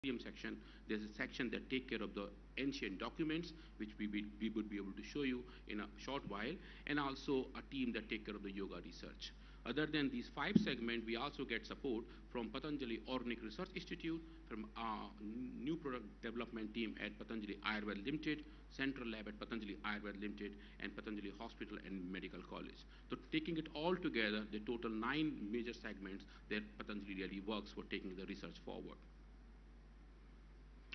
section, there's a section that take care of the ancient documents, which we would be able to show you in a short while, and also a team that take care of the yoga research. Other than these 5 segments, we also get support from Patanjali Organic Research Institute, from our new product development team at Patanjali Ayurveda Limited, Central Lab at Patanjali Ayurveda Limited, and Patanjali Hospital and Medical College. So taking it all together, the total 9 major segments that Patanjali really works for taking the research forward.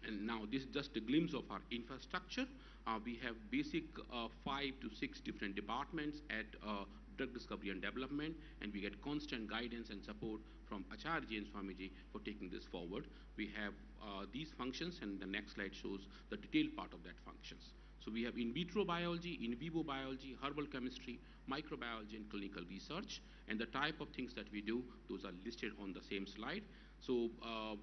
And now this is just a glimpse of our infrastructure. We have basic 5 to 6 different departments at drug discovery and development, and we get constant guidance and support from Acharya and Swamiji for taking this forward. We have these functions, and the next slide shows the detailed part of that functions. So we have in vitro biology, in vivo biology, herbal chemistry, microbiology, and clinical research. And the type of things that we do, those are listed on the same slide. So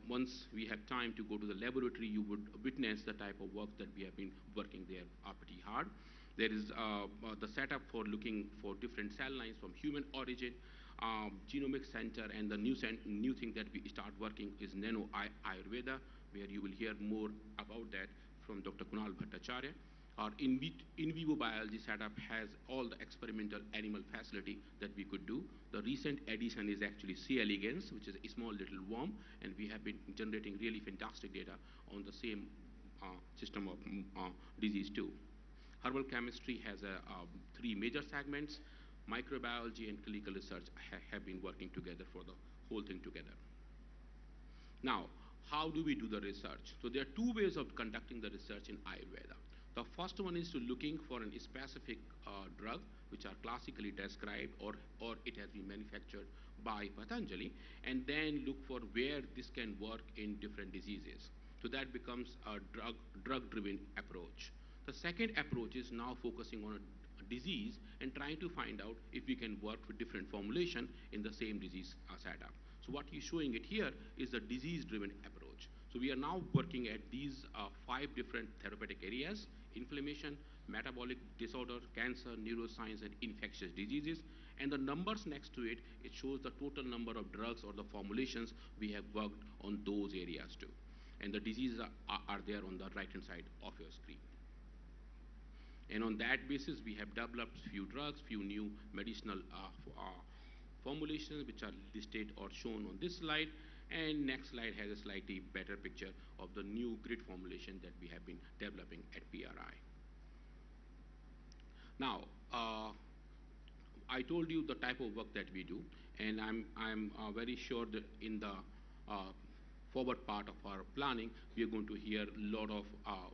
once we have time to go to the laboratory, you would witness the type of work that we have been working there pretty hard. There is the setup for looking for different cell lines from human origin, genomic center, and the new thing that we start working is Nano Ayurveda, where you will hear more about that from Dr. Kunal Bhattacharya. Our in vivo biology setup has all the experimental animal facility that we could do. The recent addition is actually C. elegans, which is a small little worm, and we have been generating really fantastic data on the same system of disease too. Herbal chemistry has 3 major segments. Microbiology and clinical research have been working together for the whole thing together. Now, how do we do the research? So there are 2 ways of conducting the research in Ayurveda. The first one is to looking for a specific drug, which are classically described, or it has been manufactured by Patanjali, and then look for where this can work in different diseases. So that becomes a drug-driven approach. The second approach is now focusing on a disease and trying to find out if we can work with different formulation in the same disease setup. So what he's showing it here is the disease-driven approach. So we are now working at these 5 different therapeutic areas: inflammation, metabolic disorder, cancer, neuroscience, and infectious diseases. And the numbers next to it, it shows the total number of drugs or the formulations we have worked on those areas too. And the diseases are there on the right-hand side of your screen. And on that basis, we have developed few drugs, few new medicinal formulations, which are listed or shown on this slide. And next slide has a slightly better picture of the new grid formulation that we have been developing at PRI. Now, I told you the type of work that we do, and I'm very sure that in the forward part of our planning, we are going to hear a lot of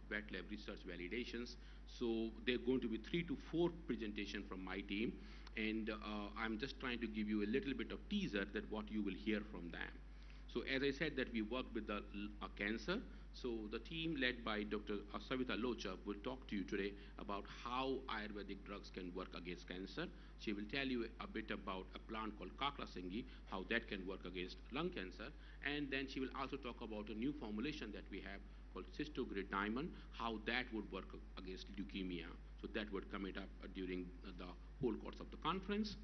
wet lab research validations. So there are going to be 3 to 4 presentations from my team, and I'm just trying to give you a little bit of teaser that what you will hear from them. So as I said that we worked with the cancer, so the team led by Dr. Savita Locha will talk to you today about how Ayurvedic drugs can work against cancer. She will tell you a bit about a plant called Kaklasingi, how that can work against lung cancer, and then she will also talk about a new formulation that we have called Cystogrid Diamond, how that would work against leukemia. So that would come up during the whole course of the conference.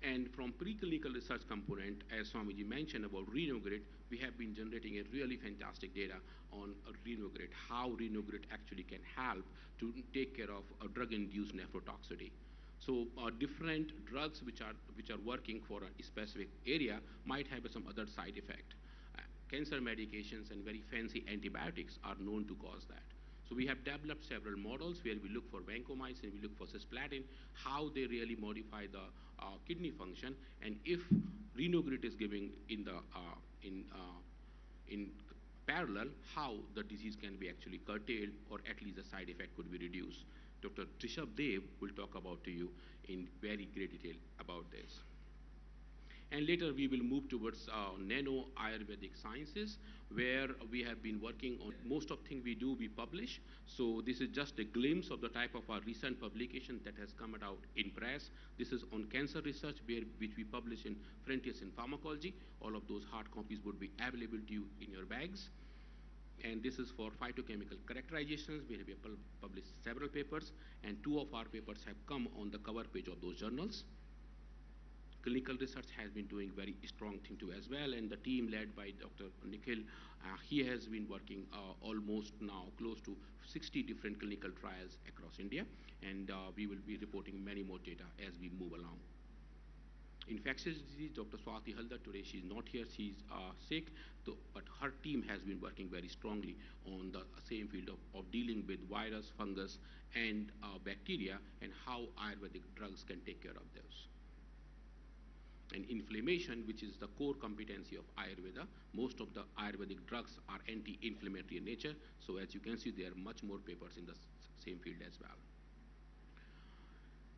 And from preclinical research component, as Swamiji mentioned about Renogrid, we have been generating a really fantastic data on Renogrid, how Renogrid actually can help to take care of a drug-induced nephrotoxicity. So different drugs which are working for a specific area might have some other side effect. Cancer medications and very fancy antibiotics are known to cause that. So we have developed several models where we look for vancomycin, we look for cisplatin, how they really modify the kidney function, and if Renogrid is giving in parallel, how the disease can be actually curtailed, or at least the side effect could be reduced. Dr. Trishab Dev will talk about to you in very great detail about this. And later we will move towards nano Ayurvedic sciences, where we have been working on most of things we do, we publish. So this is just a glimpse of the type of our recent publication that has come out in press. This is on cancer research, which we publish in Frontiers in Pharmacology. All of those hard copies would be available to you in your bags. And this is for phytochemical characterizations. We have published several papers, and 2 of our papers have come on the cover page of those journals. Clinical research has been doing very strong thing too as well, and the team led by Dr. Nikhil He has been working almost now close to 60 different clinical trials across India, and we will be reporting many more data as we move along. Infectious disease, Dr. Swati Haldar, today she's not here, she's sick, but her team has been working very strongly on the same field of dealing with virus, fungus, and bacteria, and how Ayurvedic drugs can take care of those. And inflammation, which is the core competency of Ayurveda, most of the Ayurvedic drugs are anti-inflammatory in nature, so as you can see, there are much more papers in the same field as well.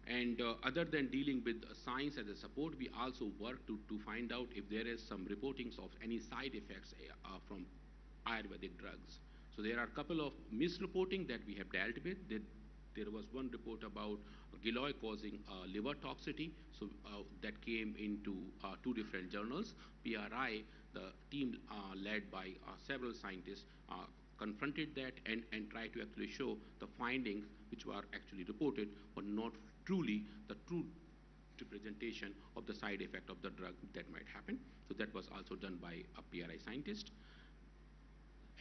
And other than dealing with science as a support, we also work to find out if there is some reportings of any side effects from Ayurvedic drugs. So there are a couple of misreporting that we have dealt with. There was one report about giloy causing liver toxicity, so that came into two different journals. PRI, the team led by several scientists, confronted that and tried to actually show the findings which were actually reported were not truly the true representation of the side effect of the drug that might happen. So that was also done by a PRI scientist.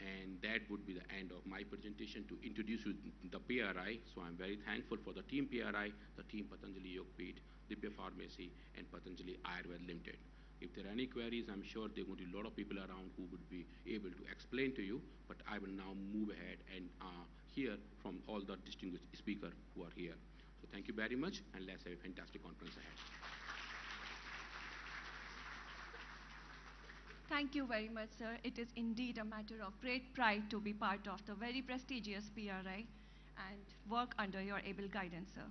And that would be the end of my presentation to introduce you the PRI. So I'm very thankful for the team PRI, the team Patanjali Yogpeeth, Divya Pharmacy, and Patanjali Ayurveda Limited. If there are any queries, I'm sure there are going to be a lot of people around who would be able to explain to you, but I will now move ahead and hear from all the distinguished speakers who are here. So thank you very much, and let's have a fantastic conference ahead. Thank you very much, sir. It is indeed a matter of great pride to be part of the very prestigious PRI and work under your able guidance, sir.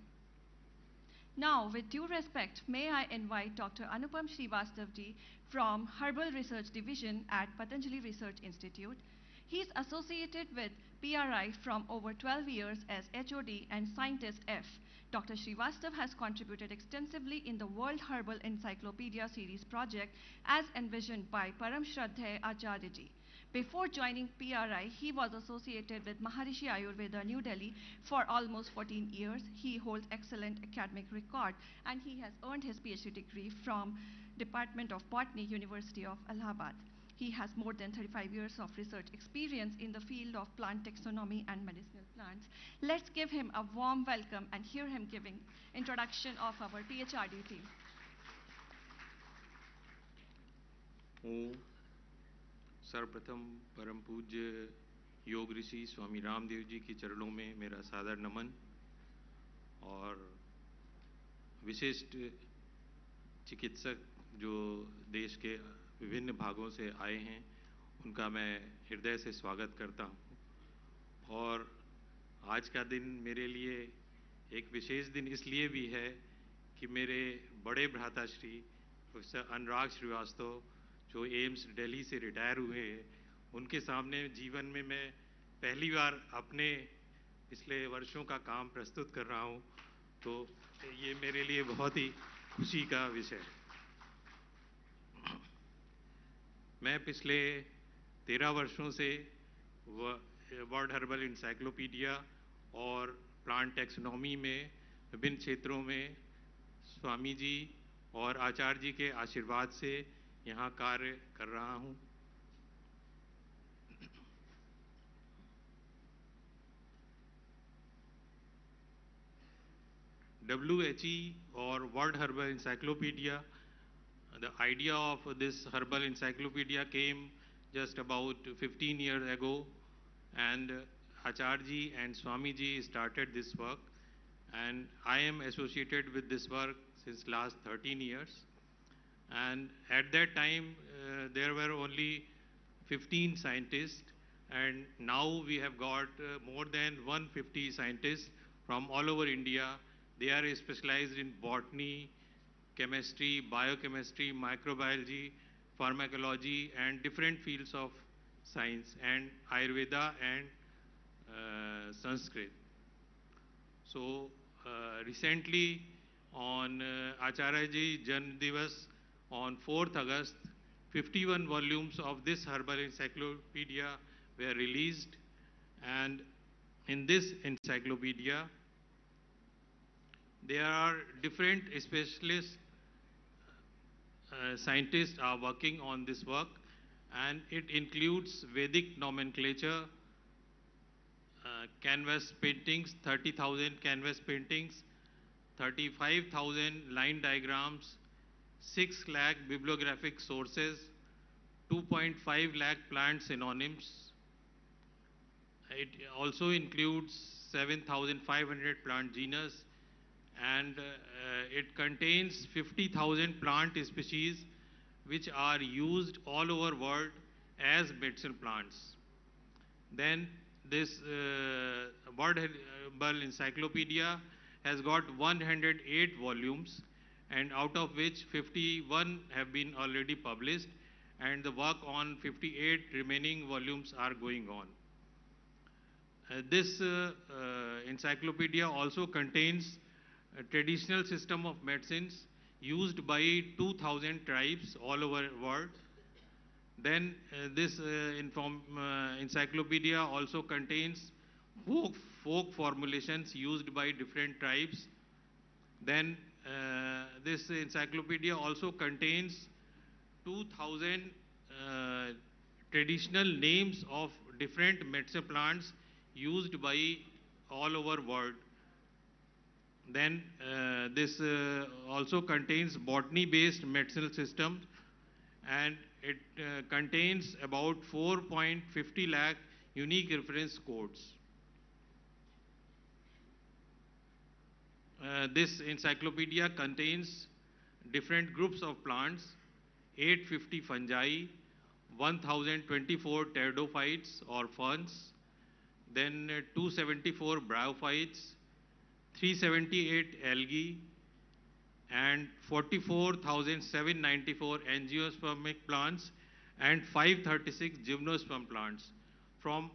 Now, with due respect, may I invite Dr. Anupam Srivastavji from Herbal Research Division at Patanjali Research Institute. He is associated with PRI from over 12 years as HOD and Scientist F. Dr. Srivastav has contributed extensively in the World Herbal Encyclopedia series project as envisioned by Param Shraddhay Acharyaji. Before joining PRI, he was associated with Maharishi Ayurveda, New Delhi for almost 14 years. He holds excellent academic record and he has earned his PhD degree from Department of Botany, University of Allahabad. He has more than 35 years of research experience in the field of plant taxonomy and medicinal plants. Let's give him a warm welcome and hear him giving introduction of our PhD team. सर्वप्रथम परम पूज्य योग ऋषि स्वामी रामदेव जी के चरणों में मेरा सादर नमन और विशिष्ट चिकित्सक जो देश के विभिन्न भागों से आए हैं उनका मैं हृदय से स्वागत करता हूं। और आज का दिन मेरे लिए एक विशेष दिन इसलिए भी है कि मेरे बड़े भ्राताश्री प्रोफेसर अनुराग श्रीवास्तव जो एम्स दिल्ली से रिटायर हुए हैं, उनके सामने जीवन में मैं पहली बार अपने पिछले वर्षों का काम प्रस्तुत कर रहा हूं, तो ये मेरे लिए बहुत ही खुशी का विषय है। मैं पिछले 13 वर्षों से वर्ल्ड हर्बल इंसाइक्लोपीडिया और प्लांट टैक्सोनॉमी में विभिन्न क्षेत्रों में स्वामी जी और आचार्य जी के आशीर्वाद से यहाँ कार्य कर रहा हूँ। WHE or World Herbal Encyclopedia, the idea of this herbal encyclopedia came just about 15 years ago, and Acharya ji and Swami ji started this work, and I am associated with this work since last 13 years. And at that time, there were only 15 scientists, and now we have got more than 150 scientists from all over India. They are specialized in botany, chemistry, biochemistry, microbiology, pharmacology, and different fields of science, and Ayurveda and Sanskrit. So recently on Acharya ji Jan Divas, on 4th August, 51 volumes of this herbal encyclopedia were released, and in this encyclopedia, there are different specialist scientists are working on this work, and it includes Vedic nomenclature, canvas paintings, 30,000 canvas paintings, 35,000 line diagrams, 6 lakh bibliographic sources, 2.5 lakh plant synonyms. It also includes 7,500 plant genus, and it contains 50,000 plant species which are used all over world as medicinal plants. Then this World Herbal Encyclopedia has got 108 volumes, and out of which 51 have been already published, and the work on 58 remaining volumes are going on. This encyclopedia also contains a traditional system of medicines used by 2,000 tribes all over the world. Then this encyclopedia also contains folk formulations used by different tribes. Then this encyclopedia also contains 2,000 traditional names of different medicinal plants used by all over world. Then this also contains botany-based medicinal system, and it contains about 4.50 lakh unique reference codes. This encyclopedia contains different groups of plants, 850 fungi, 1024 pteridophytes or ferns, then 274 bryophytes, 378 algae, and 44,794 angiospermic plants, and 536 gymnosperm plants. From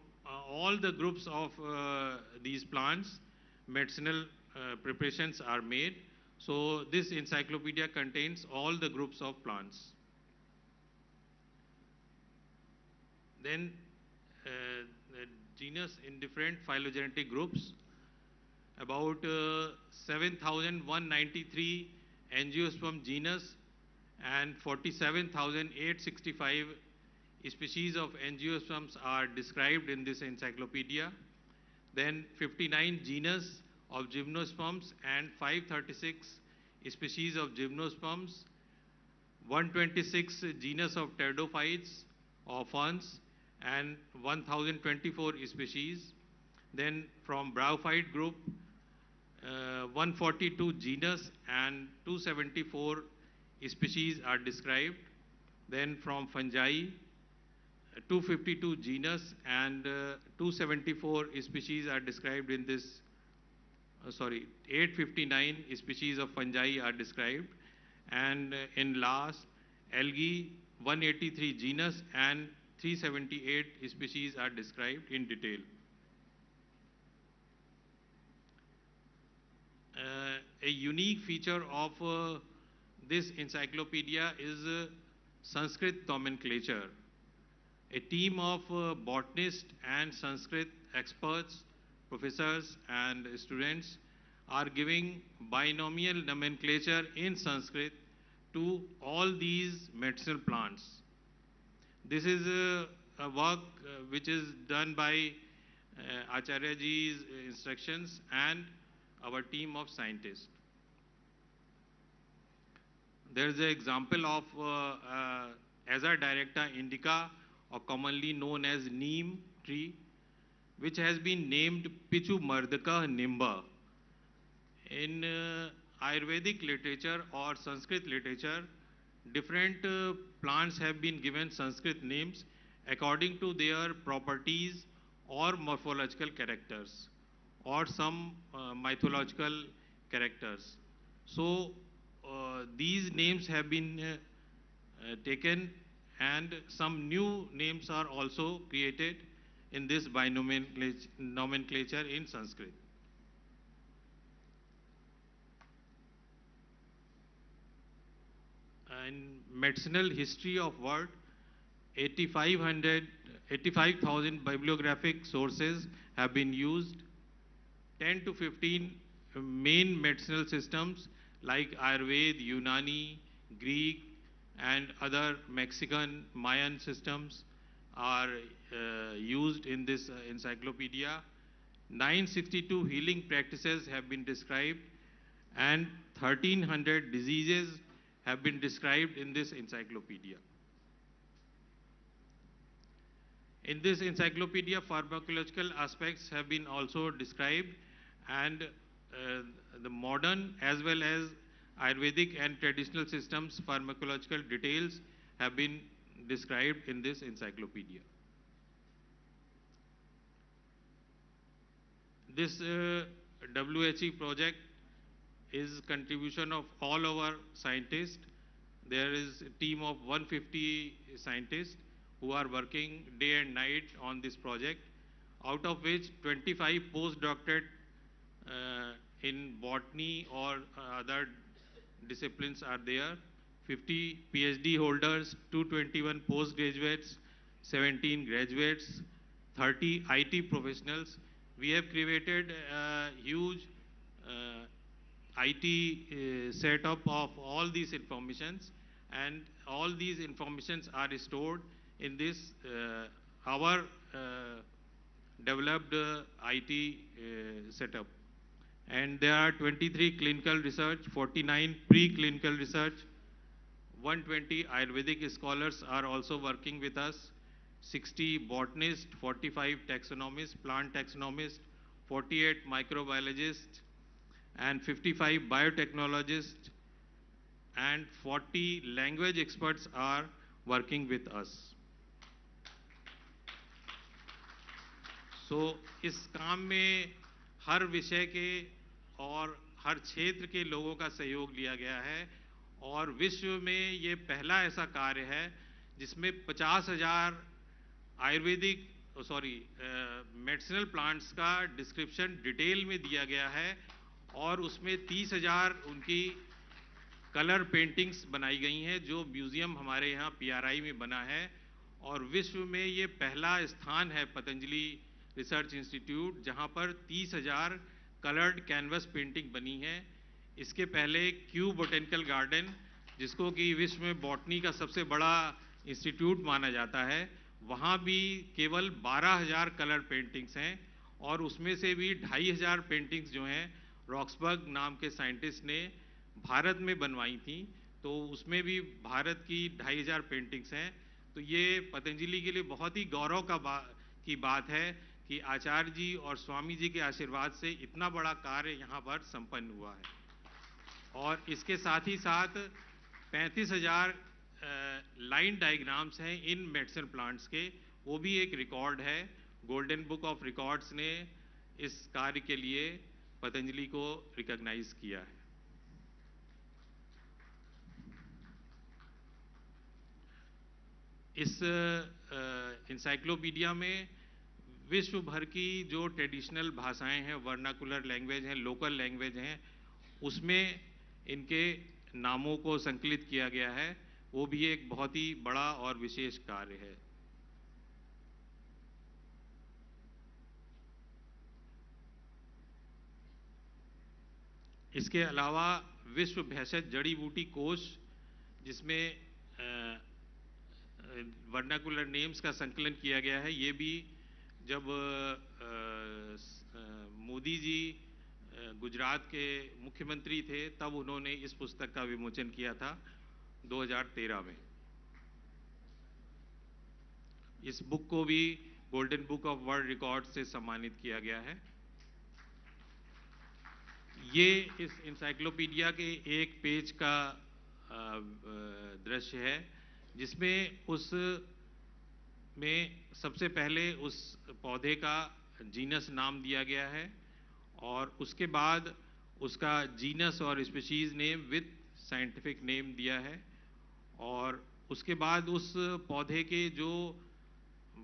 all the groups of these plants, medicinal preparations are made. So this encyclopedia contains all the groups of plants. Then the genus in different phylogenetic groups, about 7,193 angiosperm genus and 47,865 species of angiosperms are described in this encyclopedia. Then 59 genus of gymnosperms and 536 species of gymnosperms, 126 genus of pteridophytes or ferns, and 1,024 species. Then from bryophyte group, 142 genus and 274 species are described. Then from fungi, 252 genus and 274 species are described in this, 859 species of fungi are described. And in last, algae, 183 genus and 378 species are described in detail. A unique feature of this encyclopedia is Sanskrit nomenclature. A team of botanists and Sanskrit experts, professors and students are giving binomial nomenclature in Sanskrit to all these medicinal plants. This is a work which is done by Acharya ji's instructions and our team of scientists. There is an example of Aza directa indica, or commonly known as neem tree, which has been named Pichu Mardaka Nimba. In Ayurvedic literature or Sanskrit literature, different plants have been given Sanskrit names according to their properties or morphological characters or some mythological characters. So these names have been taken, and some new names are also created in this binomial nomenclature in Sanskrit. In medicinal history of world, 85,000 bibliographic sources have been used. 10 to 15 main medicinal systems like Ayurveda, Unani, Greek, and other Mexican Mayan systems are used in this encyclopedia. 962 healing practices have been described, and 1300 diseases have been described in this encyclopedia. In this encyclopedia, pharmacological aspects have been also described, and the modern as well as Ayurvedic and traditional systems pharmacological details have been described in this encyclopedia. This WHE project is contribution of all our scientists. There is a team of 150 scientists who are working day and night on this project, out of which 25 postdoctorate in botany or other disciplines are there, 50 PhD holders, 221 postgraduates, 17 graduates, 30 IT professionals. We have created a huge IT setup of all these informations, and all these informations are stored in this our developed IT setup. And there are 23 clinical research, 49 preclinical research, 120 Ayurvedic scholars are also working with us, 60 botanists, 45 taxonomists, plant taxonomists, 48 microbiologists, and 55 biotechnologists, and 40 language experts are working with us. So, इस काम में हर विषय के और हर क्षेत्र के लोगों का सहयोग लिया गया है, और विश्व में ये पहला ऐसा कार्य है जिसमें 50,000 आयुर्वेदिक मेडिसिनल प्लांट्स का डिस्क्रिप्शन डिटेल में दिया गया है, और उसमें 30,000 उनकी कलर पेंटिंग्स बनाई गई हैं जो म्यूजियम हमारे यहाँ PRI में बना है। और विश्व में ये पहला स्थान है पतंजलि रिसर्च इंस्टीट्यूट जहाँ पर 30,000 कलर्ड कैनवस पेंटिंग बनी है। इसके पहले क्यू बोटेनिकल गार्डन, जिसको कि विश्व में बॉटनी का सबसे बड़ा इंस्टीट्यूट माना जाता है, वहाँ भी केवल 12,000 कलर पेंटिंग्स हैं, और उसमें से भी 2,500 पेंटिंग्स जो हैं रॉक्सबर्ग नाम के साइंटिस्ट ने भारत में बनवाई थी, तो उसमें भी भारत की 2,500 पेंटिंग्स हैं। तो ये पतंजलि के लिए बहुत ही गौरव की बात है कि आचार्य जी और स्वामी जी के आशीर्वाद से इतना बड़ा कार्य यहाँ पर संपन्न हुआ है। और इसके साथ ही साथ 35,000 लाइन डायग्राम्स हैं इन मेडिसिनल प्लांट्स के, वो भी एक रिकॉर्ड है। गोल्डन बुक ऑफ रिकॉर्ड्स ने इस कार्य के लिए पतंजलि को रिकॉग्नाइज किया है। इस इंसाइक्लोपीडिया में विश्व भर की जो ट्रेडिशनल भाषाएं हैं, वर्नाकुलर लैंग्वेज हैं, लोकल लैंग्वेज हैं, उसमें इनके नामों को संकलित किया गया है। वो भी एक बहुत ही बड़ा और विशेष कार्य है। इसके अलावा विश्व भेषज जड़ी बूटी कोश, जिसमें वर्नाकुलर नेम्स का संकलन किया गया है, ये भी जब मोदी जी गुजरात के मुख्यमंत्री थे तब उन्होंने इस पुस्तक का विमोचन किया था 2013 में। इस बुक को भी golden book of world record से सम्मानित किया गया है। ये इस इंसाइक्लोपीडिया के एक पेज का दृश्य है, जिसमें उस में सबसे पहले उस पौधे का जीनस नाम दिया गया है, और उसके बाद उसका जीनस और species name with scientific name दिया है, और उसके बाद उस पौधे के जो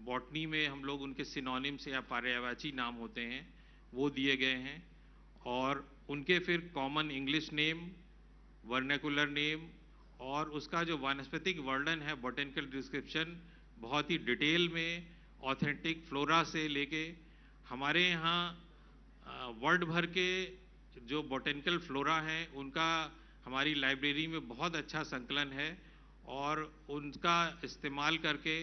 बॉटनी में हम लोग उनके सिनोनिम्स या पर्यायवाची नाम होते हैं वो दिए गए हैं, और उनके फिर common English name, vernacular name, और उसका जो वानस्पतिक वर्णन है, बॉटेनिकल डिस्क्रिप्शन, बहुत ही डिटेल में ऑथेंटिक फ्लोरा से लेके हमारे यहाँ वर्ल्ड भर के जो बॉटेनिकल फ्लोरा हैं उनका हमारी लाइब्रेरी में बहुत अच्छा संकलन है, और उनका इस्तेमाल करके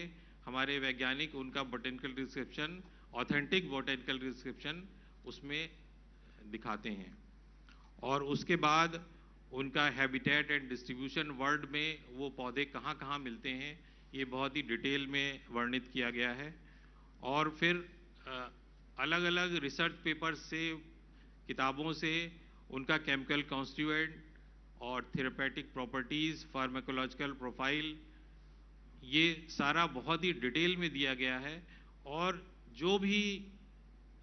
हमारे वैज्ञानिक उनका botanical description, authentic botanical description उसमें दिखाते हैं। और उसके बाद उनका हैबिटेट एंड डिस्ट्रीब्यूशन, वर्ल्ड में वो पौधे कहाँ कहाँ मिलते हैं, ये बहुत ही डिटेल में वर्णित किया गया है। और फिर अलग अलग रिसर्च पेपर्स से, किताबों से उनका केमिकल कॉन्स्टिट्यूएंट और थेरेपेटिक प्रॉपर्टीज़, फार्माकोलॉजिकल प्रोफाइल, ये सारा बहुत ही डिटेल में दिया गया है। और जो भी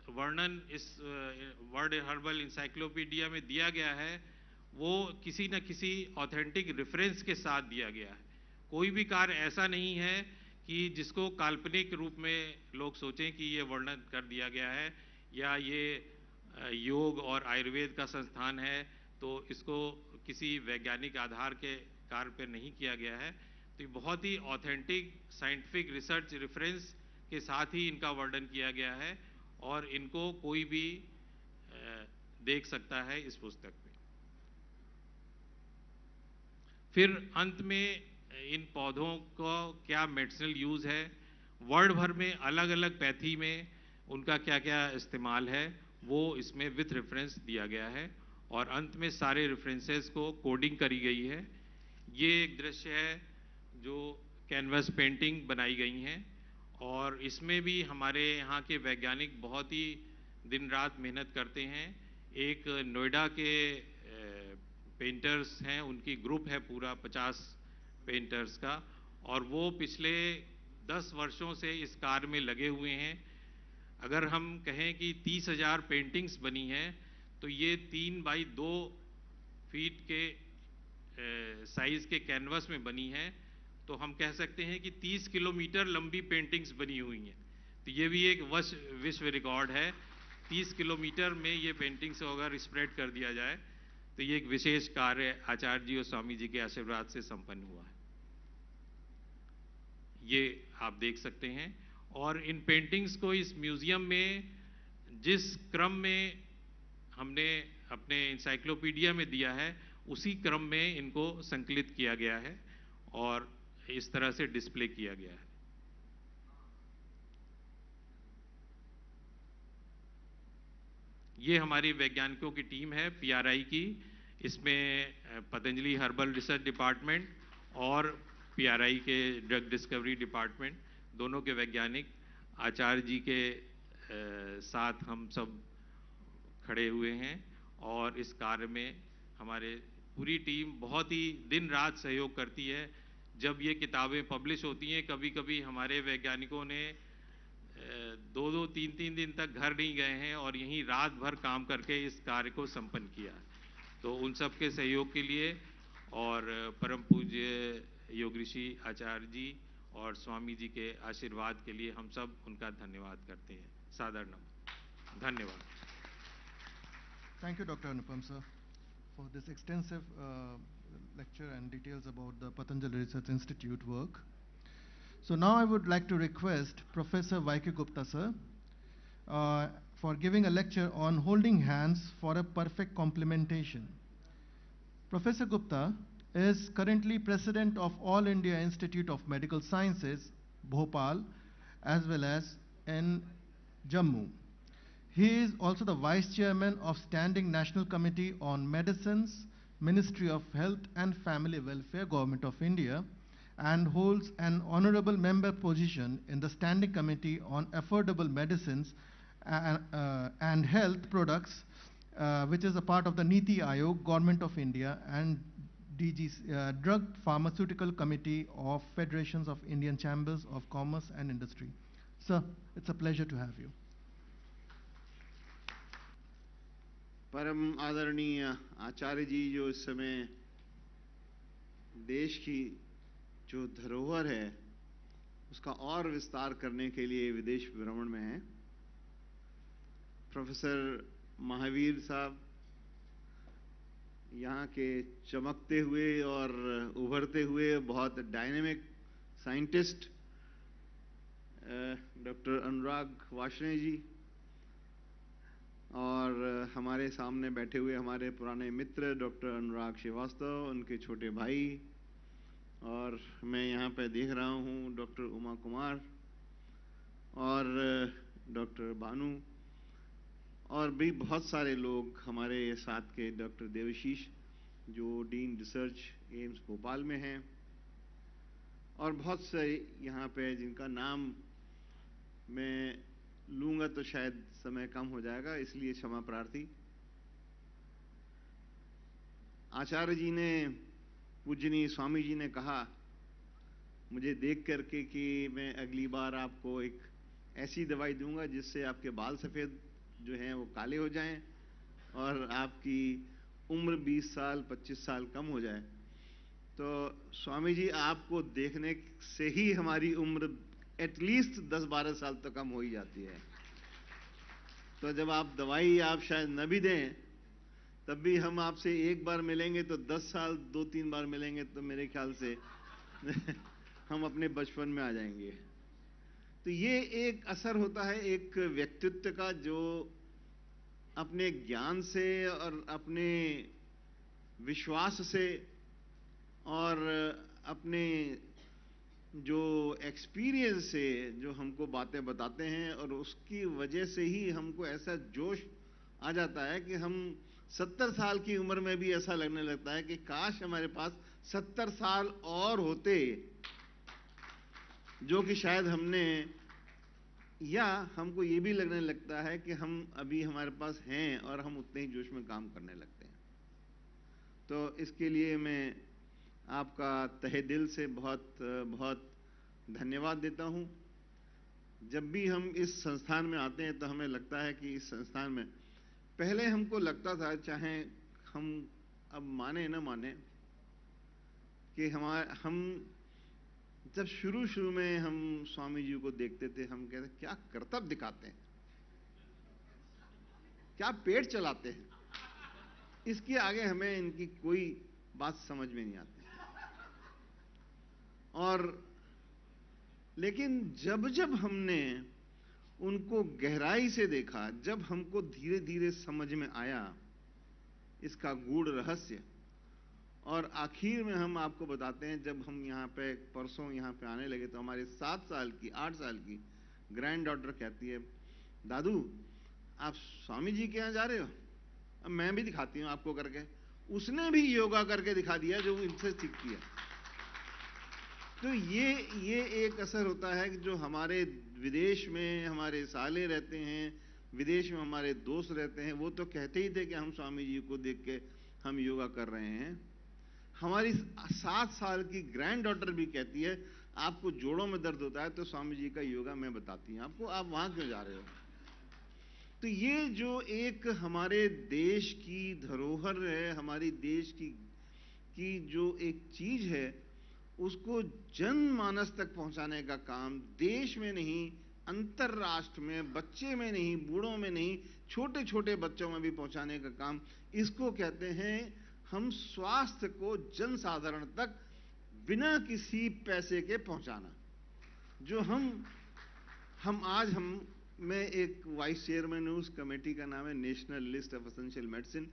वर्णन इस वर्ल्ड हर्बल इंसाइक्लोपीडिया में दिया गया है वो किसी न किसी ऑथेंटिक रेफरेंस के साथ दिया गया है। कोई भी कार्य ऐसा नहीं है कि जिसको काल्पनिक रूप में लोग सोचें कि ये वर्णन कर दिया गया है या ये योग और आयुर्वेद का संस्थान है तो इसको किसी वैज्ञानिक आधार के कार्य पर नहीं किया गया है। तो ये बहुत ही ऑथेंटिक साइंटिफिक रिसर्च रेफरेंस के साथ ही इनका वर्णन किया गया है और इनको कोई भी देख सकता है इस पुस्तक में। फिर अंत में इन पौधों को क्या मेडिसिनल यूज है, वर्ल्ड भर में अलग अलग पैथी में उनका क्या क्या इस्तेमाल है, वो इसमें विथ रेफरेंस दिया गया है। और अंत में सारे रेफरेंसेस को कोडिंग करी गई है। ये एक दृश्य है जो कैनवस पेंटिंग बनाई गई हैं और इसमें भी हमारे यहाँ के वैज्ञानिक बहुत ही दिन रात मेहनत करते हैं। एक नोएडा के पेंटर्स हैं, उनकी ग्रुप है पूरा 50 पेंटर्स का, और वो पिछले 10 वर्षों से इस कार्य में लगे हुए हैं। अगर हम कहें कि 30,000 पेंटिंग्स बनी हैं तो ये 3 बाई 2 फीट के साइज के कैनवस में बनी है, तो हम कह सकते हैं कि 30 किलोमीटर लंबी पेंटिंग्स बनी हुई हैं। तो ये भी एक विश्व रिकॉर्ड है। 30 किलोमीटर में ये पेंटिंग्स अगर स्प्रेड कर दिया जाए तो ये एक विशेष कार्य आचार्य जी और स्वामी जी के आशीर्वाद से संपन्न हुआ है। ये आप देख सकते हैं। और इन पेंटिंग्स को इस म्यूजियम में जिस क्रम में हमने अपने इंसाइक्लोपीडिया में दिया है उसी क्रम में इनको संकलित किया गया है और इस तरह से डिस्प्ले किया गया है। ये हमारी वैज्ञानिकों की टीम है पीआरआई की। इसमें पतंजलि हर्बल रिसर्च डिपार्टमेंट और पीआरआई के ड्रग डिस्कवरी डिपार्टमेंट दोनों के वैज्ञानिक आचार्य जी के साथ हम सब खड़े हुए हैं और इस कार्य में हमारे पूरी टीम बहुत ही दिन रात सहयोग करती है। जब ये किताबें पब्लिश होती हैं कभी कभी हमारे वैज्ञानिकों ने 2-2, 3-3 दिन तक घर नहीं गए हैं और यहीं रात भर काम करके इस कार्य को संपन्न किया। तो उन सब के सहयोग के लिए और परम पूज्य योग ऋषि आचार्य जी और स्वामी जी के आशीर्वाद के लिए हम सब उनका धन्यवाद करते हैं। सादर धन्यवाद। Thank you, Dr. Anupam sir, for this extensive lecture and details about the Patanjali Research Institute work. So now I would like to request Professor Y.K. Gupta sir for giving a lecture on holding hands for a perfect complementation. Professor Gupta is currently President of All India Institute of Medical Sciences, Bhopal, as well as in Jammu. He is also the Vice Chairman of Standing National Committee on Medicines, Ministry of Health and Family Welfare, Government of India, and holds an honorable member position in the Standing Committee on Affordable Medicines and Health Products, which is a part of the Niti Aayog, Government of India, and Drug Pharmaceutical Committee of Federations of Indian Chambers of Commerce and Industry. Sir, it's a pleasure to have you. परम आदरणीय आचार्य जी जो इस समय देश की जो धरोहर है उसका और विस्तार करने के लिए विदेश भ्रमण में हैं, प्रोफेसर महावीर साहब यहाँ के चमकते हुए और उभरते हुए बहुत डायनेमिक साइंटिस्ट डॉक्टर अनुराग वार्ष्णेय जी और हमारे सामने बैठे हुए हमारे पुराने मित्र डॉक्टर अनुराग श्रीवास्तव, उनके छोटे भाई और मैं यहाँ पे देख रहा हूँ डॉक्टर उमा कुमार और डॉक्टर भानु और भी बहुत सारे लोग हमारे साथ के, डॉक्टर देवशीष जो डीन रिसर्च एम्स भोपाल में हैं, और बहुत से यहाँ पे जिनका नाम मैं लूँगा तो शायद समय कम हो जाएगा, इसलिए क्षमा प्रार्थी। आचार्य जी ने, पूजनीय स्वामी जी ने कहा मुझे देख करके कि मैं अगली बार आपको एक ऐसी दवाई दूंगा जिससे आपके बाल सफ़ेद जो हैं वो काले हो जाएं और आपकी उम्र 20 साल 25 साल कम हो जाए। तो स्वामी जी, आपको देखने से ही हमारी उम्र एटलीस्ट 10-12 साल तो कम हो ही जाती है। तो जब आप दवाई आप शायद न भी दें, तब भी हम आपसे एक बार मिलेंगे तो 10 साल 2-3 बार मिलेंगे तो मेरे ख्याल से हम अपने बचपन में आ जाएंगे। तो ये एक असर होता है एक व्यक्तित्व का, जो अपने ज्ञान से और अपने विश्वास से और अपने जो एक्सपीरियंस से जो हमको बातें बताते हैं, और उसकी वजह से ही हमको ऐसा जोश आ जाता है कि हम 70 साल की उम्र में भी ऐसा लगने लगता है कि काश हमारे पास 70 साल और होते, जो कि शायद हमने, या हमको ये भी लगने लगता है कि हम अभी हमारे पास हैं और हम उतने ही जोश में काम करने लगते हैं। तो इसके लिए मैं आपका तहे दिल से बहुत बहुत धन्यवाद देता हूँ। जब भी हम इस संस्थान में आते हैं तो हमें लगता है कि इस संस्थान में, पहले हमको लगता था, चाहे हम अब माने न माने, कि हम जब शुरू में हम स्वामी जी को देखते थे, हम कहते क्या करतब दिखाते हैं, क्या पेट चलाते हैं, इसके आगे हमें इनकी कोई बात समझ में नहीं आती। और लेकिन जब हमने उनको गहराई से देखा, जब हमको धीरे धीरे समझ में आया इसका गूढ़ रहस्य, और आखिर में हम आपको बताते हैं, जब हम यहाँ पे परसों यहाँ पे आने लगे तो हमारे 7 साल की 8 साल की ग्रैंड डॉटर कहती है, दादू आप स्वामी जी के यहाँ जा रहे हो? अब मैं भी दिखाती हूँ आपको करके। उसने भी योगा करके दिखा दिया जो इनसे सीखती है। तो ये एक असर होता है कि जो हमारे विदेश में हमारे साले रहते हैं, विदेश में हमारे दोस्त रहते हैं, वो तो कहते ही थे कि हम स्वामी जी को देख के हम योगा कर रहे हैं। हमारी 7 साल की ग्रैंड डॉटर भी कहती है आपको जोड़ों में दर्द होता है तो स्वामी जी का योगा मैं बताती हूँ आपको, आप वहां क्यों जा रहे हो? तो ये जो एक हमारे देश की धरोहर है, हमारी देश की जो एक चीज है, उसको जनमानस तक पहुंचाने का काम देश में नहीं, अंतरराष्ट्र में, बच्चे में नहीं, बूढ़ों में नहीं, छोटे छोटे बच्चों में भी पहुंचाने का काम, इसको कहते हैं हम स्वास्थ्य को जनसाधारण तक बिना किसी पैसे के पहुंचाना। जो मैं एक वाइस चेयरमैन हूं, उस कमेटी का नाम है national list of essential medicine,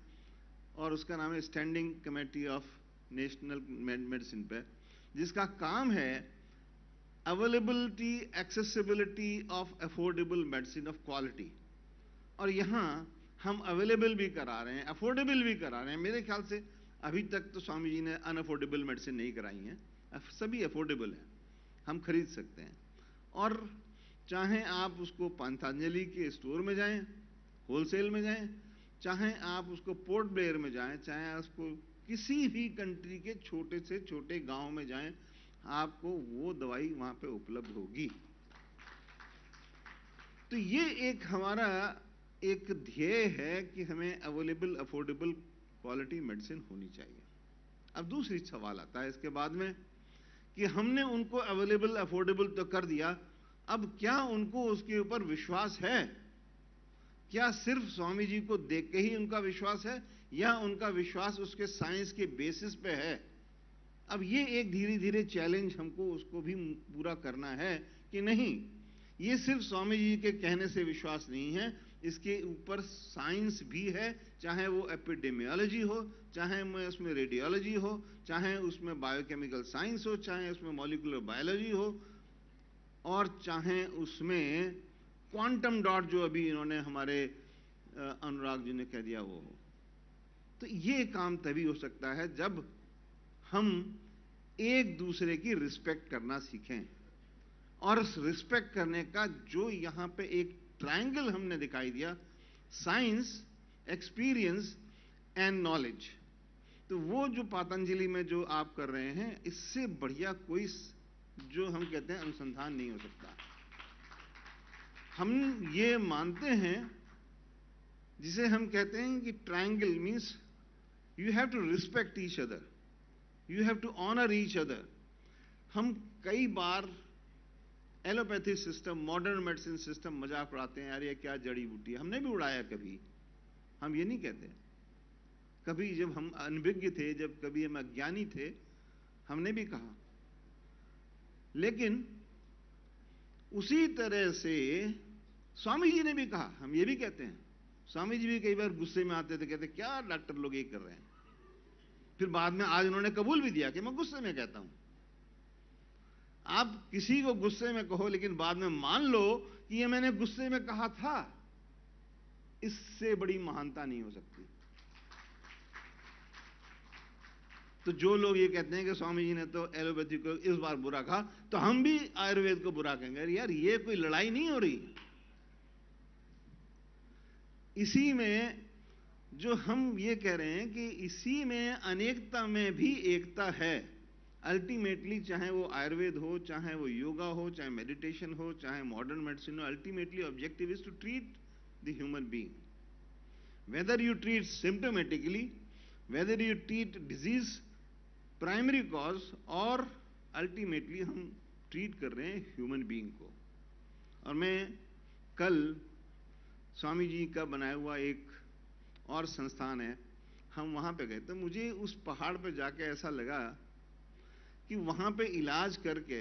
और उसका नाम है standing committee of national medicine पे, जिसका काम है availability, accessibility of affordable medicine of quality. और यहाँ हम अवेलेबल भी करा रहे हैं, अफोर्डेबल भी करा रहे हैं। मेरे ख्याल से अभी तक तो स्वामी जी ने अनअफोर्डेबल मेडिसिन नहीं कराई हैं, सभी अफोर्डेबल हैं, हम खरीद सकते हैं। और चाहे आप उसको पतंजलि के स्टोर में जाएं, होलसेल में जाएं, चाहे आप उसको पोर्ट ब्लेयर में जाएं, चाहे उसको किसी भी कंट्री के छोटे से छोटे गांव में जाएं, आपको वो दवाई वहां पे उपलब्ध होगी। तो ये एक हमारा एक ध्येय है कि हमें अवेलेबल, अफोर्डेबल, क्वालिटी मेडिसिन होनी चाहिए। अब दूसरी सवाल आता है इसके बाद में कि हमने उनको अवेलेबल, अफोर्डेबल तो कर दिया, अब क्या उनको उसके ऊपर विश्वास है? क्या सिर्फ स्वामी जी को देख के ही उनका विश्वास है, या उनका विश्वास उसके साइंस के बेसिस पे है? अब ये एक धीरे धीरे चैलेंज हमको उसको भी पूरा करना है कि नहीं, ये सिर्फ स्वामी जी के कहने से विश्वास नहीं है, इसके ऊपर साइंस भी है, चाहे वो एपिडेमियोलॉजी हो, चाहे उसमें रेडियोलॉजी हो, चाहे उसमें बायोकेमिकल साइंस हो, चाहे उसमें मॉलिक्यूलर बायोलॉजी हो, और चाहे उसमें क्वांटम डॉट जो अभी इन्होंने हमारे अनुराग जी ने कह दिया वो हो। तो ये काम तभी हो सकता है जब हम एक दूसरे की रिस्पेक्ट करना सीखें। और उस रिस्पेक्ट करने का जो यहां पे एक ट्रायंगल हमने दिखाई दिया, साइंस, एक्सपीरियंस एंड नॉलेज, तो वो जो पतंजलि में जो आप कर रहे हैं, इससे बढ़िया कोई जो हम कहते हैं अनुसंधान नहीं हो सकता। हम ये मानते हैं, जिसे हम कहते हैं कि triangle means you have to respect each other, you have to honour each other. हम कई बार allopathy system, modern medicine system मजाक उड़ाते हैं, यार ये क्या जड़ी बूटी है। हमने भी उड़ाया कभी, हम ये नहीं कहते। कभी जब हम अनभिज्ञ थे, जब कभी हम अज्ञानी थे, हमने भी कहा। लेकिन उसी तरह से स्वामी जी ने भी कहा, हम ये भी कहते हैं। स्वामी जी भी कई बार गुस्से में आते थे, कहते क्या डॉक्टर लोग ये कर रहे हैं। फिर बाद में आज उन्होंने कबूल भी दिया कि मैं गुस्से में कहता हूं। आप किसी को गुस्से में कहो, लेकिन बाद में मान लो कि ये मैंने गुस्से में कहा था, इससे बड़ी महानता नहीं हो सकती। तो जो लोग ये कहते हैं कि स्वामी जी ने तो एलोपैथी को इस बार बुरा कहा, तो हम भी आयुर्वेद को बुरा कहेंगे, यार ये कोई लड़ाई नहीं हो रही। इसी में जो हम ये कह रहे हैं कि इसी में अनेकता में भी एकता है। अल्टीमेटली चाहे वो आयुर्वेद हो, चाहे वो योगा हो, चाहे मेडिटेशन हो, चाहे मॉडर्न मेडिसिन हो, ultimately objective is to treat the human being. Whether you treat symptomatically, whether you treat disease primary cause, और अल्टीमेटली हम ट्रीट कर रहे हैं ह्यूमन बीइंग को। और मैं कल स्वामी जी का बनाया हुआ एक और संस्थान है, हम वहां पे गए, तो मुझे उस पहाड़ पे जाके ऐसा लगा कि वहां पे इलाज करके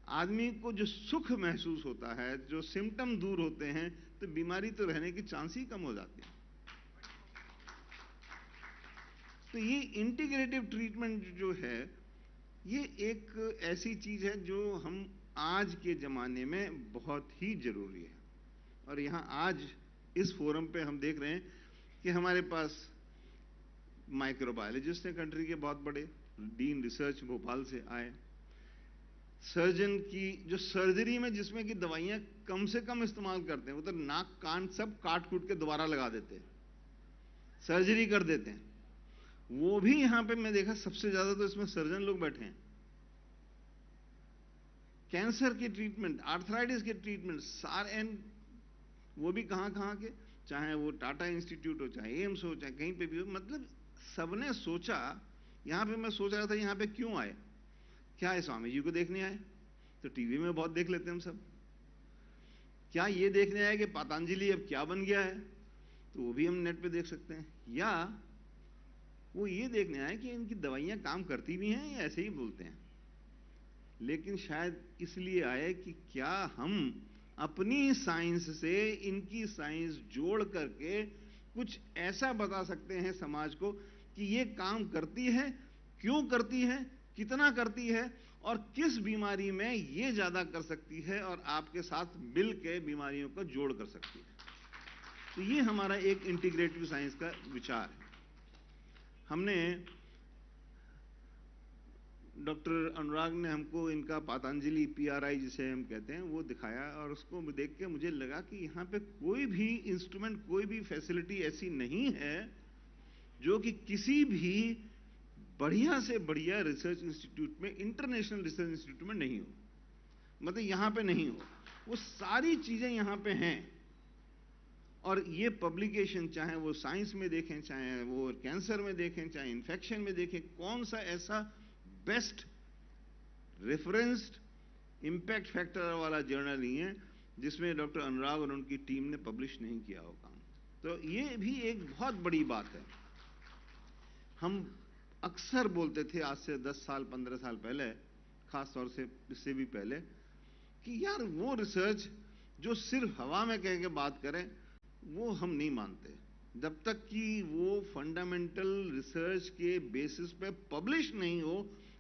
आदमी को जो सुख महसूस होता है, जो सिम्टम दूर होते हैं, तो बीमारी तो रहने की चांस ही कम हो जाती है। तो ये इंटीग्रेटिव ट्रीटमेंट जो है, ये एक ऐसी चीज है जो हम आज के जमाने में बहुत ही जरूरी है। और यहां आज इस फोरम पे हम देख रहे हैं कि हमारे पास माइक्रोबायोलॉजिस्ट हैं, कंट्री के बहुत बड़े डीन रिसर्च भोपाल से आए। सर्जन की जो सर्जरी में जिसमें कि दवाइयां कम से कम इस्तेमाल करते हैं, वो तो नाक कान सब काट कूट के दोबारा लगा देते हैं, सर्जरी कर देते हैं। वो भी यहां पे मैं देखा सबसे ज्यादा तो इसमें सर्जन लोग बैठे हैं। कैंसर की ट्रीटमेंट, आर्थराइटिस के ट्रीटमेंट सारे, एंड वो भी कहां कहां के, चाहे वो टाटा इंस्टीट्यूट हो, चाहे एम्स हो, चाहे कहीं पे भी हो। मतलब सबने सोचा, यहां पे मैं सोच रहा था यहां पे क्यों आए, क्या है स्वामी जी को देखने आए, तो टीवी में बहुत देख लेते हैं हम सब। क्या ये देखने आए कि पतंजलि अब क्या बन गया है, तो वो भी हम नेट पे देख सकते हैं। या वो ये देखने आए कि इनकी दवाइयां काम करती भी हैं या ऐसे ही बोलते हैं। लेकिन शायद इसलिए आए कि क्या हम अपनी साइंस से इनकी साइंस जोड़ करके कुछ ऐसा बता सकते हैं समाज को कि ये काम करती है, क्यों करती है, कितना करती है, और किस बीमारी में ये ज्यादा कर सकती है और आपके साथ मिल के बीमारियों को जोड़ कर सकती है। तो ये हमारा एक इंटीग्रेटिव साइंस का विचार है। हमने डॉक्टर अनुराग ने हमको इनका पतंजलि PRI जिसे हम कहते हैं वो दिखाया, और उसको देख के मुझे लगा कि यहाँ पे कोई भी इंस्ट्रूमेंट, कोई भी फैसिलिटी ऐसी नहीं है जो कि किसी भी बढ़िया से बढ़िया रिसर्च इंस्टीट्यूट में, इंटरनेशनल रिसर्च इंस्टीट्यूट में नहीं हो। मतलब यहाँ पे नहीं हो, वो सारी चीजें यहाँ पे हैं। और ये पब्लिकेशन, चाहे वो साइंस में देखें, चाहे वो कैंसर में देखें, चाहे इन्फेक्शन में देखें, कौन सा ऐसा बेस्ट रेफरेंस्ड इम्पैक्ट फैक्टर वाला जर्नल नहीं है जिसमें डॉक्टर अनुराग और उनकी टीम ने पब्लिश नहीं किया हो काम। तो ये भी एक बहुत बड़ी बात है। हम अक्सर बोलते थे आज से 10 साल 15 साल पहले, खास तौर से इससे भी पहले, कि यार वो रिसर्च जो सिर्फ हवा में कह के बात करें वो हम नहीं मानते, जब तक कि वो फंडामेंटल रिसर्च के बेसिस पे पब्लिश नहीं हो,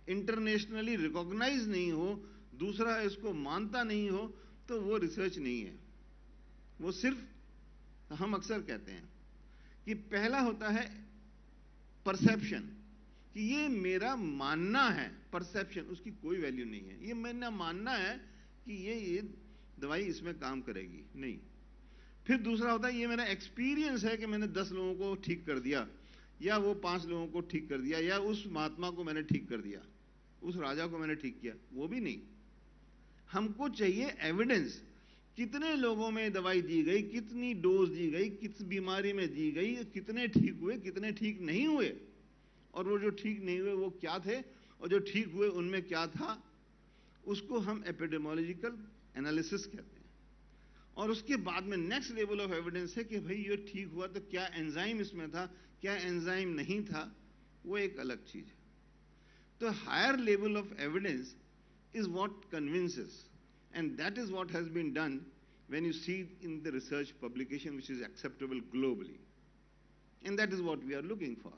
इंटरनेशनली रिकॉग्नाइज नहीं हो, दूसरा इसको मानता नहीं हो, तो वो रिसर्च नहीं है। वो सिर्फ, हम अक्सर कहते हैं कि पहला होता है परसेप्शन, कि ये मेरा मानना है, परसेप्शन, उसकी कोई वैल्यू नहीं है। ये मैंने मानना है कि ये दवाई इसमें काम करेगी, नहीं। फिर दूसरा होता है ये मेरा एक्सपीरियंस है कि मैंने 10 लोगों को ठीक कर दिया, या वो 5 लोगों को ठीक कर दिया, या उस महात्मा को मैंने ठीक कर दिया, उस राजा को मैंने ठीक किया, वो भी नहीं। हमको चाहिए एविडेंस, कितने लोगों में दवाई दी गई, कितनी डोज दी गई, किस बीमारी में दी गई, कितने ठीक हुए, कितने ठीक नहीं हुए, और वो जो ठीक नहीं हुए वो क्या थे, और जो ठीक हुए उनमें क्या था, उसको हम एपिडेमोलॉजिकल एनालिसिस कहते हैं। और उसके बाद में नेक्स्ट लेवल ऑफ एविडेंस है कि भाई ये ठीक हुआ तो क्या एंजाइम इसमें था, क्या एंजाइम नहीं था, वो एक अलग चीज है। तो higher level of evidence is what convinces, and that is what has been done when you see in the research publication which is acceptable globally, and that is what we are looking for.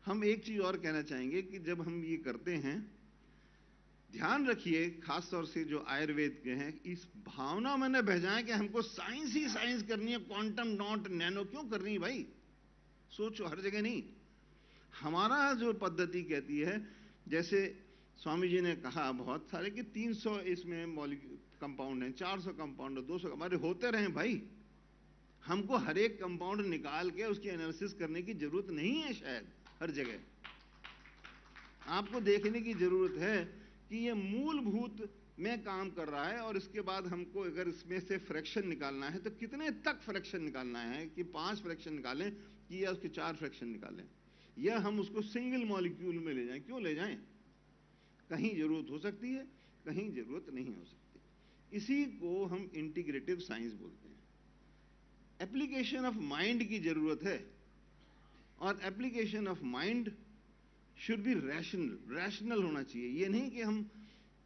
हम एक चीज और कहना चाहेंगे कि जब हम ये करते हैं, ध्यान रखिए खास तौर से जो आयुर्वेद के हैं, इस भावना में न बह जाएं कि हमको साइंस ही साइंस करनी है, क्वांटम डॉट नैनो क्यों करनी है भाई, सोचो हर जगह नहीं। हमारा जो पद्धति कहती है, जैसे स्वामी जी ने कहा बहुत सारे कि 300 इसमें कंपाउंड हैं, 400 कंपाउंड, 200, हमारे होते रहे भाई। हमको हर एक कंपाउंड निकाल के उसकी एनालिसिस करने की जरूरत नहीं है। शायद हर जगह आपको देखने की जरूरत है कि ये मूलभूत में काम कर रहा है, और इसके बाद हमको अगर इसमें से फ्रैक्शन निकालना है तो कितने तक फ्रैक्शन निकालना है, कि 5 फ्रैक्शन निकालें कि या उसके 4 फ्रैक्शन निकालें, या हम उसको सिंगल मॉलिक्यूल में ले जाएं। क्यों ले जाएं, कहीं जरूरत हो सकती है, कहीं जरूरत नहीं हो सकती। इसी को हम इंटीग्रेटिव साइंस बोलते हैं। एप्लीकेशन ऑफ माइंड की जरूरत है, और application of mind should be rational होना चाहिए। ये नहीं कि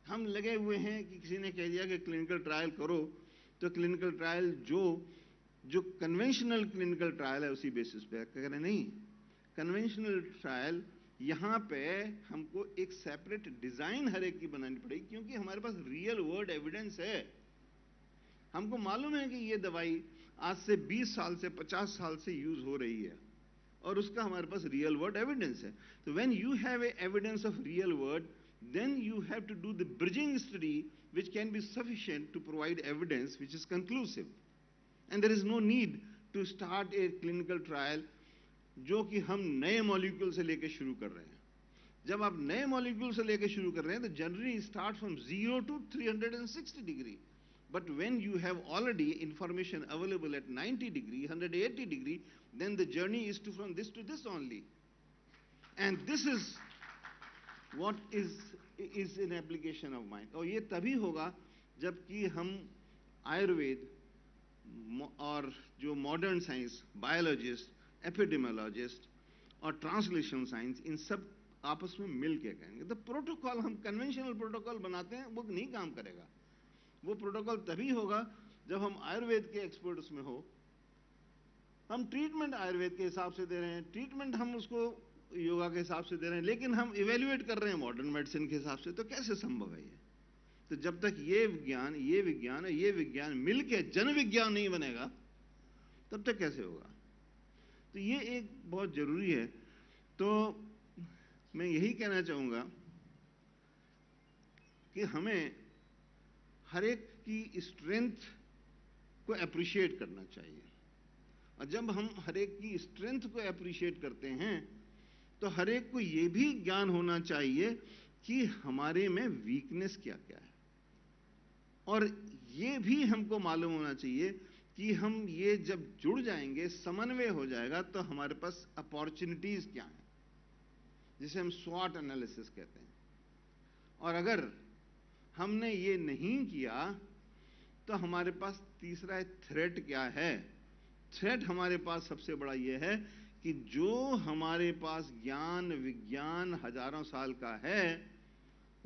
हम लगे हुए हैं कि किसी ने कह दिया कि क्लिनिकल ट्रायल करो, तो क्लिनिकल ट्रायल जो कन्वेंशनल क्लिनिकल ट्रायल है उसी बेसिस पे कह रहे नहीं। कन्वेंशनल ट्रायल यहां पे हमको एक सेपरेट डिजाइन हर एक की बनानी पड़ेगी, क्योंकि हमारे पास रियल वर्ल्ड एविडेंस है। हमको मालूम है कि ये दवाई आज से 20 साल से 50 साल से यूज हो रही है, और उसका हमारे पास रियल वर्ल्ड एविडेंस है। तो when you have a evidence of real world, then you have to do the bridging study which can be sufficient to provide evidence which is conclusive, and there is no need to start a clinical trial जो कि हम नए molecule से लेकर शुरू कर रहे हैं। जब आप नए मॉलिक्यूल से लेकर शुरू कर रहे हैं तो generally start from 0 to 360 degree, but when you have already information available at 90 degree, 180 degree, then the journey is to from this to this only, and this is what is an application of mind। और ये तभी होगा जबकि हम आयुर्वेद और जो modern science, biologist, epidemiologist और translation science, इन सब आपस में मिल के कहेंगे। तो प्रोटोकॉल हम कन्वेंशनल प्रोटोकॉल बनाते हैं, वो नहीं काम करेगा। वो प्रोटोकॉल तभी होगा जब हम आयुर्वेद के एक्सपर्ट उसमें हो। हम ट्रीटमेंट आयुर्वेद के हिसाब से दे रहे हैं, ट्रीटमेंट हम उसको योगा के हिसाब से दे रहे हैं, लेकिन हम इवेल्युएट कर रहे हैं मॉडर्न मेडिसिन के हिसाब से, तो कैसे संभव है ये? तो जब तक ये विज्ञान और ये विज्ञान मिलके जन विज्ञान नहीं बनेगा, तब तक कैसे होगा? तो ये एक बहुत जरूरी है। तो मैं यही कहना चाहूंगा कि हमें हर एक की स्ट्रेंथ को अप्रिशिएट करना चाहिए, और जब हम हर एक की स्ट्रेंथ को अप्रिशिएट करते हैं तो हर एक को यह भी ज्ञान होना चाहिए कि हमारे में वीकनेस क्या क्या है, और ये भी हमको मालूम होना चाहिए कि हम ये जब जुड़ जाएंगे, समन्वय हो जाएगा, तो हमारे पास अपॉर्चुनिटीज क्या हैं, जिसे हम स्वॉट एनालिसिस कहते हैं। और अगर हमने ये नहीं किया तो हमारे पास तीसरा थ्रेट क्या है? थ्रेट हमारे पास सबसे बड़ा ये है कि जो हमारे पास ज्ञान विज्ञान हजारों साल का है,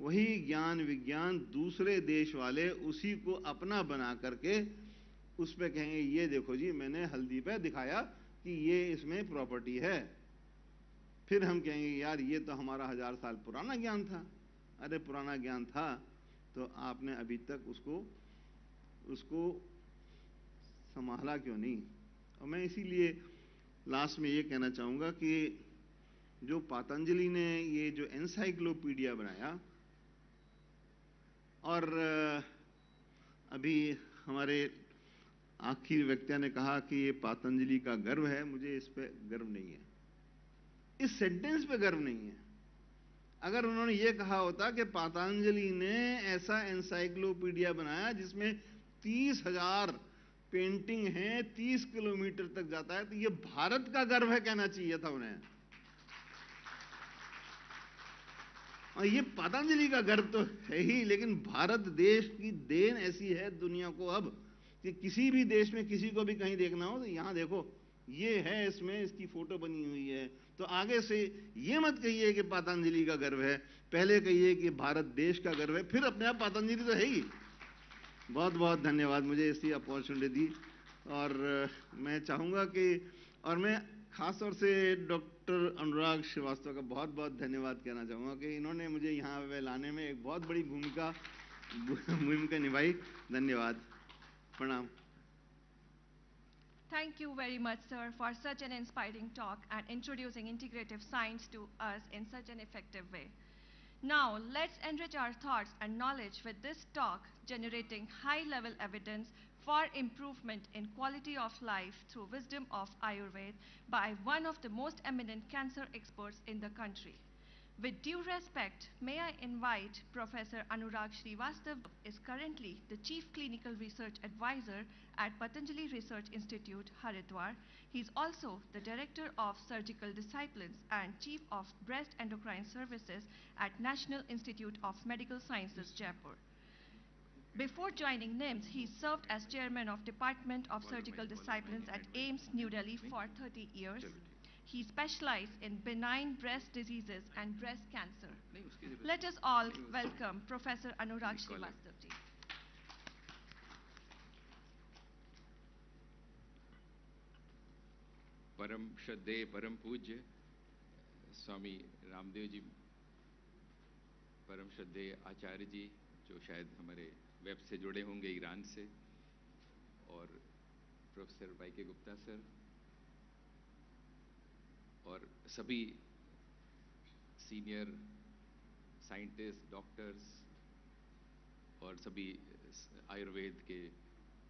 वही ज्ञान विज्ञान दूसरे देश वाले उसी को अपना बना करके उस पे कहेंगे, ये देखो जी मैंने हल्दी पे दिखाया कि ये इसमें प्रॉपर्टी है। फिर हम कहेंगे यार ये तो हमारा 1000 साल पुराना ज्ञान था। अरे पुराना ज्ञान था तो आपने अभी तक उसको संभाला क्यों नहीं? और मैं इसीलिए लास्ट में ये कहना चाहूंगा कि जो पतंजलि ने ये जो एनसाइक्लोपीडिया बनाया, और अभी हमारे आखिरी व्यक्ति ने कहा कि ये पतंजलि का गर्व है, मुझे इस पे गर्व नहीं है, इस सेंटेंस पे गर्व नहीं है। अगर उन्होंने ये कहा होता कि पतंजलि ने ऐसा एनसाइक्लोपीडिया बनाया जिसमें 30,000 पेंटिंग है, 30 किलोमीटर तक जाता है, तो ये भारत का गर्व है कहना चाहिए था उन्हें। और ये पतंजलि का गर्व तो है ही, लेकिन भारत देश की देन ऐसी है दुनिया को अब कि किसी भी देश में किसी को भी कहीं देखना हो तो यहां देखो ये है, इसमें इसकी फोटो बनी हुई है। तो आगे से ये मत कहिए कि पतंजलि का गर्व है, पहले कहिए कि भारत देश का गर्व है, फिर अपने आप पतंजलि तो है ही। बहुत बहुत धन्यवाद मुझे ऐसी अपॉर्चुनिटी दी। और मैं चाहूंगा कि, और मैं खास तौर से डॉक्टर अनुराग श्रीवास्तव का बहुत बहुत धन्यवाद कहना चाहूंगा कि इन्होंने मुझे यहाँ पे लाने में एक बहुत बड़ी भूमिका निभाई। धन्यवाद, प्रणाम। Thank you very much, sir, for such an inspiring talk and introducing integrative science to us in such an effective way. Now, let's enrich our thoughts and knowledge with this talk, generating high-level evidence for improvement in quality of life through wisdom of Ayurveda by one of the most eminent cancer experts in the country. With due respect, may I invite Professor Anurag Srivastav, is currently the Chief Clinical Research Advisor at Patanjali Research Institute, Haridwar. He is also the Director of Surgical Disciplines and Chief of Breast Endocrine Services at National Institute of Medical Sciences, Jaipur. Before joining NIMS, he served as Chairman of Department of Surgical Disciplines at AIIMS, New Delhi for 30 years. He specialized in benign breast diseases and breast cancer. Let us all welcome Professor Anurag Srivastav ji. परम श्रद्धेय परम पूज्य स्वामी रामदेव जी, परम श्रद्धेय आचार्य जी जो शायद हमारे web से जुड़े होंगे ईरान से, और प्रोफेसर वाई के गुप्ता सर, और सभी सीनियर साइंटिस्ट, डॉक्टर्स और सभी आयुर्वेद के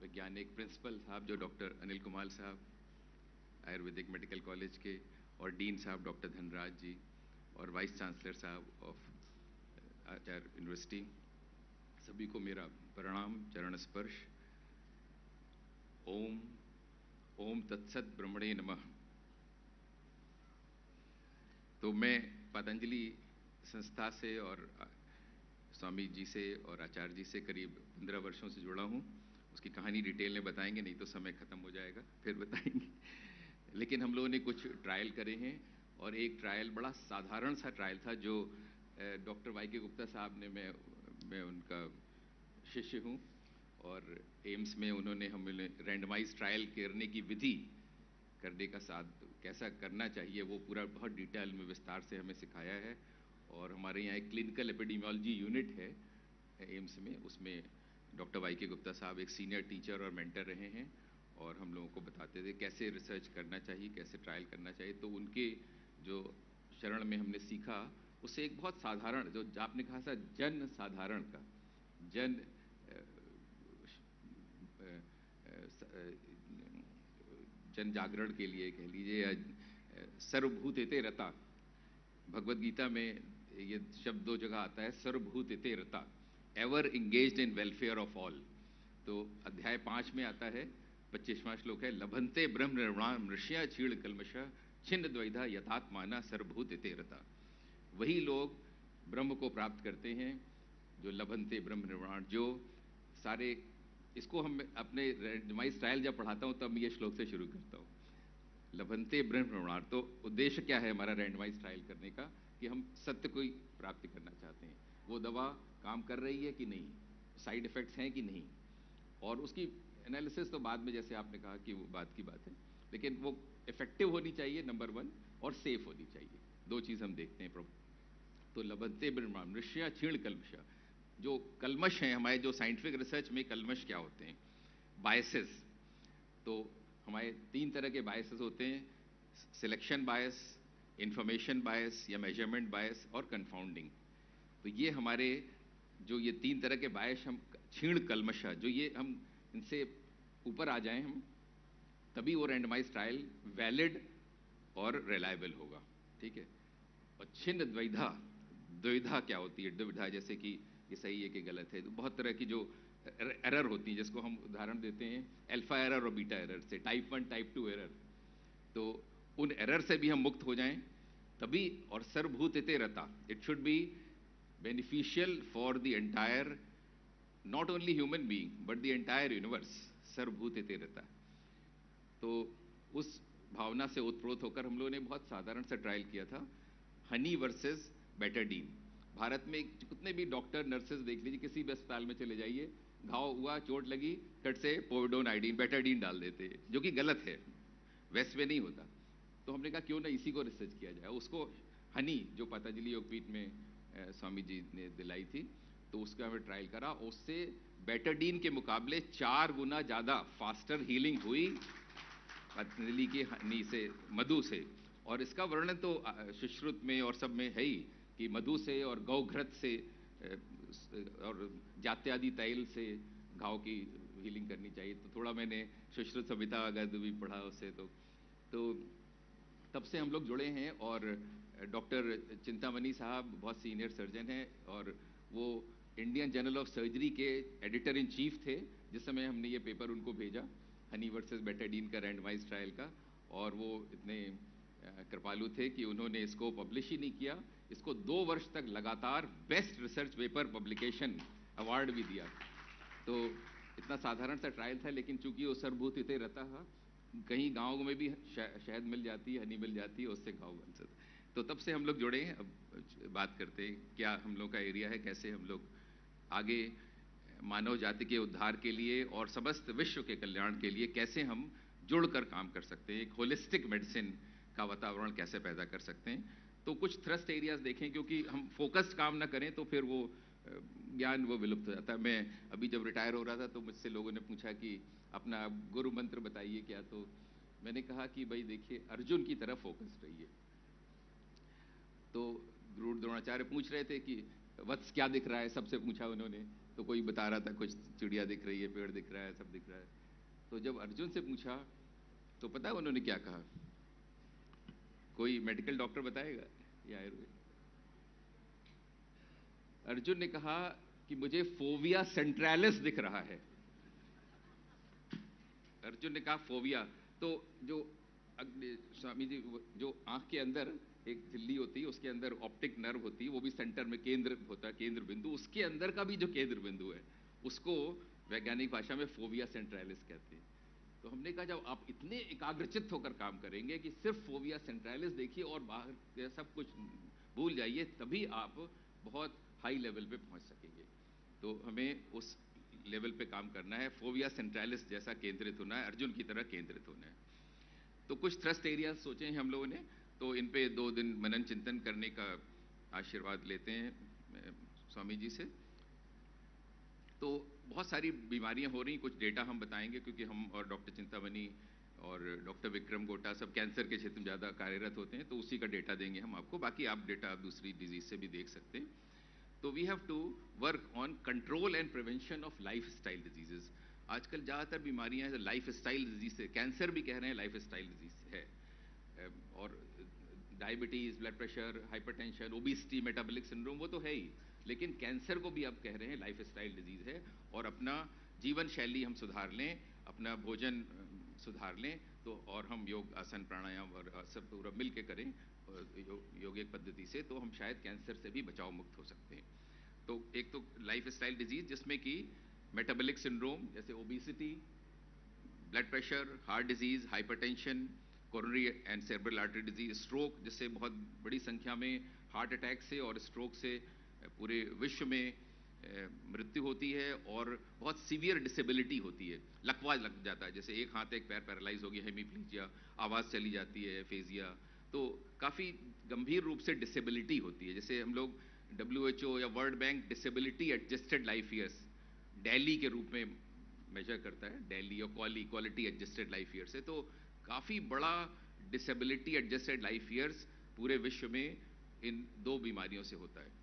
वैज्ञानिक, प्रिंसिपल साहब जो डॉक्टर अनिल कुमार साहब आयुर्वेदिक मेडिकल कॉलेज के, और डीन साहब डॉक्टर धनराज जी, और वाइस चांसलर साहब ऑफ आचार्य यूनिवर्सिटी, सभी को मेरा प्रणाम, चरण स्पर्श। ओम ओम तत्सत ब्रह्मणे नमः। तो मैं पतंजलि संस्था से और स्वामी जी से और आचार्य जी से करीब 15 वर्षों से जुड़ा हूँ। उसकी कहानी डिटेल में बताएंगे, नहीं तो समय खत्म हो जाएगा, फिर बताएंगे। लेकिन हम लोगों ने कुछ ट्रायल करे हैं, और एक ट्रायल बड़ा साधारण सा ट्रायल था जो डॉक्टर वाई के गुप्ता साहब ने, मैं उनका शिष्य हूँ, और एम्स में उन्होंने हमें रैंडमाइज ट्रायल करने की विधि करने का साथ कैसा करना चाहिए वो पूरा बहुत डिटेल में विस्तार से हमें सिखाया है। और हमारे यहाँ एक क्लिनिकल एपिडेमियोलॉजी यूनिट है एम्स में, उसमें डॉक्टर वाई के गुप्ता साहब एक सीनियर टीचर और मेंटर रहे हैं, और हम लोगों को बताते थे कैसे रिसर्च करना चाहिए, कैसे ट्रायल करना चाहिए। तो उनके जो शरण में हमने सीखा, उससे एक बहुत साधारण, जो आपने कहा था जन साधारण का, जन जागरण के लिए कह लीजिए, या सर्वभूतेते रता, भगवद गीता में ये शब्द 2 जगह आता है, सर्वभूतेते रता, ever engaged in welfare of all. तो अध्याय 5 में आता है, 25वां श्लोक है, लभन्ते ब्रह्म निर्वाण ऋषिया क्षीण कल्मश छिन्न द्वैधा यथात्माना सर्वभूतेते रता। वही लोग ब्रह्म को प्राप्त करते हैं जो लभन्ते ब्रह्म निर्वाण, जो सारे, इसको हम अपने रैंडमाइज ट्रायल जब पढ़ाता हूँ तब ये श्लोक से शुरू करता हूँ, लभन्ते ब्रह्म निर्वाण। तो उद्देश्य क्या है हमारा रैंडमाइज ट्रायल करने का, कि हम सत्य को ही प्राप्त करना चाहते हैं। वो दवा काम कर रही है कि नहीं, साइड इफ़ेक्ट्स हैं कि नहीं, और उसकी एनालिसिस तो बाद में, जैसे आपने कहा कि वो बात की बात है, लेकिन वो इफेक्टिव होनी चाहिए नंबर 1, और सेफ होनी चाहिए। 2 चीज़ हम देखते हैं। तो लभन्ते ब्रह्मामृष्या क्षीण कल्मषा, जो कलमश हैं हमारे, जो साइंटिफिक रिसर्च में कलमश क्या होते हैं, बायसेस। तो हमारे 3 तरह के बायसेस होते हैं, सिलेक्शन बायस, इंफॉर्मेशन बायस या मेजरमेंट बायस, और कंफाउंडिंग। तो ये हमारे जो ये 3 तरह के बायस, हम क्षीण कलमशा, जो ये हम इनसे ऊपर आ जाएं हम, तभी वो रैंडमाइज ट्रायल वैलिड और रिलायबल होगा। ठीक है। और छिन्न द्विधा, द्विधा क्या होती है? द्विधा जैसे कि ये सही है कि गलत है। तो बहुत तरह की जो एरर होती है, जिसको हम उदाहरण देते हैं अल्फा एरर और बीटा एरर से, टाइप 1 टाइप 2 एरर। तो उन एरर से भी हम मुक्त हो जाएं तभी, और सर्वभूते रता, it should be beneficial for the entire, not only human being but the entire universe, सर्वभूते रता। तो उस भावना से उत्प्रोत होकर हम लोगों ने बहुत साधारण सा ट्रायल किया था, हनी वर्सेस बेटाडीन। भारत में कितने भी डॉक्टर नर्सेज देख लीजिए, किसी भी अस्पताल में चले जाइए, घाव हुआ, चोट लगी, कट से पोविडोन आयोडीन बेटाडीन डाल देते हैं, जो कि गलत है, वेस्ट में नहीं होता। तो हमने कहा क्यों ना इसी को रिसर्च किया जाए। उसको हनी, जो पतंजलि योगपीठ में स्वामी जी ने दिलाई थी, तो उसका हमें ट्रायल करा। उससे बेटाडीन के मुकाबले 4 गुना ज़्यादा फास्टर हीलिंग हुई पतंजलि की हनी से, मधु से। और इसका वर्णन तो सुश्रुत में और सब में है ही, कि मधु से और गौघृत से और जात्यादि तैल से घाव की हीलिंग करनी चाहिए। तो थोड़ा मैंने सुश्रुत संहिता गद्य भी पढ़ा उससे। तो तब से हम लोग जुड़े हैं। और डॉक्टर चिंतामणि साहब बहुत सीनियर सर्जन हैं, और वो इंडियन जर्नल ऑफ सर्जरी के एडिटर इन चीफ थे जिस समय हमने ये पेपर उनको भेजा, हनी वर्सेस बेटाडीन का रैंडमाइज ट्रायल का। और वो इतने कृपालु थे कि उन्होंने इसको पब्लिश ही नहीं किया, इसको 2 वर्ष तक लगातार best research paper publication award भी दिया। तो इतना साधारण सा ट्रायल था, लेकिन चूंकि वो सर्वभूते रहता था, कहीं गाँव में भी शहद मिल जाती है, हनी मिल जाती है, उससे घाव बन सकता। तो तब से हम लोग जुड़े हैं। अब बात करते हैं क्या हम लोग का एरिया है, कैसे हम लोग आगे मानव जाति के उद्धार के लिए और समस्त विश्व के कल्याण के लिए कैसे हम जुड़कर काम कर सकते हैं, एक होलिस्टिक मेडिसिन का वातावरण कैसे पैदा कर सकते हैं। तो कुछ थ्रस्ट एरियाज देखें, क्योंकि हम फोकस्ड काम ना करें तो फिर वो ज्ञान वो विलुप्त हो जाता है। मैं अभी जब रिटायर हो रहा था तो मुझसे लोगों ने पूछा कि अपना गुरु मंत्र बताइए क्या, तो मैंने कहा कि भाई देखिए, अर्जुन की तरफ फोकस्ड रहिए। तो गुरु द्रोणाचार्य पूछ रहे थे कि वत्स क्या दिख रहा है, सबसे पूछा उन्होंने। तो कोई बता रहा था कुछ चिड़िया दिख रही है, पेड़ दिख रहा है, सब दिख रहा है। तो जब अर्जुन से पूछा तो पता है उन्होंने क्या कहा? कोई मेडिकल डॉक्टर बताएगा या आयुर्वेद? अर्जुन ने कहा कि मुझे फोविया सेंट्रैलिस दिख रहा है। अर्जुन ने कहा फोविया। तो जो स्वामी जी, जो आंख के अंदर एक झिल्ली होती है, उसके अंदर ऑप्टिक नर्व होती है, वो भी सेंटर में केंद्र होता है, केंद्र बिंदु, उसके अंदर का भी जो केंद्र बिंदु है उसको वैज्ञानिक भाषा में फोविया सेंट्रैलिस कहते हैं। तो हमने कहा जब आप इतने एकाग्रचित्त होकर काम करेंगे कि सिर्फ फोविया सेंट्रैलिस देखिए और बाहर सब कुछ भूल जाइए, तभी आप बहुत हाई लेवल पे पहुंच सकेंगे। तो हमें उस लेवल पे काम करना है, फोविया सेंट्रैलिस जैसा केंद्रित होना है, अर्जुन की तरह केंद्रित होना है। तो कुछ थ्रस्ट एरियाज सोचे हैं हम लोगों ने, तो इन पे 2 दिन मनन चिंतन करने का आशीर्वाद लेते हैं स्वामी जी से। तो बहुत सारी बीमारियां हो रही, कुछ डेटा हम बताएंगे, क्योंकि हम और डॉक्टर चिंतामणि और डॉक्टर विक्रम गोटा सब कैंसर के क्षेत्र में ज़्यादा कार्यरत होते हैं, तो उसी का डेटा देंगे हम आपको। बाकी आप डेटा दूसरी डिजीज से भी देख सकते हैं। तो we have to work on control and prevention of lifestyle diseases. आजकल ज़्यादातर बीमारियां लाइफ स्टाइल डिजीज से, कैंसर भी कह रहे हैं लाइफ स्टाइल डिजीज है, और diabetes, blood pressure, hypertension, obesity, metabolic syndrome वो तो है ही, लेकिन कैंसर को भी अब कह रहे हैं लाइफ स्टाइल डिजीज है। और अपना जीवन शैली हम सुधार लें, अपना भोजन सुधार लें, तो और हम योग, आसन, प्राणायाम और सब पूरा मिल के करें योगिक पद्धति से, तो हम शायद कैंसर से भी बचाव मुक्त हो सकते हैं। तो एक तो लाइफ स्टाइल डिजीज, जिसमें कि मेटाबॉलिक सिंड्रोम जैसे obesity, blood pressure, heart disease, hypertension, coronary and cerebral artery disease, stroke, जिससे बहुत बड़ी संख्या में हार्ट अटैक से और स्ट्रोक से पूरे विश्व में मृत्यु होती है और बहुत सीवियर डिसेबिलिटी होती है, लकवा लग जाता है, जैसे एक हाथ एक पैर पैरालाइज हो गया, हेमीप्लीजिया, आवाज़ चली जाती है, फेजिया, तो काफ़ी गंभीर रूप से डिसेबिलिटी होती है। जैसे हम लोग WHO या world bank disability adjusted life years daily के रूप में मेजर करता है, डेली और क्वालिटी एडजस्टेड लाइफ ईयर्स है, तो काफ़ी बड़ा डिसेबिलिटी एडजस्टेड लाइफ ईयर्स पूरे विश्व में इन दो बीमारियों से होता है।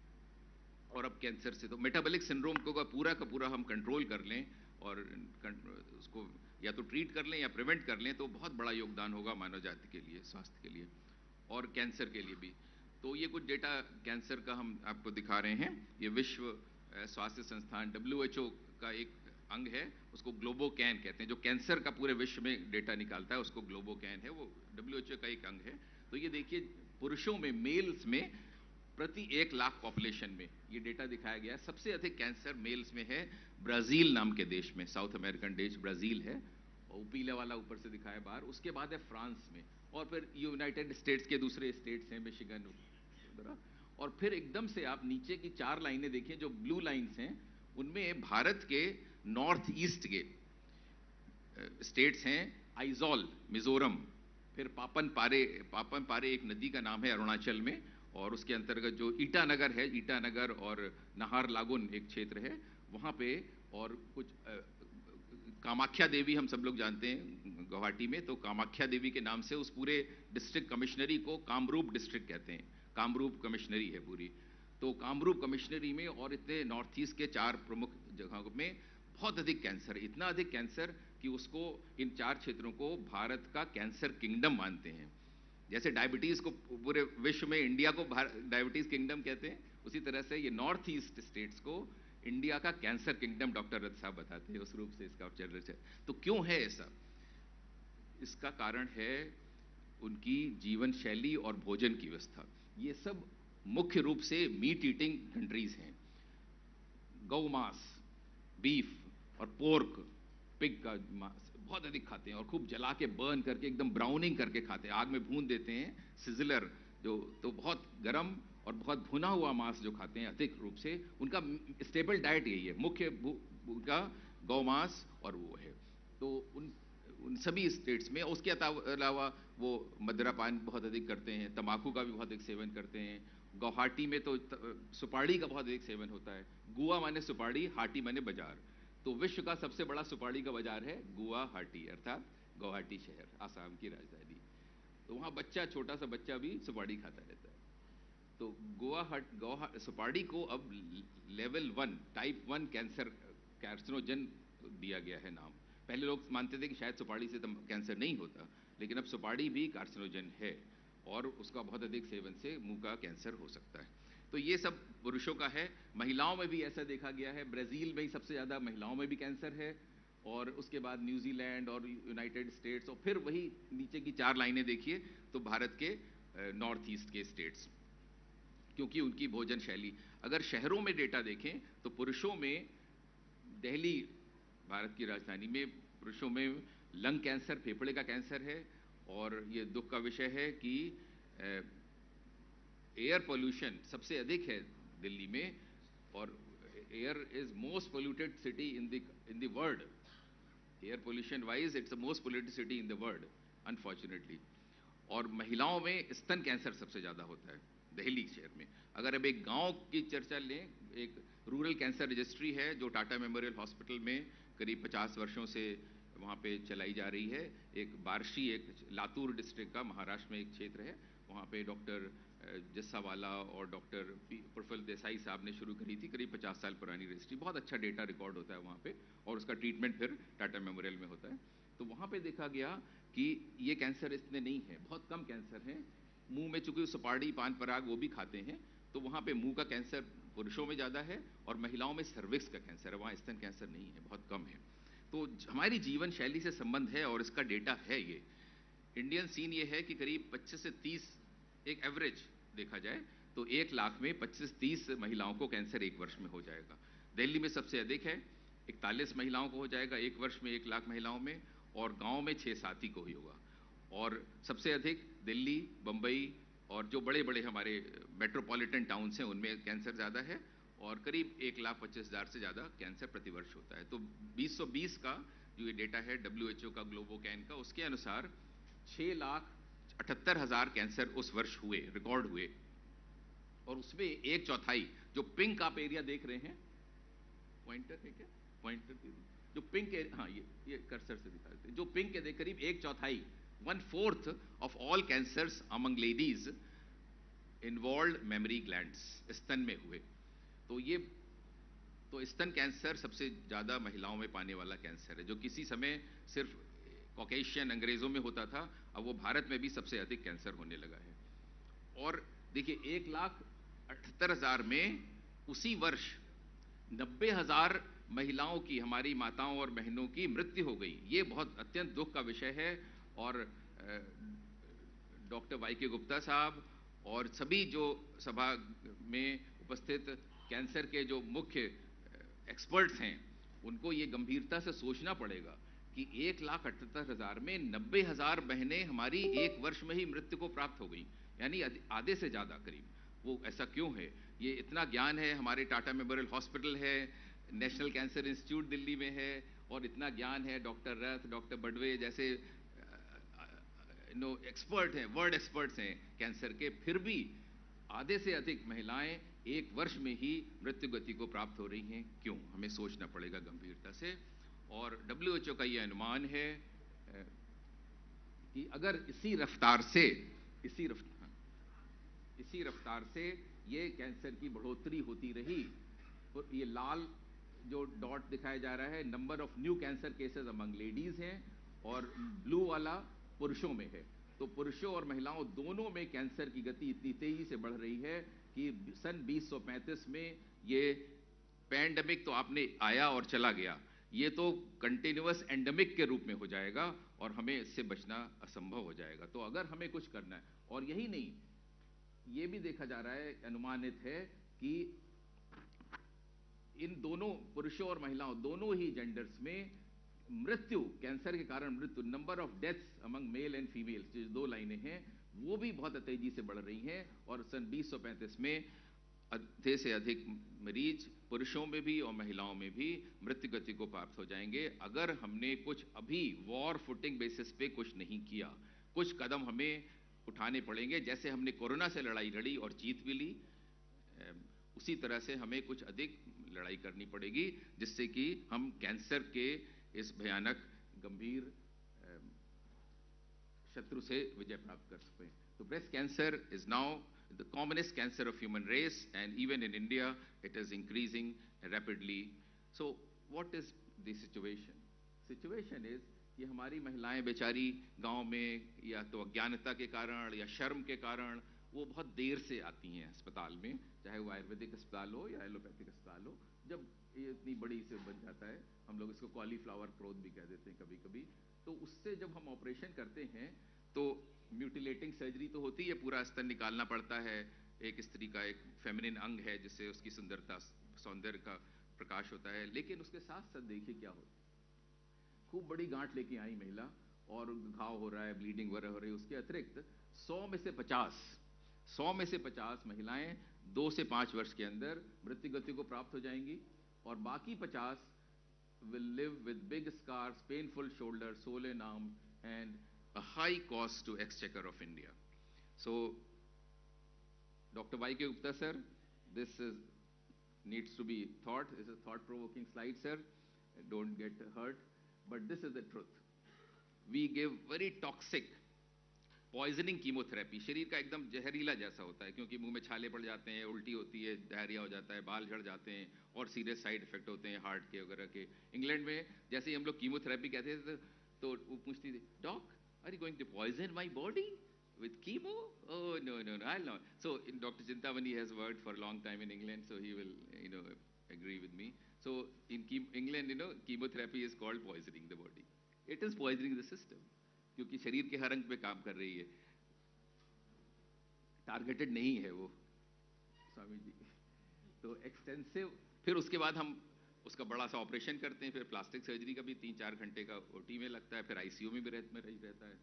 और अब कैंसर से, तो मेटाबॉलिक सिंड्रोम को का पूरा हम कंट्रोल कर लें और उसको या तो ट्रीट कर लें या प्रिवेंट कर लें, तो बहुत बड़ा योगदान होगा मानव जाति के लिए, स्वास्थ्य के लिए और कैंसर के लिए भी। तो ये कुछ डेटा कैंसर का हम आपको दिखा रहे हैं। ये विश्व स्वास्थ्य संस्थान WHO का एक अंग है, उसको ग्लोबोकैन कहते हैं, जो कैंसर का पूरे विश्व में डेटा निकालता है, उसको ग्लोबोकैन है, वो WHO का एक अंग है। तो ये देखिए, पुरुषों में, मेल्स में प्रति 1 लाख पॉपुलेशन में ये डेटा दिखाया गया है। सबसे अधिक कैंसर मेल्स में है ब्राजील नाम के देश में, साउथ अमेरिकन देश ब्राजील है, और पीले वाला ऊपर से दिखाया बाहर। उसके बाद है फ्रांस में, और फिर यूनाइटेड स्टेट्स के दूसरे स्टेट्स हैं, मिशिगन, और फिर एकदम से आप नीचे की 4 लाइनें देखिए जो ब्लू लाइन्स हैं, उनमें भारत के नॉर्थ ईस्ट के स्टेट्स हैं, आइजॉल मिजोरम, फिर पापन पारे एक नदी का नाम है अरुणाचल में, और उसके अंतर्गत जो ईटानगर है, ईटानगर और नाहर लागुन एक क्षेत्र है वहाँ पे, और कुछ कामाख्या देवी हम सब लोग जानते हैं गुवाहाटी में, तो कामाख्या देवी के नाम से उस पूरे डिस्ट्रिक्ट कमिश्नरी को कामरूप डिस्ट्रिक्ट कहते हैं, कामरूप कमिश्नरी है पूरी। तो कामरूप कमिश्नरी में और इतने नॉर्थ ईस्ट के 4 प्रमुख जगहों में बहुत अधिक कैंसर है, इतना अधिक कैंसर कि उसको, इन 4 क्षेत्रों को भारत का कैंसर किंगडम मानते हैं। जैसे डायबिटीज़ को पूरे विश्व में इंडिया को डायबिटीज़ किंगडम कहते हैं, उसी तरह से ये नॉर्थ ईस्ट स्टेट्स को इंडिया का कैंसर किंगडम डॉक्टर रथ साहब बताते हैं, उस रूप से इसका चर्चा है। तो क्यों है ऐसा? इसका कारण है उनकी जीवन शैली और भोजन की व्यवस्था। ये सब मुख्य रूप से मीट ईटिंग कंट्रीज हैं। गौ मांस, बीफ और पोर्क, पिग का मांस बहुत अधिक खाते हैं और खूब जला के बर्न करके एकदम ब्राउनिंग करके खाते हैं, आग में भून देते हैं, सिजलर जो, तो बहुत गर्म और बहुत भुना हुआ मांस जो खाते हैं अधिक रूप से, उनका स्टेबल डाइट यही है, मुख्य उनका गौ मांस और वो है। तो उन सभी स्टेट्स में, उसके अलावा वो मदिरापान बहुत अधिक करते हैं, तंबाकू का भी बहुत अधिक सेवन करते हैं। गुवाहाटी में तो सुपाड़ी का बहुत अधिक सेवन होता है। गुआ माने सुपाड़ी, हाटी माने बाजार, तो विश्व का सबसे बड़ा सुपाड़ी का बाजार है गुवाहाटी, अर्थात गुवाहाटी शहर, आसाम की राजधानी। तो वहाँ बच्चा, छोटा सा बच्चा भी सुपाड़ी खाता रहता है। तो सुपाड़ी को अब लेवल 1 टाइप 1 कैंसर कार्सिनोजन दिया गया है नाम। पहले लोग मानते थे कि शायद सुपाड़ी से कैंसर नहीं होता, लेकिन अब सुपाड़ी भी कार्सिनोजन है और उसका बहुत अधिक सेवन से मुंह का कैंसर हो सकता है। तो ये सब पुरुषों का है। महिलाओं में भी ऐसा देखा गया है, ब्राज़ील में ही सबसे ज़्यादा महिलाओं में भी कैंसर है, और उसके बाद न्यूजीलैंड और यूनाइटेड स्टेट्स, और फिर वही नीचे की 4 लाइनें देखिए तो भारत के नॉर्थ ईस्ट के स्टेट्स, क्योंकि उनकी भोजन शैली। अगर शहरों में डेटा देखें तो पुरुषों में, दिल्ली भारत की राजधानी में, पुरुषों में लंग कैंसर, फेफड़े का कैंसर है, और ये दुख का विषय है कि एयर पोल्यूशन सबसे अधिक है दिल्ली में, और air is most polluted city in the world. Air pollution wise it's the most polluted city in the world unfortunately. और महिलाओं में स्तन कैंसर सबसे ज़्यादा होता है दिल्ली शहर में। अगर अब एक गांव की चर्चा लें, एक रूरल कैंसर रजिस्ट्री है जो टाटा मेमोरियल हॉस्पिटल में करीब 50 वर्षों से वहाँ पे चलाई जा रही है। एक बार्शी, एक लातूर डिस्ट्रिक्ट का महाराष्ट्र में एक क्षेत्र है, वहाँ पे डॉक्टर जस्सावाला और डॉक्टर प्रफुल्ल देसाई साहब ने शुरू करी थी, करीब 50 साल पुरानी रजिस्ट्री। बहुत अच्छा डेटा रिकॉर्ड होता है वहाँ पे, और उसका ट्रीटमेंट फिर टाटा मेमोरियल में होता है। तो वहाँ पे देखा गया कि ये कैंसर इतने नहीं है, बहुत कम कैंसर हैं। मुंह में चूंकि सुपाड़ी, पान पराग वो भी खाते हैं, तो वहाँ पे मुंह का कैंसर पुरुषों में ज़्यादा है, और महिलाओं में सर्विक्स का कैंसर है, वहाँ स्तन कैंसर नहीं है, बहुत कम है। तो हमारी जीवन शैली से संबंध है और इसका डेटा है। ये इंडियन सीन ये है कि करीब 25 से 30, एक एवरेज देखा जाए तो 1 लाख में 25-30 महिलाओं को कैंसर 1 वर्ष में हो जाएगा। दिल्ली में सबसे अधिक है, 41 महिलाओं को हो जाएगा 1 वर्ष में, 1 लाख महिलाओं में, और गांव में 6-7 ही को ही होगा। और सबसे अधिक दिल्ली, बम्बई, और जो बड़े बड़े हमारे मेट्रोपॉलिटन टाउन्स हैं उनमें कैंसर ज़्यादा है, और करीब 1,25,000 से ज़्यादा कैंसर प्रतिवर्ष होता है। तो 2020 का जो ये डेटा है WHO का ग्लोबोकैन का, उसके अनुसार 6,78,000 कैंसर उस वर्ष हुए, रिकॉर्ड हुए, और उसमें 1/4 जो पिंक आप एरिया देख रहे हैं, पॉइंटर है क्या, पॉइंटर जो पिंक, हाँ ये कर्सर से दिखा देते हैं, जो पिंक है करीब 1/4 1/4 of all cancers among ladies involve mammary glands, स्तन में हुए। तो स्तन कैंसर सबसे ज्यादा महिलाओं में पाने वाला कैंसर है, जो किसी समय सिर्फ कॉकेशियन अंग्रेजों में होता था, अब वो भारत में भी सबसे अधिक कैंसर होने लगा है। और देखिए 1,78,000 में उसी वर्ष 90,000 महिलाओं की, हमारी माताओं और बहनों की मृत्यु हो गई। ये बहुत अत्यंत दुख का विषय है, और डॉक्टर वाई.के. गुप्ता साहब और सभी जो सभा में उपस्थित कैंसर के जो मुख्य एक्सपर्ट्स हैं, उनको ये गंभीरता से सोचना पड़ेगा कि 1,78,000 में 90,000 बहनें हमारी एक वर्ष में ही मृत्यु को प्राप्त हो गई, यानी आधे से ज़्यादा करीब। वो ऐसा क्यों है? ये इतना ज्ञान है, हमारे टाटा मेमोरियल हॉस्पिटल है, नेशनल कैंसर इंस्टीट्यूट दिल्ली में है, और इतना ज्ञान है, डॉक्टर रथ, डॉक्टर बडवे जैसे एक्सपर्ट हैं, वर्ल्ड एक्सपर्ट्स हैं कैंसर के, फिर भी आधे से अधिक महिलाएं एक वर्ष में ही मृत्यु गति को प्राप्त हो रही हैं। क्यों? हमें सोचना पड़ेगा गंभीरता से। और WHO का यह अनुमान है कि अगर इसी रफ्तार से ये कैंसर की बढ़ोतरी होती रही, तो ये लाल जो डॉट दिखाया जा रहा है number of new cancer cases among ladies हैं, और ब्लू वाला पुरुषों में है। तो पुरुषों और महिलाओं दोनों में कैंसर की गति इतनी तेजी से बढ़ रही है कि सन 2035 में ये पैंडेमिक तो आपने आया और चला गया, ये तो कंटिन्यूअस एंडेमिक के रूप में हो जाएगा, और हमें इससे बचना असंभव हो जाएगा। तो अगर हमें कुछ करना है, और यही नहीं, ये भी देखा जा रहा है, अनुमानित है कि इन दोनों पुरुषों और महिलाओं दोनों ही जेंडर्स में मृत्यु, कैंसर के कारण मृत्यु, number of deaths among male and female, जो दो लाइनें हैं, वो भी बहुत तेजी से बढ़ रही हैं, और सन 2035 में आधे से अधिक मरीज पुरुषों में भी और महिलाओं में भी मृत्यु गति को प्राप्त हो जाएंगे, अगर हमने कुछ अभी वॉर फुटिंग बेसिस पे कुछ नहीं किया। कुछ कदम हमें उठाने पड़ेंगे, जैसे हमने कोरोना से लड़ाई लड़ी और जीत भी ली, उसी तरह से हमें कुछ अधिक लड़ाई करनी पड़ेगी, जिससे कि हम कैंसर के इस भयानक गंभीर शत्रु से विजय प्राप्त कर सकें। तो breast cancer is now the commonest cancer of human race, and even in India it is increasing rapidly. So what is the situation? Situation is कि हमारी महिलाएं बेचारी गांव में या तो अज्ञानता के कारण या शर्म के कारण वो बहुत देर से आती हैं अस्पताल में, चाहे वो आयुर्वेदिक अस्पताल हो या एलोपैथिक अस्पताल हो। जब ये इतनी बड़ी से बन जाता है, हम लोग इसको कॉलीफ्लावर ग्रोथ भी कह देते हैं कभी कभी, तो उससे जब हम ऑपरेशन करते हैं तो म्यूटिलेटिंग सर्जरी तो होती है, पूरा स्तन निकालना पड़ता है, एक स्त्री का एक फेमिनिन अंग है जिससे उसकी सुंदरता, सौंदर्य का प्रकाश होता है, लेकिन उसके साथ साथ देखिए क्या होता है। खूब बड़ी गांठ लेके आई महिला और घाव हो रहा है, ब्लीडिंग वगैरह हो रही है, उसके अतिरिक्त 100 में से 50 महिलाएं 2 से 5 वर्ष के अंदर मृत्यु गति को प्राप्त हो जाएंगी, और बाकी 50 will live with big scars, painful shoulders, swollen arm, and a high cost to exchequer of India. So, Dr. Y.K. Gupta sir, this needs to be thought. This is a thought-provoking slide, sir. Don't get hurt. But this is the truth. We give very toxic, poisoning chemotherapy. शरीर का एकदम जहरीला जैसा होता है, क्योंकि मुंह में छाले पड़ जाते हैं, उल्टी होती है, डायरिया हो जाता है, बाल झड़ जाते हैं, और सीरियस साइड इफेक्ट होते हैं हार्ट के वगैरह के। इंग्लैंड में जैसे ही हम लोग कीमोथेरेपी कहते थे तो वो पूछती थी, dock, are you going to poison my body with chemo? Oh, no, I'll not. So Dr. Chintamani has worked for a long time in England, so he will, agree with me. So in England, chemotherapy is called poisoning the body. It is poisoning the system, क्योंकि शरीर के हर अंग पे काम कर रही है, targeted नहीं है वो, स्वामी जी। तो एक्सटेंसिव, फिर उसके बाद हम उसका बड़ा सा ऑपरेशन करते हैं, फिर प्लास्टिक सर्जरी का भी 3-4 घंटे का ओटी में लगता है, फिर आईसीयू में भी रहता है।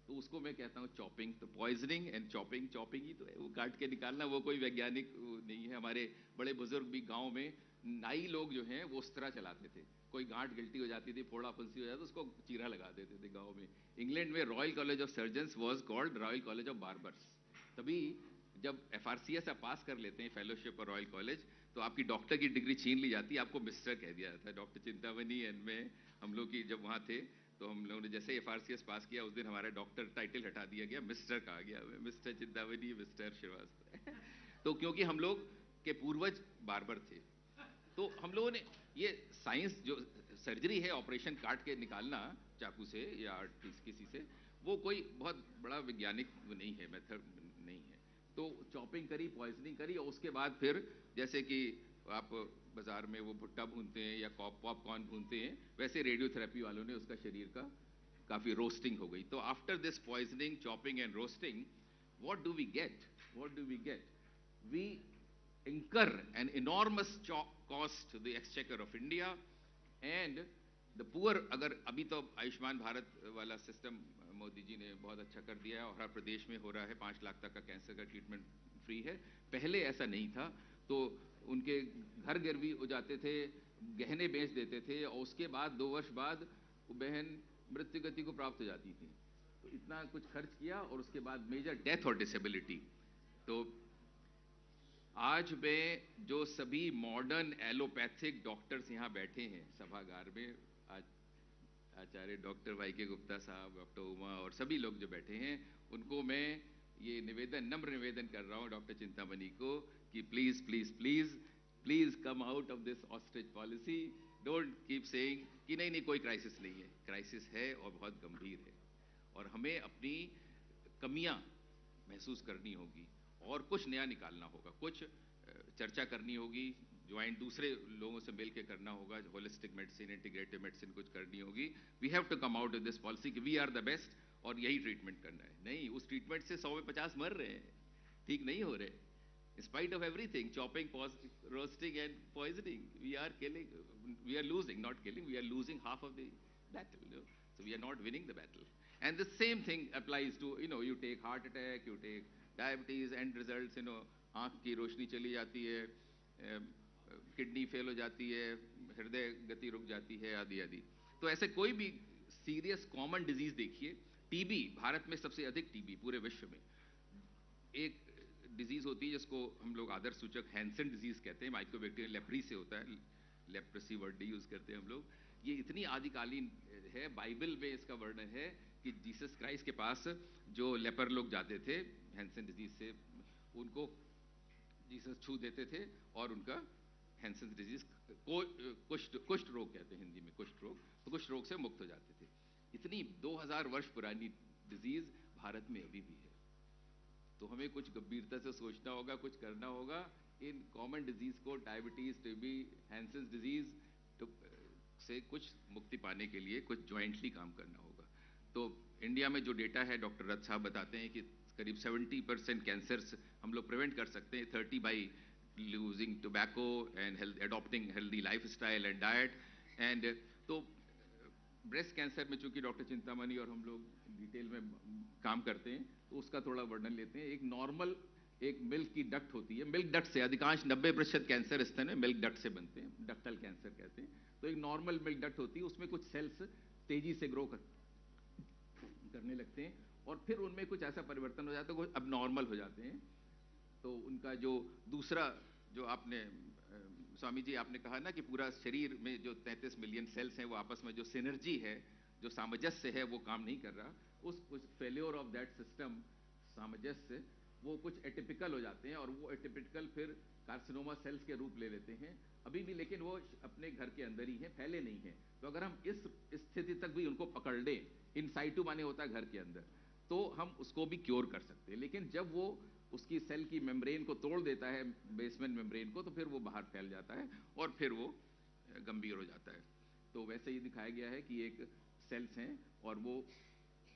तो उसको मैं कहता हूँ चॉपिंग। तो पॉइजनिंग एंड चॉपिंग, चॉपिंग ही तो है, वो काट के निकालना, वो कोई वैज्ञानिक नहीं है। हमारे बड़े बुजुर्ग भी गांव में नाई लोग जो हैं वो उस तरह चलाते थे, कोई गांठ गिल्टी हो जाती थी, फोड़ा फुंसी हो जाती, उसको चीरा लगा देते थे गांव में। इंग्लैंड में royal college of surgeons was called royal college of barbers. तभी जब FRCS आप पास कर लेते हैं, फेलोशिप और रॉयल कॉलेज, तो आपकी डॉक्टर की डिग्री छीन ली जाती है, आपको मिस्टर कह दिया जाता है। डॉक्टर चिंतामणि एंड मैं, हम लोग की जब वहाँ थे तो हम लोगों ने जैसे FRCS पास किया, उस दिन हमारा डॉक्टर टाइटल हटा दिया गया, मिस्टर कहा गया, मिस्टर चिंतामणि, मिस्टर श्रीवास्तव। तो क्योंकि हम लोग के पूर्वज बार्बर थे, तो हम लोगों ने ये साइंस जो सर्जरी है, ऑपरेशन काट के निकालना चाकू से या किसी से, वो कोई बहुत बड़ा वैज्ञानिक नहीं है, मेथड नहीं है। तो चॉपिंग करी, पॉइजनिंग करी, और उसके बाद फिर जैसे कि आप बाजार में वो भुट्टा भूनते हैं या पॉपकॉर्न भूनते हैं, वैसे रेडियोथेरेपी वालों ने उसका शरीर का काफी रोस्टिंग हो गई। तो after this poisoning, chopping and roasting, what do we get? What do we get? We incur an enormous cost to the exchequer of India and the poor। अगर अभी तो आयुष्मान भारत वाला सिस्टम मोदी जी ने बहुत अच्छा कर दिया है और हर प्रदेश में हो रहा है, 5 लाख तक का कैंसर का ट्रीटमेंट फ्री है। पहले ऐसा नहीं था, तो उनके घर गिरवी हो जाते थे, गहने बेच देते थे, और उसके बाद 2 वर्ष बाद वो बहन मृत्यु गति को प्राप्त हो जाती थी। तो इतना कुछ खर्च किया और उसके बाद मेजर डेथ और डिसेबिलिटी। तो आज में जो सभी मॉडर्न एलोपैथिक डॉक्टर्स यहाँ बैठे हैं सभागार में, आचार्य डॉक्टर वाई के गुप्ता साहब, डॉक्टर उमा और सभी लोग जो बैठे हैं, उनको मैं ये निवेदन, नम्र निवेदन कर रहा हूँ डॉक्टर चिंतामणि को कि please please please please come out of this ostrich policy. Don't keep saying कि नहीं नहीं कोई क्राइसिस नहीं है। क्राइसिस है और बहुत गंभीर है, और हमें अपनी कमियां महसूस करनी होगी और कुछ नया निकालना होगा, कुछ चर्चा करनी होगी, ज्वाइंट दूसरे लोगों से मिलकर करना होगा, होलिस्टिक मेडिसिन, इंटीग्रेटिव मेडिसिन कुछ करनी होगी। We have to come out of this policy कि वी आर द बेस्ट और यही ट्रीटमेंट करना है। नहीं, उस ट्रीटमेंट से 100 में 50 मर रहे हैं, ठीक नहीं हो रहे। In spite of everything, chopping, roasting and poisoning, we are killing, we are losing, not killing, we are losing half of the battle. You know? So we are not winning the battle. And the same thing applies to, you take heart attack, you take diabetes, end results, आँख की रोशनी चली जाती है, kidney fail हो जाती है, हृदय गति रुक जाती है, आदि आदि। तो ऐसे कोई भी सीरियस कॉमन डिजीज देखिए, टीबी, भारत में सबसे अधिक टीबी पूरे विश्व में। एक डिजीज होती है जिसको हम लोग आदर सूचक हैंसन डिजीज कहते हैं, माइक्रोबैक्टीरियल लेप्री से होता है, लेप्रेसी वर्ड यूज करते हैं हम लोग। ये इतनी आदिकालीन है, बाइबल में इसका वर्णन है कि जीसस क्राइस्ट के पास जो लेपर लोग जाते थे हैंसन डिजीज से, उनको जीसस छू देते थे और उनका हैंसन डिजीज, कुष्ठ रोग कहते हैं हिंदी में, कुष्ठ रोग, तो कुष्ठ रोग से मुक्त हो जाते थे। इतनी 2000 वर्ष पुरानी डिजीज भारत में अभी भी है। तो हमें कुछ गंभीरता से सोचना होगा, कुछ करना होगा इन कॉमन डिजीज को, डायबिटीज, टीबी, हैंसन डिजीज से कुछ मुक्ति पाने के लिए कुछ ज्वाइंटली काम करना होगा। तो इंडिया में जो डेटा है, डॉक्टर रथ साहब बताते हैं कि करीब 70% कैंसर्स हम लोग प्रिवेंट कर सकते हैं, 30 by losing tobacco and adopting healthy life style and diet. And तो ब्रेस्ट कैंसर में चूंकि डॉक्टर चिंतामणि और हम लोग डिटेल में काम करते हैं, तो उसका थोड़ा वर्णन लेते हैं। एक नॉर्मल एक मिल्क की डक्ट होती है, मिल्क डक्ट से अधिकांश 90% कैंसर स्तन में मिल्क डक्ट से बनते हैं, डक्टल कैंसर कहते हैं। तो एक नॉर्मल मिल्क डक्ट होती है, उसमें कुछ सेल्स तेजी से ग्रो करने लगते हैं और फिर उनमें कुछ ऐसा परिवर्तन हो जाता है, कुछ अब नॉर्मल हो जाते हैं। तो उनका जो दूसरा, जो आपने स्वामी जी आपने कहा ना कि पूरा शरीर में जो 33 मिलियन सेल्स हैं, वो आपस में जो सिनर्जी है, जो सामंजस्य है, वो काम नहीं कर रहा। उस फेल्योर ऑफ दैट सिस्टम, सामंजस्य, वो कुछ एटिपिकल हो जाते हैं और वो एटिपिकल फिर कार्सिनोमा सेल्स के रूप ले लेते हैं अभी भी, लेकिन वो अपने घर के अंदर ही हैं, फैले नहीं हैं। तो अगर हम इस स्थिति तक भी उनको पकड़ लें, इन साइटू माने होता है घर के अंदर, तो हम उसको भी क्योर कर सकते हैं। लेकिन जब वो उसकी सेल की मेम्ब्रेन को तोड़ देता है, बेसमेंट मेम्ब्रेन को, तो फिर वो बाहर फैल जाता है और फिर वो गंभीर हो जाता है। तो वैसे ही दिखाया गया है कि एक सेल्स हैं और वो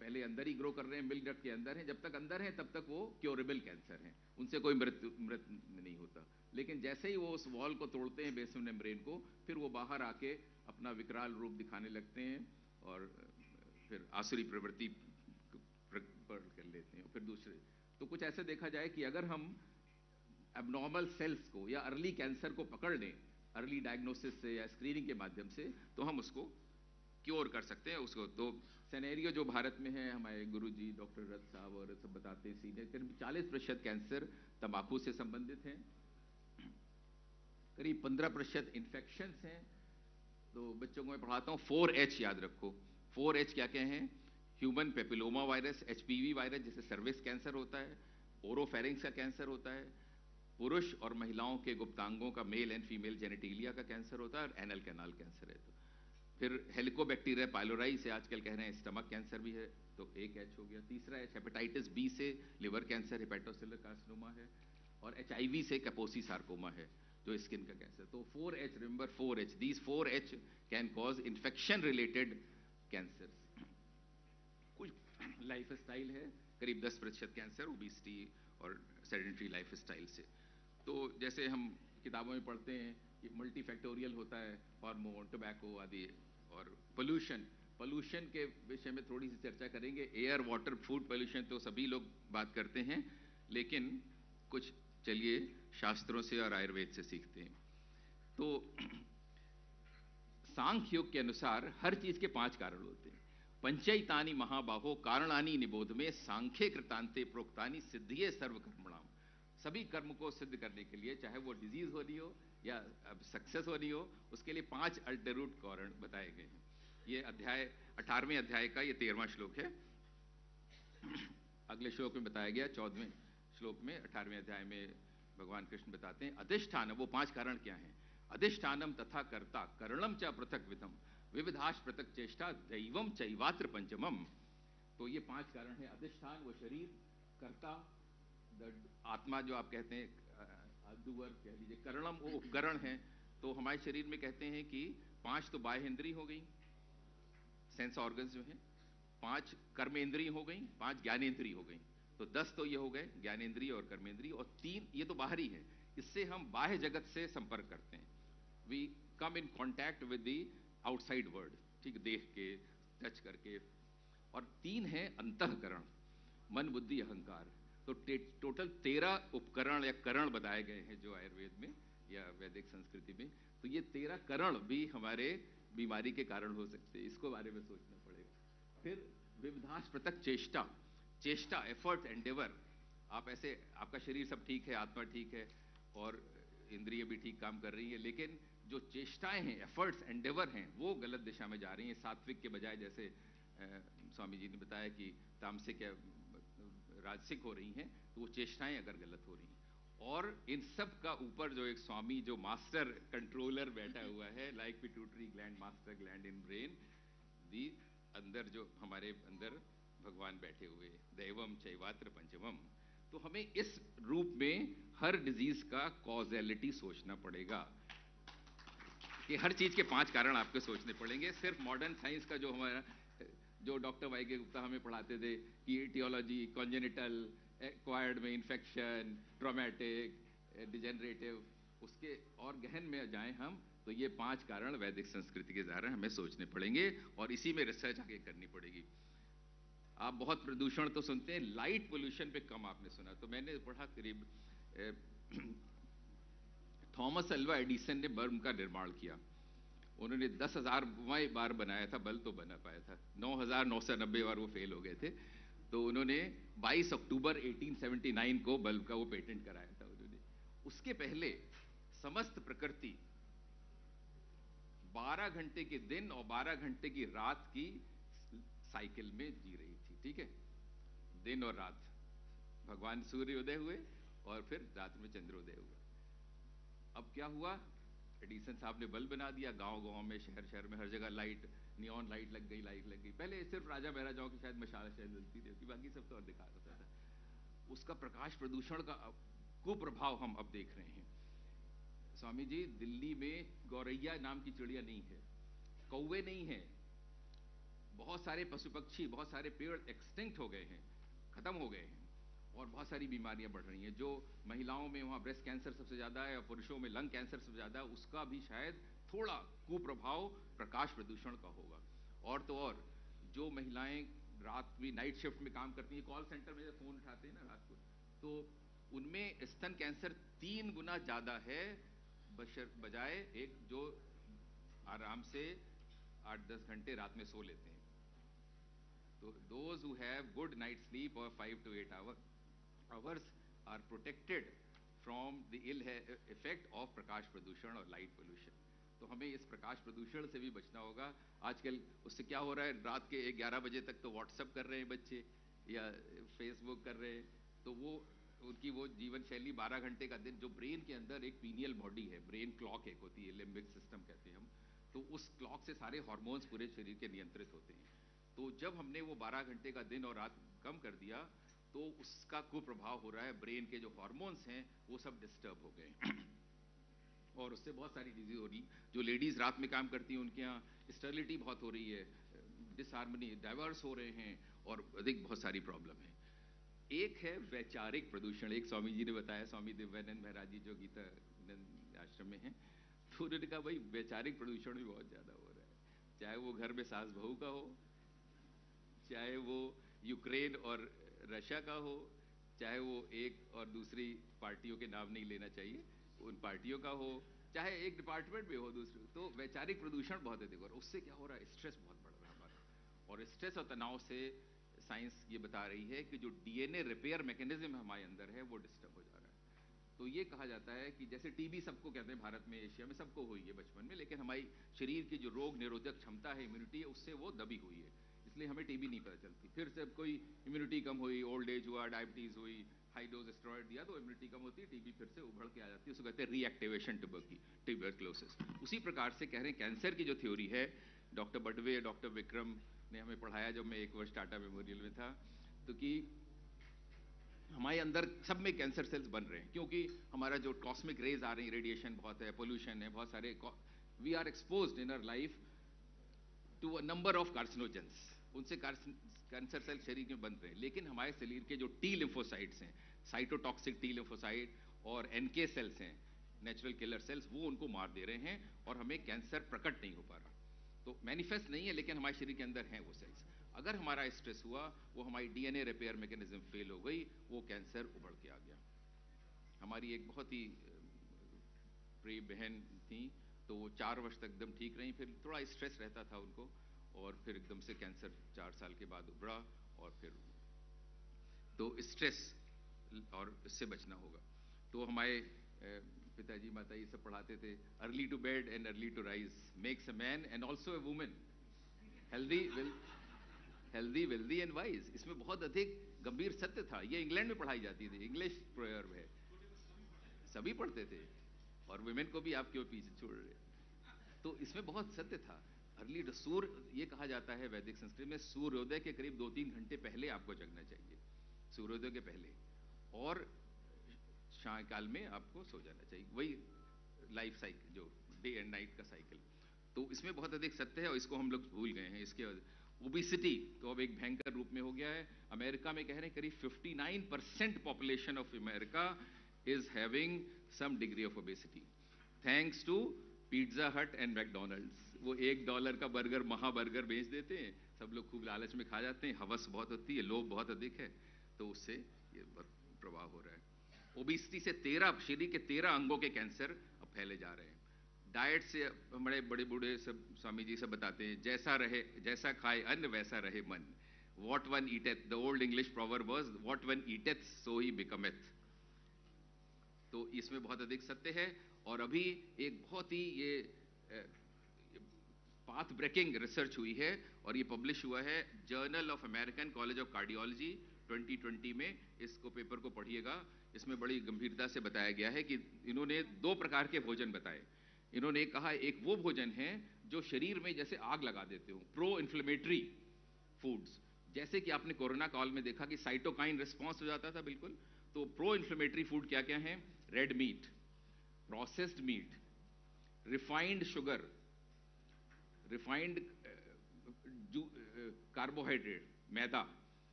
पहले अंदर ही ग्रो कर रहे हैं, मिल्क डक्ट के अंदर हैं, जब तक अंदर हैं तब तक वो क्योरेबल कैंसर हैं, उनसे कोई मृत्यु नहीं होता। लेकिन जैसे ही वो उस वॉल को तोड़ते हैं, बेसमेंट मेम्ब्रेन को, फिर वो बाहर आके अपना विकराल रूप दिखाने लगते हैं और फिर आसुरी प्रवृत्ति पढ़ कर लेते हैं, फिर दूसरे। तो कुछ ऐसे देखा जाए कि अगर हम एबनॉर्मल सेल्स को या अर्ली कैंसर को पकड़ लें अर्ली डायग्नोसिस से या स्क्रीनिंग के माध्यम से, तो हम उसको क्योर कर सकते हैं उसको। तो सिनेरियो जो भारत में है, हमारे गुरुजी डॉक्टर रथ साहब और सब बताते हैं, सीनियर करीब 40% कैंसर तंबाकू से संबंधित हैं, करीब 15% इन्फेक्शंस हैं। तो बच्चों को मैं पढ़ाता हूँ 4H याद रखो। 4H क्या क्या हैं? Human papilloma virus, HPV virus जिससे सर्विक्स कैंसर होता है, ओरोफेरिंक्स का कैंसर होता है, पुरुष और महिलाओं के गुप्तांगों का मेल एंड फीमेल जेनेटिलिया का कैंसर होता है, और एनल कैनाल कैंसर है। तो फिर हेलिकोबैक्टीरिया पाइलोराई से आजकल कह रहे हैं स्टमक कैंसर भी है, तो एक H हो गया। तीसरा H हेपेटाइटिस B से लिवर कैंसर, हेपेटोसेलुलर कार्सिनोमा है, और HIV से कैपोसी सार्कोमा है जो स्किन का कैंसर। तो 4H, remember 4H, these 4H can cause infection related cancer. कुछ लाइफ स्टाइल है, करीब 10% कैंसर ओबेसिटी और सेडेंटरी लाइफ स्टाइल से। तो जैसे हम किताबों में पढ़ते हैं कि मल्टीफैक्टोरियल होता है, हार्मोन, टोबैको आदि, और पोल्यूशन के विषय में थोड़ी सी चर्चा करेंगे। एयर, वाटर, फूड पोल्यूशन तो सभी लोग बात करते हैं, लेकिन कुछ चलिए शास्त्रों से और आयुर्वेद से सीखते हैं। तो सांख्य योग के अनुसार हर चीज के 5 कारण होते हैं। पंचैतानि महाबाहो कारणानि निबोध में सांख्ये कृतांते प्रोक्तानि सिद्धिये सर्वकर्मणाम। सभी कर्म को सिद्ध करने के लिए, चाहे वो डिजीज हो रही हो या सक्सेस हो रही हो, उसके लिए 5 अल्टररूट कारण बताए गए हैं। ये अध्याय 18वें अध्याय का ये 13वां श्लोक है। अगले श्लोक में बताया गया 14वें श्लोक में, 18वें अध्याय में भगवान कृष्ण बताते हैं अधिष्ठान। वो 5 कारण क्या हैं? अधिष्ठानम तथा कर्ता करणम च पृथक विधम विविधाश पृथक चेष्टा दैवम चैवात्र पंचमम। तो ये 5 कारण है। अधिष्ठान वो शरीर, कर्ता आत्मा जो आप कहते हैं, डूअर कह लीजिए, करणम वो उपकरण है। तो हमारे शरीर में कहते हैं कि 5 तो बाह्य इंद्री हो गई, सेंस ऑर्गन्स जो हैं, 5 कर्मेंद्री हो गई, 5 ज्ञानेंद्री हो गई। तो 10 तो ये हो गए ज्ञानेंद्री और कर्मेंद्री, और 3 ये तो बाहरी है। इससे हम बाह्य जगत से संपर्क करते हैं, we come in contact with the outside world, ठीक, देख के, टच करके। और 3 है अंतःकरण, मन, बुद्धि, अहंकार। तो टोटल 13 उपकरण या करण बताए गए हैं जो आयुर्वेद में या वैदिक संस्कृति में। तो ये 13 करण भी हमारे बीमारी के कारण हो सकते हैं, इसको बारे में सोचना पड़ेगा। फिर विविधाश पृथक चेष्टा, चेष्टा, एफर्ट, एंडेवर। आप ऐसे, आपका शरीर सब ठीक है, आत्मा ठीक है और इंद्रिय भी ठीक काम कर रही है, लेकिन जो चेष्टाएं हैं, एफर्ट्स, एंडेवर हैं, वो गलत दिशा में जा रही हैं। सात्विक के बजाय, जैसे स्वामी जी ने बताया कि तामसिक या राजसिक हो रही हैं, तो वो चेष्टाएं अगर गलत हो रही हैं। और इन सब का ऊपर जो एक स्वामी जो मास्टर कंट्रोलर बैठा हुआ है, like pituitary gland, master gland in brain, दी अंदर जो हमारे अंदर भगवान बैठे हुए, दैवम चैवात्र पंचमम। तो हमें इस रूप में हर डिजीज का कॉजेलिटी सोचना पड़ेगा कि हर चीज के 5 कारण आपको सोचने पड़ेंगे। सिर्फ मॉडर्न साइंस का जो हमारा, जो डॉक्टर वाई के गुप्ता हमें पढ़ाते थे कि इटियोलॉजी, कॉन्जेनिटल, एक्वायर्ड में इन्फेक्शन, ट्रॉमेटिक, डिजेनरेटिव, उसके और गहन में जाएं हम, तो ये 5 कारण वैदिक संस्कृति के द्वारा हमें सोचने पड़ेंगे और इसी में रिसर्च आगे करनी पड़ेगी। आप बहुत प्रदूषण तो सुनते हैं, लाइट पोल्यूशन पे कम आपने सुना। तो मैंने पढ़ा करीब थॉमस अल्वा एडिसन ने बल्ब का निर्माण किया। उन्होंने 10,000 बार बनाया था, बल्ब तो बना पाया था, 9,990 बार वो फेल हो गए थे। तो उन्होंने 22 अक्टूबर 1879 को बल्ब का वो पेटेंट कराया था उन्होंने। उसके पहले समस्त प्रकृति 12 घंटे के दिन और 12 घंटे की रात की साइकिल में जी रही थी, ठीक है, दिन और रात। भगवान सूर्योदय हुए और फिर रात में चंद्रोदय हुआ। अब क्या हुआ, एडिसन साहब ने बल्ब बना दिया, गांव-गांव में, शहर-शहर में हर जगह लाइट, नियॉन लाइट लग गई, लाइट लग गई। पहले सिर्फ राजा महाराजाओं की शायद मशाल शायद जलती थी, बाकी सब तो अंधकार होता था। उसका प्रकाश प्रदूषण का कुप्रभाव हम अब देख रहे हैं। स्वामी जी, दिल्ली में गौरैया नाम की चिड़िया नहीं है, कौवे नहीं है, बहुत सारे पशु पक्षी, बहुत सारे पेड़ एक्सटिंक्ट हो गए हैं, खत्म हो गए हैं, और बहुत सारी बीमारियां बढ़ रही हैं। जो महिलाओं में वहाँ ब्रेस्ट कैंसर सबसे ज़्यादा है और पुरुषों में लंग कैंसर सबसे ज़्यादा है, उसका भी शायद थोड़ा कुप्रभाव प्रकाश प्रदूषण का होगा। और तो और जो महिलाएं रात भी नाइट शिफ्ट में काम करती हैं, कॉल सेंटर में फ़ोन उठाते हैं ना रात को, तो उनमें स्तन कैंसर 3 गुना ज़्यादा है बजाय एक जो आराम से 8-10 घंटे रात में सो लेते हैं। तो those who have good night sleep or 5 to 8 hours are protected from the ill effect of प्रकाश प्रदूषण और लाइट पोल्यूशन। तो हमें इस प्रकाश प्रदूषण से भी बचना होगा। आजकल उससे क्या हो रहा है, रात के 11 बजे तक तो व्हाट्सएप कर रहे हैं बच्चे या फेसबुक कर रहे हैं, तो वो उनकी वो जीवन शैली 12 घंटे का दिन, जो ब्रेन के अंदर एक पीनियल बॉडी है, ब्रेन क्लॉक एक होती है, लिम्बिक सिस्टम कहते हैं हम, तो उस क्लॉक से सारे हार्मोन्स पूरे शरीर के नियंत्रित होते हैं। तो जब हमने वो 12 घंटे का दिन और रात कम कर दिया तो उसका कुप्रभाव हो रहा है, ब्रेन के जो हार्मोन्स हैं वो सब डिस्टर्ब हो गए और उससे बहुत सारी डिजीज हो रही। जो लेडीज रात में काम करती हैं उनके यहाँ स्टेरिलिटी बहुत हो रही है, डिसहार्मनी, डाइवर्स हो रहे हैं और अधिक बहुत सारी प्रॉब्लम है। एक है वैचारिक प्रदूषण। एक स्वामी जी ने बताया, स्वामी दिव्यानंद महाराज जी जो गीता आश्रम में हैं, तो उन्होंने कहा भाई वैचारिक प्रदूषण भी बहुत ज्यादा हो रहा है, चाहे वो घर में सास बहू का हो, चाहे वो यूक्रेन और रशिया का हो, चाहे वो एक और दूसरी पार्टियों के नाम नहीं लेना चाहिए, उन पार्टियों का हो, चाहे एक डिपार्टमेंट में हो दूसरे, तो वैचारिक प्रदूषण बहुत अधिक हो रहा है। उससे क्या हो रहा है, स्ट्रेस बहुत बढ़ रहा है हमारा, और स्ट्रेस और तनाव से साइंस ये बता रही है कि जो डीएनए रिपेयर मैकेनिज्म हमारे अंदर है वो डिस्टर्ब हो जा रहा है। तो ये कहा जाता है कि जैसे टीबी सबको कहते हैं, भारत में एशिया में सबको हुई है बचपन में, लेकिन हमारी शरीर की जो रोग निरोधक क्षमता है, इम्यूनिटी है, उससे वो दबी हुई है, इसलिए हमें टीबी नहीं पता चलती। फिर जब कोई इम्यूनिटी कम हुई, ओल्ड एज हुआ, डायबिटीज हुई, हाई डोज स्टेरॉइड दिया तो इम्यूनिटी कम होती है, टीबी फिर से उभड़ के आ जाती है, उसको कहते हैं रीएक्टिवेशन ट्यूबरक्लोसिस। उसी प्रकार से कह रहे हैं कैंसर की जो थ्योरी है, डॉक्टर बडवे, डॉक्टर विक्रम ने हमें पढ़ाया जब मैं 1 वर्ष टाटा मेमोरियल में था, तो कि हमारे अंदर सब में कैंसर सेल्स बन रहे हैं, क्योंकि हमारा जो कॉस्मिक रेज आ रही है, रेडिएशन बहुत है, पोल्यूशन है, बहुत सारे, we are exposed in our life to a number of carcinogens, उनसे कैंसर सेल शरीर में बन रहे हैं। लेकिन हमारे शरीर के जो टी लिम्फोसाइट्स हैं, साइटोटॉक्सिक टी लिम्फोसाइट और एनके सेल्स हैं, नेचुरल किलर सेल्स, वो उनको मार दे रहे हैं और हमें कैंसर प्रकट नहीं हो पा रहा। तो मैनिफेस्ट नहीं है लेकिन हमारे शरीर के अंदर हैं वो सेल्स। अगर हमारा स्ट्रेस हुआ, वो हमारी डीएनए रिपेयर मैकेनिज्म फेल हो गई, वो कैंसर उभड़ के आ गया। हमारी एक बहुत ही प्रिय बहन थी, तो वो 4 वर्ष तक एकदम ठीक रही, फिर थोड़ा स्ट्रेस रहता था उनको और फिर एकदम से कैंसर 4 साल के बाद उभरा। और फिर तो स्ट्रेस और इससे बचना होगा। तो हमारे पिताजी माता ये सब पढ़ाते थे, early to bed and early to rise makes a man and also a woman healthy wealthy and wise. इसमें बहुत अधिक गंभीर सत्य था। ये इंग्लैंड में पढ़ाई जाती थी, इंग्लिश प्रोवर्ब है, सभी पढ़ते थे, और वुमेन को भी आप क्यों पीछे छोड़ रहे। तो इसमें बहुत सत्य था। अर्ली सूर्य, ये कहा जाता है वैदिक संस्कृत में, सूर्योदय के करीब 2-3 घंटे पहले आपको जगना चाहिए, सूर्योदय के पहले, और सायंकाल में आपको सो जाना चाहिए। वही लाइफ साइकिल, जो डे एंड नाइट का साइकिल। तो इसमें बहुत अधिक सत्य है और इसको हम लोग भूल गए हैं। इसके ओबेसिटी तो अब एक भयंकर रूप में हो गया है। अमेरिका में कह रहे हैं करीब 59% population of America is having some degree of obesity, thanks to Pizza Hut and McDonald's. वो $1 का बर्गर, महाबर्गर बेच देते हैं, सब लोग खूब लालच में खा जाते हैं, हवस बहुत होती है, लोभ बहुत अधिक है, तो उससे ये प्रभाव हो रहा है। ओबेसिटी से 13 शरीर के 13 अंगों के कैंसर अब फैले जा रहे हैं। डाइट से हमारे बड़े बूढ़े सब स्वामी जी सब बताते हैं, जैसा खाए अन्न वैसा रहे मन। What one eateth, the old English proverb was, what one eateth so he becometh। तो इसमें बहुत अधिक सत्य है। और अभी एक बहुत ही ये पाथ ब्रेकिंग रिसर्च हुई है और ये पब्लिश हुआ है journal of American college of cardiology 2020 में। इसको पेपर को पढ़िएगा। इसमें बड़ी गंभीरता से बताया गया है कि इन्होंने 2 प्रकार के भोजन बताए। इन्होंने कहा एक वो भोजन है जो शरीर में जैसे आग लगा देते हो, प्रो इन्फ्लेमेटरी फूड्स, जैसे कि आपने कोरोना काल में देखा कि साइटोकाइन रिस्पॉन्स हो जाता था बिल्कुल। तो प्रो इन्फ्लेमेटरी फूड क्या क्या हैं? Red meat, processed meat, refined sugar, refined carbohydrate, मैदा,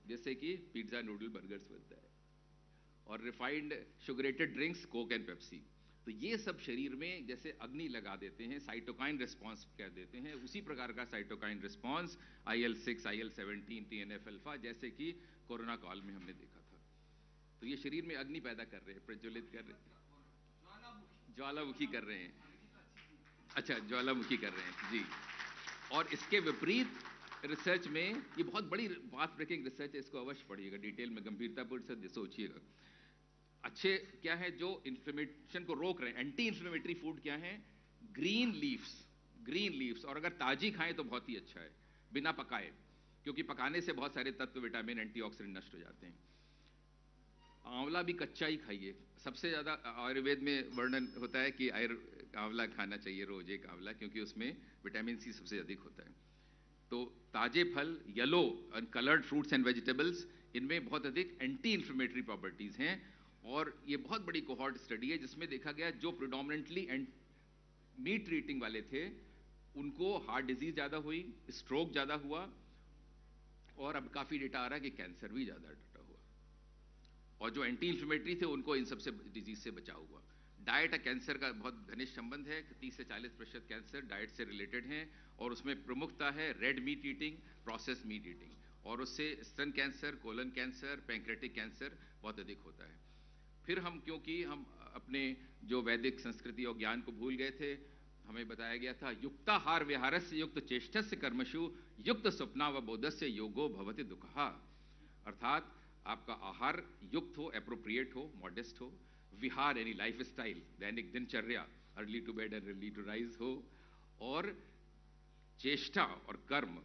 जैसे कि पिज्जा, नूडल, बर्गर्स बनता है, और refined sugarated drinks, Coke and Pepsi. तो ये सब शरीर में जैसे अग्नि लगा देते हैं, साइटोकाइन रिस्पांस कह देते हैं, उसी प्रकार का cytokine response IL-6, IL-17, TNF alpha, जैसे कि कोरोना काल में हमने देखा था। तो ये शरीर में अग्नि पैदा कर रहे हैं, प्रज्वलित कर रहे हैं, ज्वालामुखी कर रहे हैं। अच्छा, ज्वालामुखी कर रहे हैं जी। और इसके विपरीत रिसर्च में, ये बहुत बड़ी पाथ ब्रेकिंग रिसर्च है, इसको अवश्य पढ़िएगा, डिटेल में गंभीरतापूर्वक से सोचिएगा। अच्छे क्या है जो इन्फ्लेमेशन को रोक रहे हैं, एंटी इन्फ्लेमेटरी फूड क्या है? ग्रीन लीव्स, और अगर ताजी खाएं तो बहुत ही अच्छा है, बिना पकाए, क्योंकि पकाने से बहुत सारे तत्व, विटामिन, एंटीऑक्सीडेंट नष्ट हो जाते हैं। आंवला भी कच्चा ही खाइए। सबसे ज्यादा आयुर्वेद में वर्णन होता है कि आंवला खाना चाहिए रोज एक आंवला, क्योंकि उसमें विटामिन सी सबसे अधिक होता है। तो ताजे फल, yellow coloured fruits and vegetables, इनमें बहुत अधिक एंटी इन्फ्लेमेटरी प्रॉपर्टीज हैं। और ये बहुत बड़ी कोहॉर्ट स्टडी है जिसमें देखा गया जो प्रिडोमिनेंटली मीट ईटिंग वाले थे उनको हार्ट डिजीज ज्यादा हुई, स्ट्रोक ज्यादा हुआ, और अब काफी डेटा आ रहा है कि कैंसर भी ज्यादा डटा हुआ। और जो एंटी इन्फ्लेमेटरी थे उनको इन सबसे डिजीज से बचाव हुआ। डाइट और कैंसर का बहुत घनिष्ठ संबंध है, 30 से 40% कैंसर डाइट से रिलेटेड हैं, और उसमें प्रमुखता है red meat eating, process meat eating, और उससे स्तन cancer, colon cancer, pancreatic cancer बहुत अधिक होता है। फिर हम, क्योंकि हम अपने जो वैदिक संस्कृति और ज्ञान को भूल गए थे, हमें बताया गया था युक्ताहार विहारस्य युक्त चेष्टस्य कर्मशु युक्त स्वप्नावबोधस्य योगो भवति दुःखः। अर्थात आपका आहार युक्त हो, एप्रोप्रिएट हो, मॉडेस्ट हो, विहार यानी लाइफ स्टाइल, दैनिक दिनचर्या, early to bed and early to rise हो, और चेष्टा और कर्म,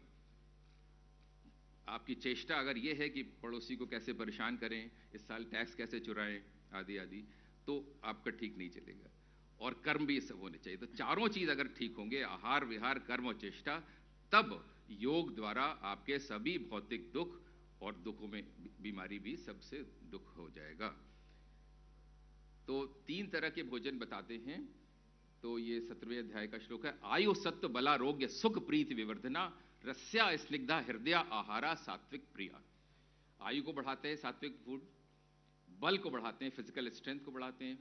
आपकी चेष्टा अगर ये है कि पड़ोसी को कैसे परेशान करें, इस साल टैक्स कैसे चुराएं, आदि आदि, तो आपका ठीक नहीं चलेगा। और कर्म भी सब होने चाहिए। तो चारों चीज अगर ठीक होंगे, आहार, विहार, कर्म और चेष्टा, तब योग द्वारा आपके सभी भौतिक दुख और दुखों में बीमारी भी सबसे दुख हो जाएगा। तो 3 तरह के भोजन बताते हैं। तो ये 17वें अध्याय का श्लोक है। आयु सत्व बलारोग्य सुख प्रीति विवर्धना रस्या स्निग्धा हृदय आहारा सात्विक प्रिया। आयु को बढ़ाते हैं सात्विक फूड, बल को बढ़ाते हैं, फिजिकल स्ट्रेंथ को बढ़ाते हैं,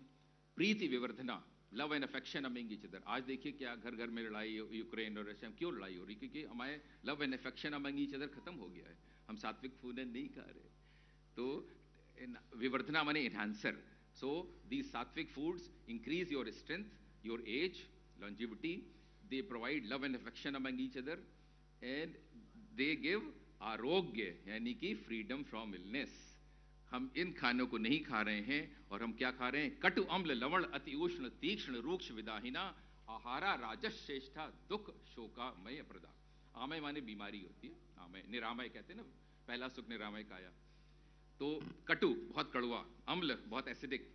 प्रीति विवर्धना, love and affection among each other. आज देखिए क्या घर घर में लड़ाई, यूक्रेन और रशिया में क्यों लड़ाई हो रही? क्योंकि हमारे love and affection among each other खत्म हो गया है, हम सात्विक फूड नहीं खा रहे। तो विवर्धना माने एनहांसर। सो दीज सात्विक foods increase your strength, your age, longevity, they provide love and affection among each other, and they give आरोग्य यानी कि फ्रीडम फ्रॉम इलनेस। हम इन खानों को नहीं खा रहे हैं, और हम क्या खा रहे हैं? कटु अम्ल लवण अति उष्ण तीक्ष्ण रूक्ष विदाहिना आहारा राजस श्रेष्ठा दुख शोकामय प्रदा। आमय माने बीमारी होती है, आमय निरामय कहते हैं ना, पहला सुख निरामय काया। तो कटु बहुत कड़वा, अम्ल बहुत एसिडिक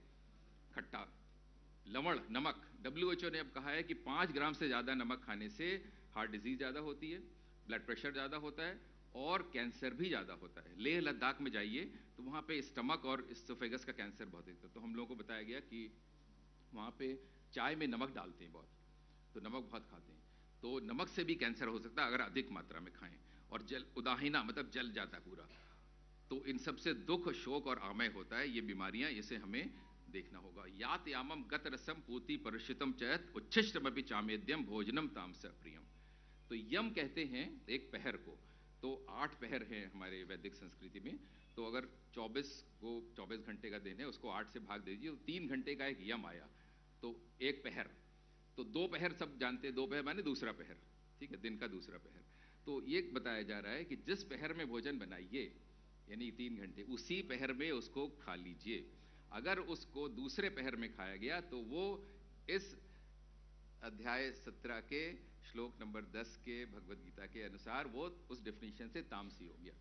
खट्टा, लवण नमक, WHO ने अब कहा है कि 5 ग्राम से ज्यादा नमक खाने से हार्ट डिजीज ज्यादा होती है, ब्लड प्रेशर ज्यादा होता है, और कैंसर भी ज्यादा होता है। लेह लद्दाख में जाइए तो वहां पे स्टमक और इसोफेगस का कैंसर बहुत होता है। तो हम लोगों को बताया गया कि वहां पे चाय में नमक डालते हैं बहुत, तो नमक बहुत खाते हैं, तो नमक से भी कैंसर हो सकता है अगर अधिक मात्रा में खाएं। और जल उदाहीना मतलब जल जाता है पूरा। तो इन सबसे दुख, शोक और आमय होता है, ये बीमारियां, इसे हमें देखना होगा। यात यामम गत रसम पूति परिषितम चयत उच्छिष्टमपि चामेद्यम भोजनम तामस प्रियम। तो यम कहते हैं एक पहर को। तो 8 पहर हैं हमारे वैदिक संस्कृति में। तो अगर 24 घंटे का दिन है, उसको 8 से भाग दीजिए तो 3 घंटे का एक यम आया, तो एक पहर। तो 2 पहर सब जानते हैं, 2 पहर माने दूसरा पहर, ठीक है, दिन का दूसरा पहर। तो ये बताया जा रहा है कि जिस पहर में भोजन बनाइए यानी 3 घंटे, उसी पहर में उसको खा लीजिए। अगर उसको दूसरे पहर में खाया गया तो वो इस अध्याय 17 के श्लोक नंबर 10 के भगवद गीता के अनुसार वो उस डेफिनेशन से तामसी हो गया।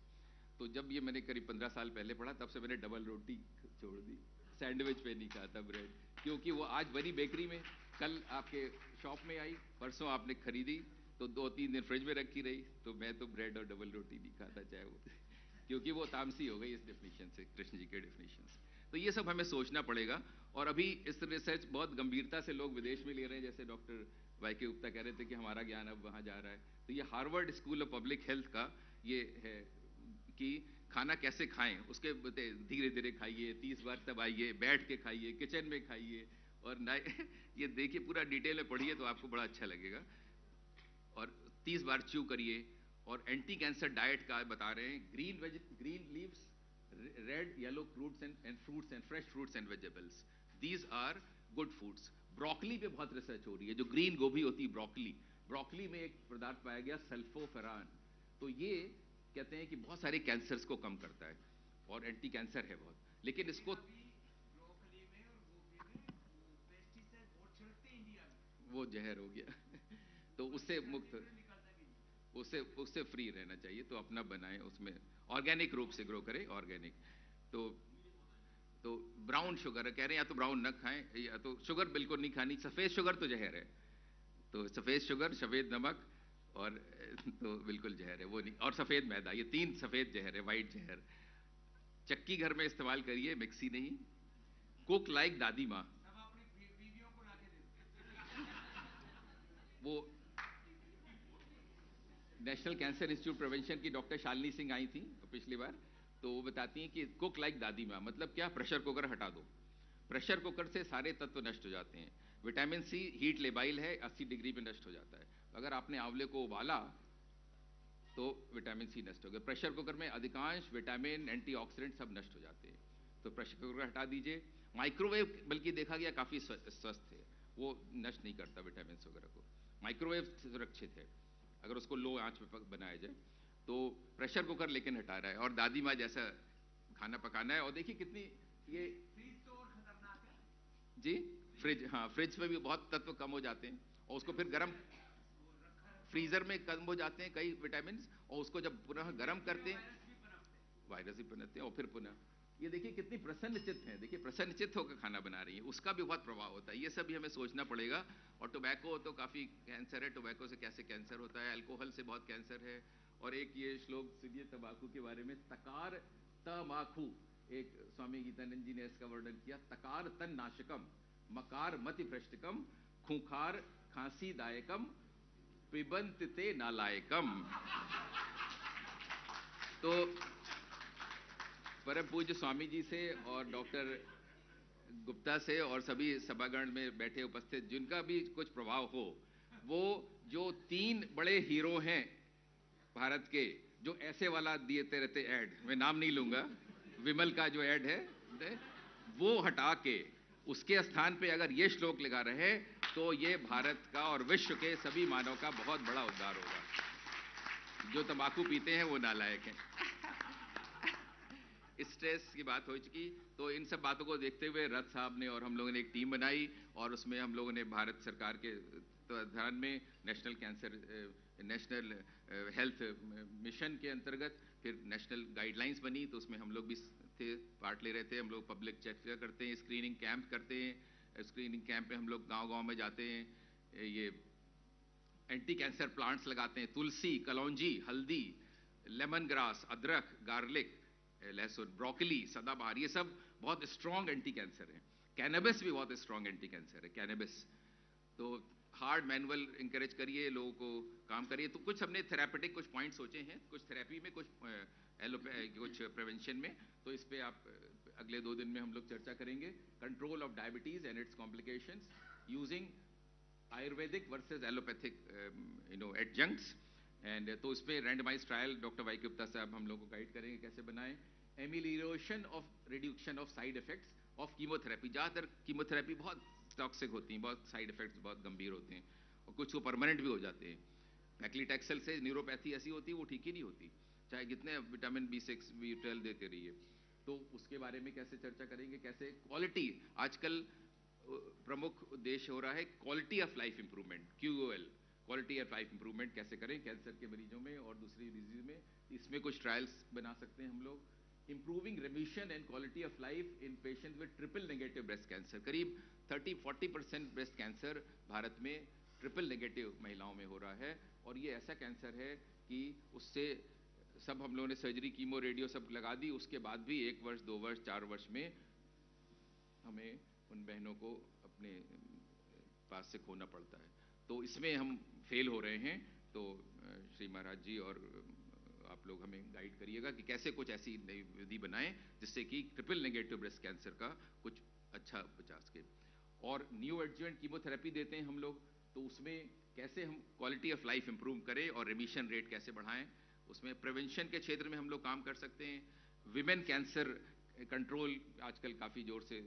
तो जब ये मैंने करीब 15 साल पहले पढ़ा, तब से मैंने डबल रोटी छोड़ दी, सैंडविच पे नहीं खाता ब्रेड, क्योंकि वो आज बनी बेकरी में, कल आपके शॉप में आई, परसों आपने खरीदी, तो 2-3 दिन फ्रिज में रखी रही। तो मैं तो ब्रेड और डबल रोटी नहीं खाता, चाहे वो क्योंकि वो तामसी हो गई इस डेफिनेशन से, कृष्ण जी के डेफिनेशन से। तो ये सब हमें सोचना पड़ेगा। और अभी इस रिसर्च बहुत गंभीरता से लोग विदेश में ले रहे हैं, जैसे डॉक्टर वाई.के. गुप्ता कह रहे थे कि हमारा ज्ञान अब वहाँ जा रहा है। तो ये Harvard school of public health का ये है कि खाना कैसे खाएं, उसके धीरे धीरे खाइए, 30 बार दबाइए, बैठ के खाइए, किचन में खाइए, और ना ये देखिए, पूरा डिटेल में पढ़िए तो आपको बड़ा अच्छा लगेगा। और 30 बार च्यू करिए। और एंटी कैंसर डाइट का बता रहे हैं, green leaves, red yellow fruits and fruits and fresh fruits and vegetables, these are good foods. Broccoli पे बहुत रिसर्च हो रही है, जो ग्रीन गोभी होती है ब्रोकली में एक पदार्थ पाया गया सल्फोफेरान, तो ये कहते हैं कि बहुत सारे कैंसर्स को कम करता है और एंटी कैंसर है बहुत। लेकिन इसको वो जहर हो गया तो उससे मुक्त, उससे फ्री रहना चाहिए। तो अपना बनाएं, उसमें ऑर्गेनिक रूप से ग्रो करें, ऑर्गेनिक। तो ब्राउन शुगर कह रहे हैं, या तो ब्राउन न खाएं, या तो शुगर बिल्कुल नहीं खानी। सफेद शुगर तो जहर है, तो सफेद शुगर, सफेद नमक और तो बिल्कुल जहर है वो नहीं। और सफेद मैदा, ये 3 सफेद जहर है, वाइट जहर। चक्की घर में इस्तेमाल करिए, मिक्सी नहीं। कुक लाइक दादी माँ, वो नेशनल कैंसर इंस्टीट्यूट प्रिवेंशन की डॉक्टर शालिनी सिंह आई थी पिछली बार, तो वो बताती हैं कि कुक लाइक दादी माँ मतलब क्या, प्रेशर कुकर हटा दो। प्रेशर कुकर से सारे तत्व नष्ट हो जाते हैं। विटामिन सी हीट लेबाइल है, 80 डिग्री पे नष्ट हो जाता है। अगर आपने आंवले को उबाला तो विटामिन सी नष्ट हो गया। प्रेशर कुकर में अधिकांश विटामिन, एंटीऑक्सीडेंट सब नष्ट हो जाते हैं, तो प्रेशर कुकर हटा दीजिए। माइक्रोवेव बल्कि देखा गया काफ़ी स्वस्थ है, वो नष्ट नहीं करता विटामिन वगैरह को। माइक्रोवेव सुरक्षित है अगर उसको लो आंच पे बनाया जाए। तो प्रेशर कुकर लेकिन हटा रहा है, और दादी माँ जैसा खाना पकाना है। और देखिए कितनी ये फ्रिज तो और खतरनाक है जी, फ्रिज, हाँ फ्रिज में भी बहुत तत्व कम हो जाते हैं, और उसको फिर गर्म, फ्रीजर में कम हो जाते हैं कई विटामिन, और उसको जब पुनः गर्म करते हैं वायरस भी पनपते हैं। और फिर पुनः ये देखिए कितनी प्रसन्नचित्त है, देखिए प्रसन्नचित्त होकर खाना बना रही है, उसका भी बहुत प्रभाव होता है। ये सब भी हमें सोचना पड़ेगा। और टोबैको तो काफ़ी कैंसर है, टोबैको से कैसे कैंसर होता है, अल्कोहल से बहुत कैंसर है। और एक ये श्लोक सुनिए तंबाकू के बारे में, तकार तमाखू, एक स्वामी गीतानंद जी ने इसका वर्णन किया, तकार तन नाशकम, मकार मति भ्रष्टकम, खूंखार खांसी दायकम, पिबंत ते नालायकम। तो परम पूज्य स्वामी जी से और डॉक्टर गुप्ता से और सभी सभागण में बैठे उपस्थित जिनका भी कुछ प्रभाव हो, वो जो 3 बड़े हीरो हैं भारत के, जो ऐसे वाला देते रहते ऐड, मैं नाम नहीं लूंगा, विमल का जो ऐड है वो हटा के उसके स्थान पे अगर ये श्लोक लगा रहे तो ये भारत का और विश्व के सभी मानव का बहुत बड़ा उद्धार होगा। जो तंबाकू पीते हैं वो नालायक हैं। स्ट्रेस की बात हो चुकी, तो इन सब बातों को देखते हुए रथ साहब ने और हम लोगों ने एक टीम बनाई, और उसमें हम लोगों ने भारत सरकार के ध्यान में नेशनल हेल्थ मिशन के अंतर्गत फिर नेशनल गाइडलाइंस बनी, तो उसमें हम लोग भी थे, पार्ट ले रहे थे। हम लोग पब्लिक चेक करते हैं, स्क्रीनिंग कैंप करते हैं। स्क्रीनिंग कैंप में हम लोग गांव-गांव में जाते हैं, ये एंटी कैंसर प्लांट्स लगाते हैं, तुलसी, कलौंजी, हल्दी, लेमन ग्रास, अदरक, गार्लिक, लहसुन, ब्रोकली, सदाबहार, ये सब बहुत स्ट्रॉन्ग एंटी कैंसर है। कैनबिस भी बहुत स्ट्रॉन्ग एंटी कैंसर है, कैनबिस। तो हार्ड मैनुअल इंकरेज करिए, लोगों को काम करिए। तो कुछ हमने थेरापेटिक कुछ पॉइंट सोचे हैं, कुछ थेरेपी में, कुछ कुछ प्रिवेंशन में। तो इस पे आप अगले 2 दिन में हम लोग चर्चा करेंगे। Control of diabetes and its complications using ayurvedic versus allopathic adjuncts. And तो इसमें randomize trial doctor Y Gupta साहब हम लोग को गाइड करेंगे कैसे बनाएं। Amelioration of reduction of side effects of chemotherapy. ज़्यादातर कीमोथेरेपी बहुत टॉक्सिक होती हैं, बहुत साइड इफेक्ट्स बहुत गंभीर होते हैं, और कुछ को परमानेंट भी हो जाते हैं। पैक्लिटैक्सेल से न्यूरोपैथी ऐसी होती है वो ठीक ही नहीं होती, चाहे कितने विटामिन B6 B12 देते रहिए। तो उसके बारे में कैसे चर्चा करेंगे, कैसे क्वालिटी, आजकल प्रमुख उद्देश्य हो रहा है quality of life improvement, QOL, quality of life improvement कैसे करें कैंसर के मरीजों में और दूसरी डिजीज में। इसमें कुछ ट्रायल्स बना सकते हैं हम लोग। Improving रेमिशन and quality of life in patient with triple negative breast cancer. करीब 30-40% ब्रेस्ट कैंसर भारत में ट्रिपल नेगेटिव महिलाओं में हो रहा है, और ये ऐसा कैंसर है कि उससे सब हम लोगों ने सर्जरी, कीमो, रेडियो सब लगा दी, उसके बाद भी 1 वर्ष 2 वर्ष 4 वर्ष में हमें उन बहनों को अपने पास से खोना पड़ता है। तो इसमें हम फेल हो रहे हैं। तो श्री महाराज जी और आप लोग हमें गाइड करिएगा कि कैसे कुछ ऐसी नई विधि बनाएं जिससे कि ट्रिपल नेगेटिव ब्रेस्ट कैंसर का कुछ अच्छा बचा सके। और न्यू एडजुवेंट कीमोथेरेपी देते हैं हम लोग, तो उसमें कैसे हम क्वालिटी ऑफ लाइफ इंप्रूव करें और रिमिशन रेट कैसे बढ़ाएं, उसमें प्रिवेंशन के क्षेत्र में हम लोग काम कर सकते हैं। विमेन कैंसर कंट्रोल आजकल काफ़ी जोर से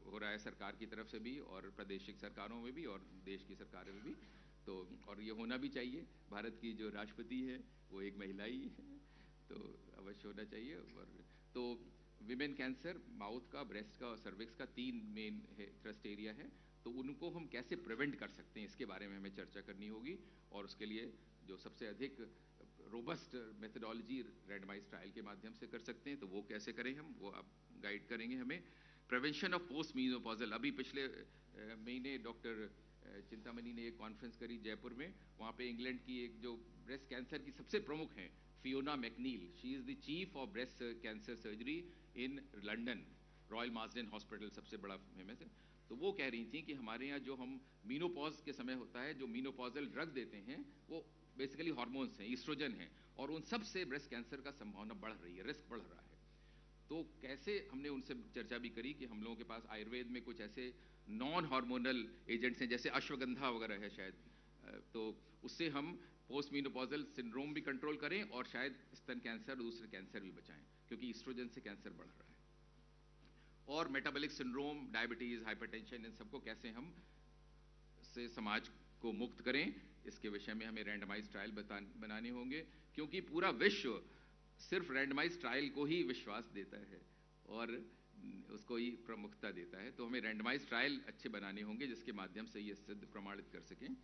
हो रहा है सरकार की तरफ से भी और प्रादेशिक सरकारों में भी और देश की सरकारों में भी, तो और ये होना भी चाहिए। भारत की जो राष्ट्रपति है वो एक महिला ही है, तो अवश्य होना चाहिए। और तो विमेन कैंसर, माउथ का, ब्रेस्ट का और सर्विक्स का 3 मेन थ्रस्ट एरिया है, तो उनको हम कैसे प्रिवेंट कर सकते हैं इसके बारे में हमें चर्चा करनी होगी। और उसके लिए जो सबसे अधिक रोबस्ट मेथडोलॉजी रैंडमाइज ट्रायल के माध्यम से कर सकते हैं, तो वो कैसे करें हम, वो आप गाइड करेंगे हमें। प्रिवेंशन ऑफ पोस्ट मीनोपॉजल, अभी पिछले महीने डॉक्टर चिंतामणि ने एक कॉन्फ्रेंस करी जयपुर में, वहाँ पे इंग्लैंड की एक जो ब्रेस्ट कैंसर की सबसे प्रमुख हैं Fiona McNeil, she is the chief of breast cancer surgery in London, Royal Marsden hospital सबसे बड़ा फेमस है। तो वो कह रही थी कि हमारे यहाँ जो हम मीनोपॉज के समय होता है, जो मीनोपॉजल ड्रग देते हैं वो बेसिकली हार्मोन्स हैं, ईस्ट्रोजन हैं, और उन सब से ब्रेस्ट कैंसर का संभावना बढ़ रही है, रिस्क बढ़ रहा है। तो कैसे, हमने उनसे चर्चा भी करी कि हम लोगों के पास आयुर्वेद में कुछ ऐसे नॉन हार्मोनल एजेंट्स हैं जैसे अश्वगंधा वगैरह है शायद, तो उससे हम पोस्ट मीनोपॉजल सिंड्रोम भी कंट्रोल करें और शायद स्तन कैंसर और दूसरे कैंसर भी बचाएं, क्योंकि ईस्ट्रोजन से कैंसर बढ़ रहा है। और मेटाबॉलिक सिंड्रोम, डायबिटीज, हाइपरटेंशन, इन सबको कैसे हम से समाज को मुक्त करें, इसके विषय में हमें रैंडमाइज ट्रायल बनाने होंगे, क्योंकि पूरा विश्व सिर्फ रैंडमाइज ट्रायल को ही विश्वास देता है और उसको ही प्रमुखता देता है। तो हमें रैंडमाइज ट्रायल अच्छे बनाने होंगे जिसके माध्यम से ये सिद्ध प्रमाणित कर सकें,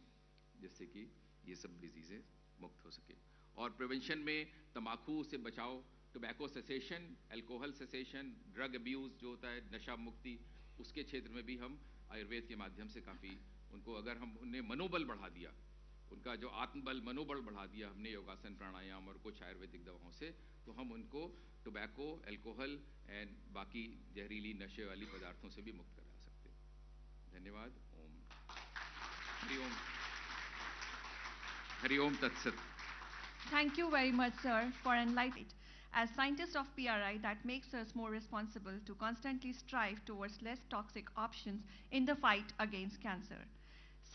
जिससे कि ये सब डिजीजेज मुक्त हो सके। और प्रिवेंशन में तंबाकू से बचाव, tobacco cessation, alcohol cessation, drug abuse जो होता है, नशा मुक्ति, उसके क्षेत्र में भी हम आयुर्वेद के माध्यम से काफ़ी उनको, अगर हम उन्हें मनोबल बढ़ा दिया, उनका जो आत्मबल, मनोबल बढ़ा दिया हमने योगासन, प्राणायाम और कुछ आयुर्वेदिक दवाओं से, तो हम उनको टोबैको, अल्कोहल एंड बाकी जहरीली नशे वाली पदार्थों से भी मुक्त करा सकते हैं। धन्यवाद। ओम हरि ओम, हरि ओम तत्सत। Thank you very much, sir, for enlightening. As scientists of PRI, that makes us more responsible to constantly strive towards less toxic options in the fight against cancer.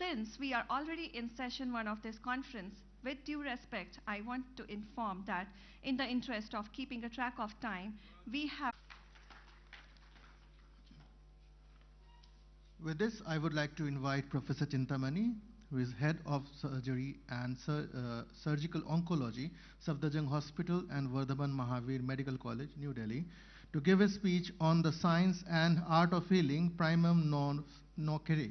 Since we are already in session 1 of this conference, with due respect, I want to inform that in the interest of keeping a track of time, we have. With this, I would like to invite Professor Chintamani, who is Head of Surgery and Surgical Oncology, Safdarjung Hospital and Vardhaman Mahavir Medical College, New Delhi, to give a speech on the science and art of healing, primum non nocere.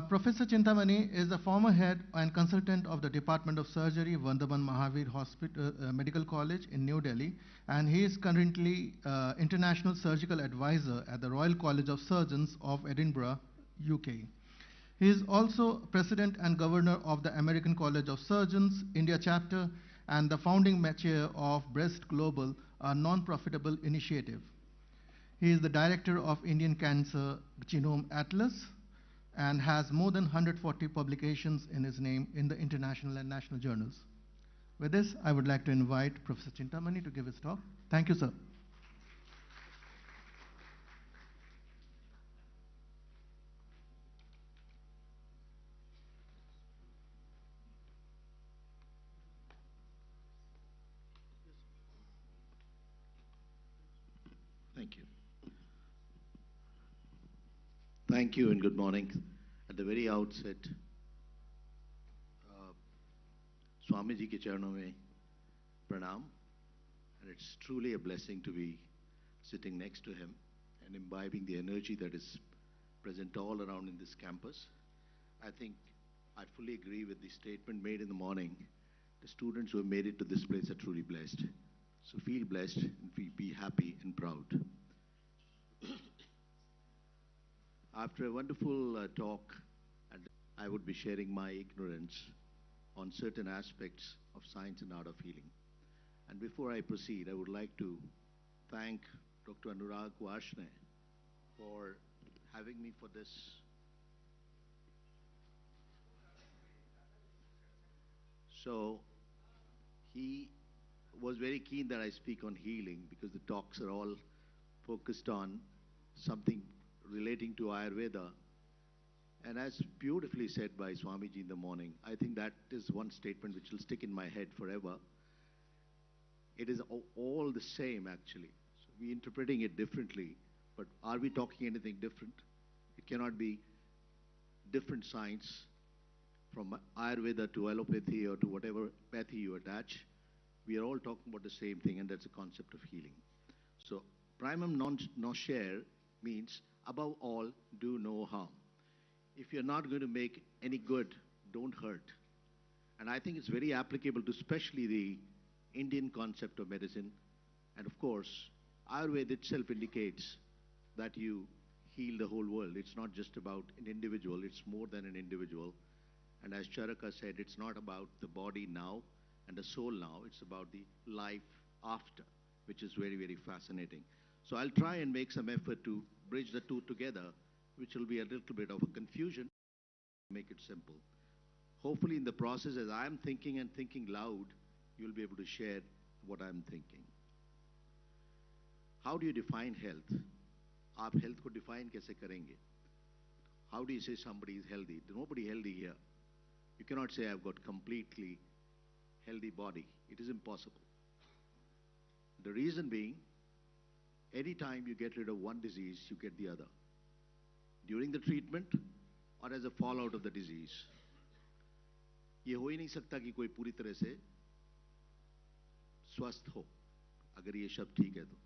Professor Chintamani is the former head and consultant of the Department of Surgery, Vardhaman Mahavir Hospital, Medical College in New Delhi, and he is currently International Surgical Advisor at the Royal College of Surgeons of Edinburgh, UK. He is also President and Governor of the American College of Surgeons, India chapter, and the founding chair of Breast Global, a non-profitable initiative. He is the Director of Indian Cancer Genome Atlas, and has more than 140 publications in his name in the international and national journals. With this, I would like to invite Professor Chintamani to give his talk. Thank you, sir. Thank you. Thank you and good morning. At the very outset, Swami ji ke charanon mein pranam, and it's truly a blessing to be sitting next to him and imbibing the energy that is present all around in this campus. I think I fully agree with the statement made in the morning. The students who have made it to this place are truly blessed. So feel blessed and be happy and proud. After a wonderful talk, I would be sharing my ignorance on certain aspects of science and art of healing. And before I proceed, I would like to thank Dr. Anurag Varshney for having me for this. So he was very keen that I speak on healing because the talks are all focused on something relating to Ayurveda. And as beautifully said by Swamiji in the morning, I think that is one statement which will stick in my head forever. It is all the same actually. So we're interpreting it differently, but are we talking anything different? It cannot be different science from Ayurveda to allopathy or to whatever pathy you attach. We are all talking about the same thing, and that's the concept of healing. So primum non nocere means above all, do no harm. If you're not going to make any good, don't hurt. And I think it's very applicable to especially the Indian concept of medicine. And of course, Ayurveda itself indicates that you heal the whole world. It's not just about an individual, it's more than an individual. And as Charaka said, it's not about the body now and the soul now, it's about the life after, which is very, very fascinating. So I'll try and make some effort to bridge the two together, which will be a little bit of a confusion, make it simple. Hopefully in the process, as I'm thinking and thinking loud, you'll be able to share what I'm thinking. How do you define health? आप health को define कैसे करेंगे? How do you say somebody is healthy? There's nobody healthy here. You cannot say I've got completely healthy body. It is impossible. The reason being, anytime you get rid of one disease, you get the other. During the treatment or as a fallout of the disease. ये हो ही नहीं सकता कि कोई पूरी तरह से स्वस्थ हो, अगर ये शब्द ठीक है तो.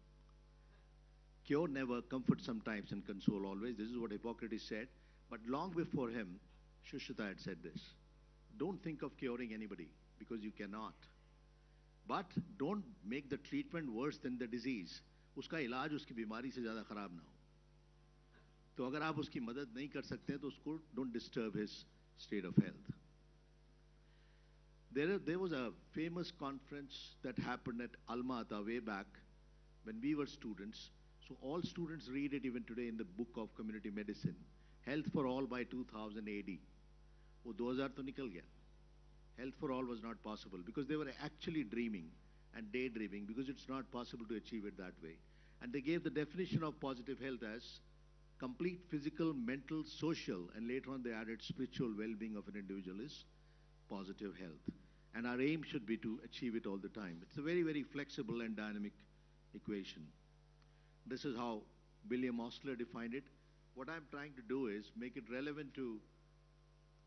Cure never, comfort sometimes, and console always. This is what Hippocrates said. But long before him, Shushruta had said this. Don't think of curing anybody, because you cannot. But don't make the treatment worse than the disease. उसका इलाज उसकी बीमारी से ज़्यादा खराब ना हो. तो अगर आप उसकी मदद नहीं कर सकते हैं तो उसको don't disturb his state of health. There was a famous conference that happened at Alma-Ata way back when we were students. So all students read it even today in the book of community medicine. Health for all by 2000 AD. वो 2000 तो निकल गया. Health for all was not possible because they were actually dreaming and daydreaming because it's not possible to achieve it that way. And they gave the definition of positive health as complete physical, mental, social, and later on they added spiritual well-being of an individual is positive health. And our aim should be to achieve it all the time. It's a very, very flexible and dynamic equation. This is how William Osler defined it. What I'm trying to do is make it relevant to,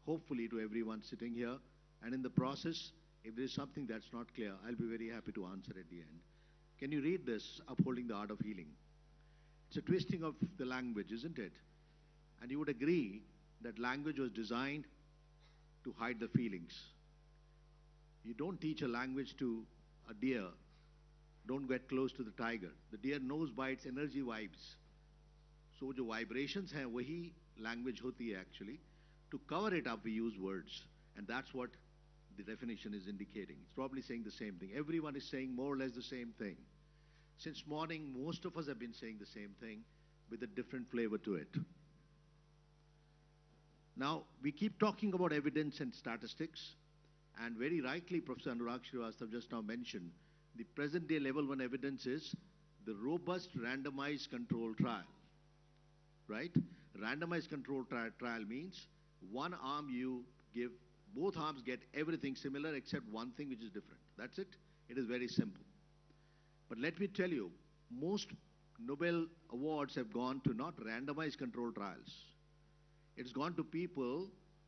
hopefully, to everyone sitting here. And in the process, if there is something that's not clear, I'll be very happy to answer at the end. Can you read this, Upholding the Art of Healing? It's a twisting of the language, isn't it? And you would agree that language was designed to hide the feelings. You don't teach a language to a deer. Don't get close to the tiger. The deer knows by its energy vibes. So जो vibrations हैं वही language होती है actually. To cover it up we use words. And that's what the definition is indicating. It's probably saying the same thing. Everyone is saying more or less the same thing. Since morning, most of us have been saying the same thing with a different flavor to it. Now, we keep talking about evidence and statistics, and very rightly Professor Anurag Srivastava just now mentioned, the present day level 1 evidence is the robust randomized control trial, right? Randomized control trial means one arm you give, both arms get everything similar except one thing which is different. That's it. It is very simple. But let me tell you, most Nobel awards have gone to not randomized control trials. It's gone to people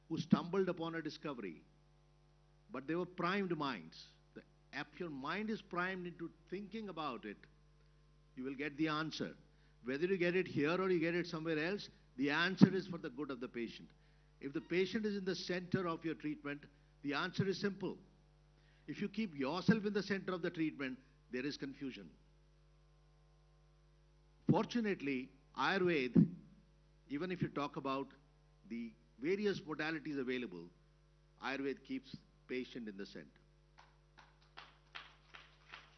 who stumbled upon a discovery, but they were primed minds. If your mind is primed into thinking about it, you will get the answer. Whether you get it here or you get it somewhere else, the answer is for the good of the patient. If the patient is in the center of your treatment, the answer is simple. If you keep yourself in the center of the treatment, there is confusion. Fortunately, Ayurveda, even if you talk about the various modalities available, Ayurveda keeps patient in the center.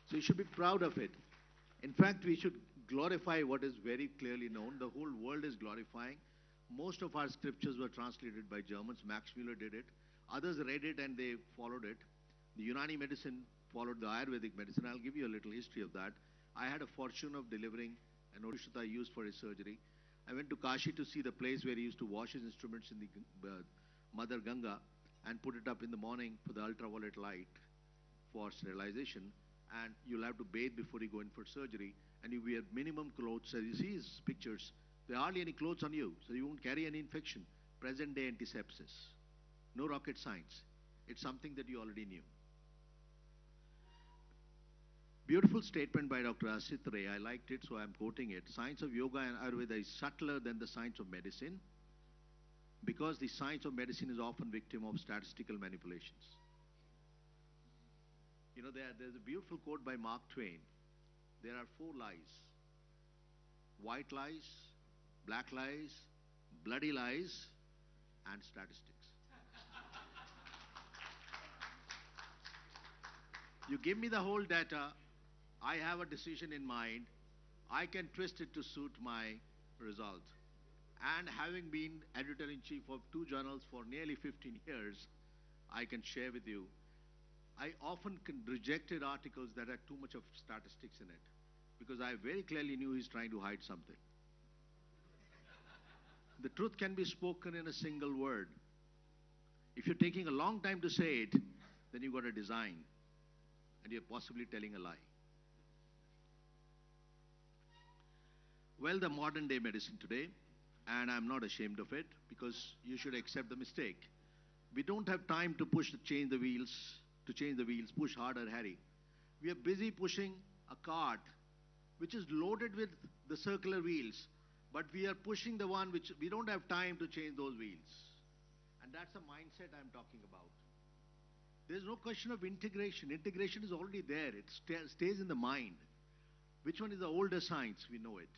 So you should be proud of it. In fact, we should glorify what is very clearly known. The whole world is glorifying. Most of our scriptures were translated by Germans. Max Muller did it. Others read it and they followed it. The Unani medicine followed the Ayurvedic medicine. I'll give you a little history of that. I had a fortune of delivering an Orishita used for his surgery. I went to Kashi to see the place where he used to wash his instruments in the Mother Ganga and put it up in the morning for the ultraviolet light for sterilization. And you'll have to bathe before you go in for surgery. And you wear minimum clothes. So you see his pictures. There are hardly any clothes on you, so you won't carry any infection. Present day antisepsis. No rocket science. It's something that you already knew. Beautiful statement by Dr. Asit Ray. I liked it, so I'm quoting it. Science of yoga and Ayurveda is subtler than the science of medicine because the science of medicine is often victim of statistical manipulations. You know, there's a beautiful quote by Mark Twain. There are 4 lies. White lies, black lies, bloody lies, and statistics. You give me the whole data, I have a decision in mind, I can twist it to suit my result. And having been editor-in-chief of 2 journals for nearly 15 years, I can share with you, I often rejected articles that had too much of statistics in it because I very clearly knew he's trying to hide something. The truth can be spoken in a single word. If you're taking a long time to say it, then you've got a design and you're possibly telling a lie. Well, the modern day medicine today, and I'm not ashamed of it because you should accept the mistake. We don't have time to change the wheels, push harder, Harry. We are busy pushing a cart which is loaded with the circular wheels, but we are pushing the one which we don't have time to change those wheels. And that's the mindset I'm talking about. There's no question of integration. Integration is already there. It stays in the mind. Which one is the older science? We know it.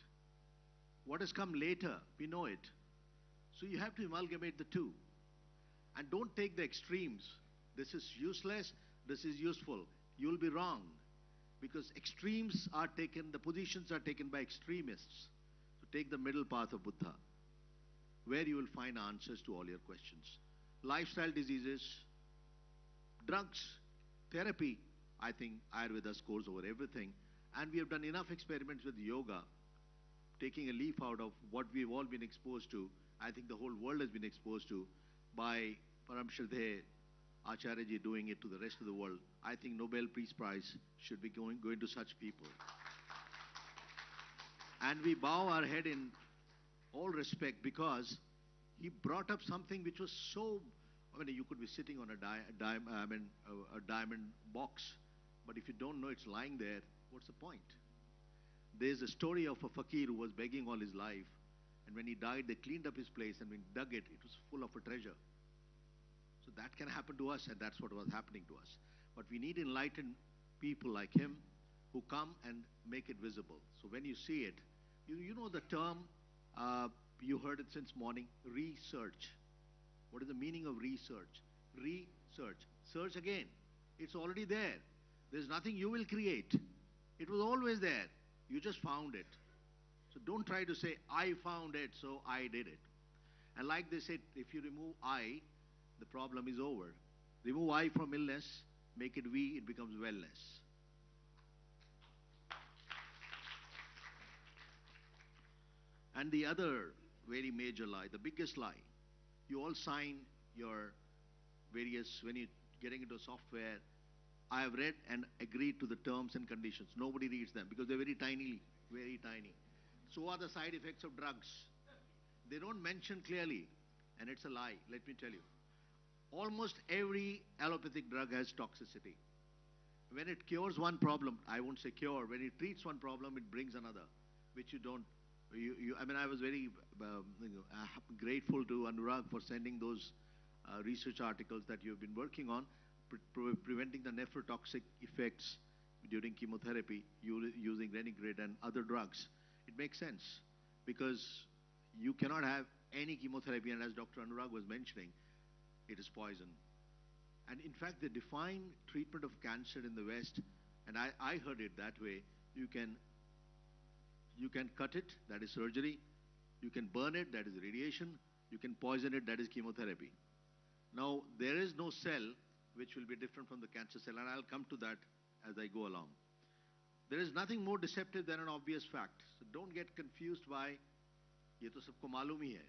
What has come later? We know it. So you have to amalgamate the two. And don't take the extremes. This is useless, this is useful. You'll be wrong. Because extremes are taken, the positions are taken by extremists. So take the middle path of Buddha, where you will find answers to all your questions. Lifestyle diseases, drugs, therapy, I think Ayurveda scores over everything. And we have done enough experiments with yoga, taking a leaf out of what we've all been exposed to. I think the whole world has been exposed to by Param Shraddhe Acharya doing it to the rest of the world. I think Nobel Peace Prize should be going to such people. And we bow our head in all respect because he brought up something which was so, I mean, you could be sitting on a diamond box, but if you don't know it's lying there, what's the point? There's a story of a fakir who was begging all his life, and when he died, they cleaned up his place, and when he dug it, it was full of a treasure. So that can happen to us, and that's what was happening to us. But we need enlightened people like him who come and make it visible. So when you see it, you know the term, you heard it since morning, research. What is the meaning of research? Research. Search again. It's already there. There's nothing you will create. It was always there. You just found it. So don't try to say, I found it, so I did it. And like they said, if you remove I, the problem is over. Remove I from illness, make it we, it becomes wellness. And the other very major lie, the biggest lie, you all sign your various, when you're getting into software, I have read and agreed to the terms and conditions. Nobody reads them because they're very tiny, very tiny. So are the side effects of drugs. They don't mention clearly, and it's a lie, let me tell you. Almost every allopathic drug has toxicity. When it cures one problem, I won't say cure, when it treats one problem, it brings another, which you don't, I mean, I was very grateful to Anurag for sending those research articles that you've been working on, preventing the nephrotoxic effects during chemotherapy using renegade and other drugs. It makes sense because you cannot have any chemotherapy, and as Dr. Anurag was mentioning, it is poison. And in fact, the defined treatment of cancer in the West, and I heard it that way, you can cut it, that is surgery, you can burn it, that is radiation, you can poison it, that is chemotherapy. Now, there is no cell which will be different from the cancer cell, and I'll come to that as I go along. There is nothing more deceptive than an obvious fact. So don't get confused by ये तो सबको मालूम ही है.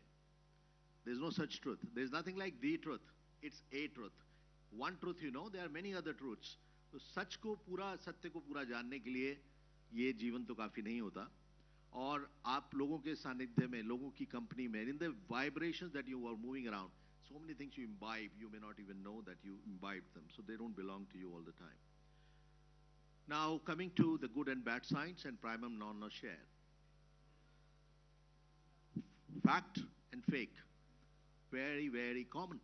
There is no such truth. There is nothing like the truth. It's a truth. One truth you know, there are many other truths. तो सच को पूरा, सत्य को पूरा जानने के लिए ये जीवन तो काफी नहीं होता. और आप लोगों के सानिध्य में, लोगों की कंपनी में, in the vibrations that you are moving around, so many things you imbibe, you may not even know that you imbibed them. So they don't belong to you all the time. Now coming to the good and bad signs and primum non nocere. Fact and fake, very, very common.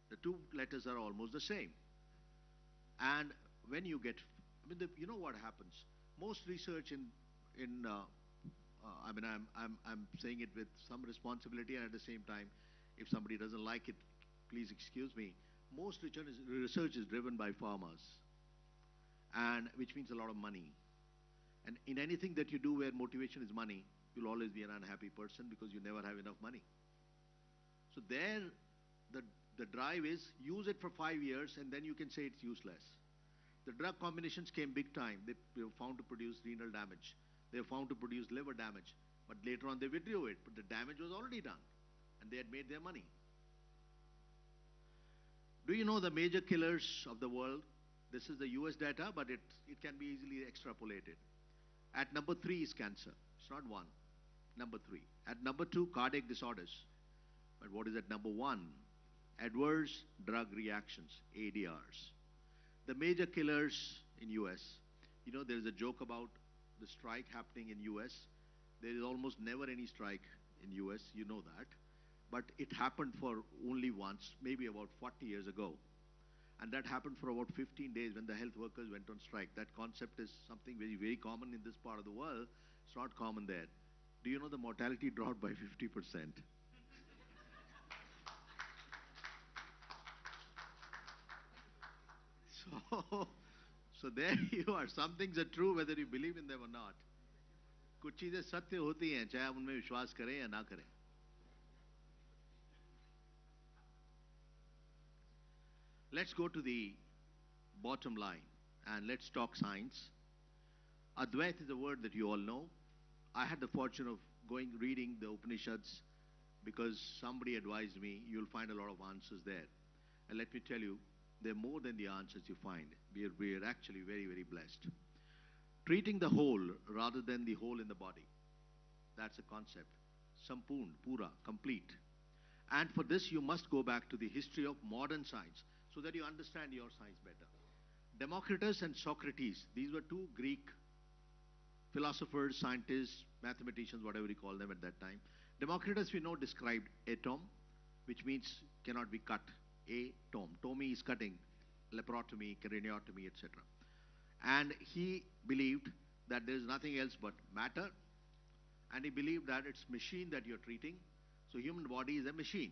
The two letters are almost the same. And when you get, I mean, you know what happens? Most research I mean, I'm saying it with some responsibility, and at the same time, if somebody doesn't like it, please excuse me. Most research is driven by farmers, and which means a lot of money. And in anything that you do where motivation is money, you'll always be an unhappy person because you never have enough money. So there, the drive is use it for 5 years and then you can say it's useless. The drug combinations came big time. They were found to produce renal damage. They were found to produce liver damage. But later on they withdrew it. But the damage was already done. And they had made their money. Do you know the major killers of the world? This is the US data, but it can be easily extrapolated. At number 3 is cancer. It's not 1. Number 3. At number 2, cardiac disorders. But what is at number 1? Adverse drug reactions, ADRs. The major killers in US. You know, there is a joke about the strike happening in US. There is almost never any strike in US, you know that. But it happened for only once, maybe about 40 years ago. And that happened for about 15 days when the health workers went on strike. That concept is something very, very common in this part of the world. It's not common there. Do you know the mortality dropped by 50%? So there you are. Some things are true whether you believe in them or not. कुछ चीजें सत्य होती हैं चाहे आप उनमें विश्वास करें या ना करें. Let's go to the bottom line and let's talk science. Advait is a word that you all know. I had the fortune of reading the Upanishads because somebody advised me you'll find a lot of answers there. And let me tell you, they're more than the answers you find. We are actually very, very blessed. Treating the whole rather than the hole in the body. That's a concept. Sampoorn, pura, complete. And for this you must go back to the history of modern science so that you understand your science better. Democritus and Socrates, these were two Greek philosophers, scientists, mathematicians, whatever you call them at that time. Democritus, we know, described atom, which means cannot be cut. Atom. Tomy is cutting, laparotomy, craniotomy, etc. And he believed that there is nothing else but matter, and he believed that it's machine that you're treating. So human body is a machine.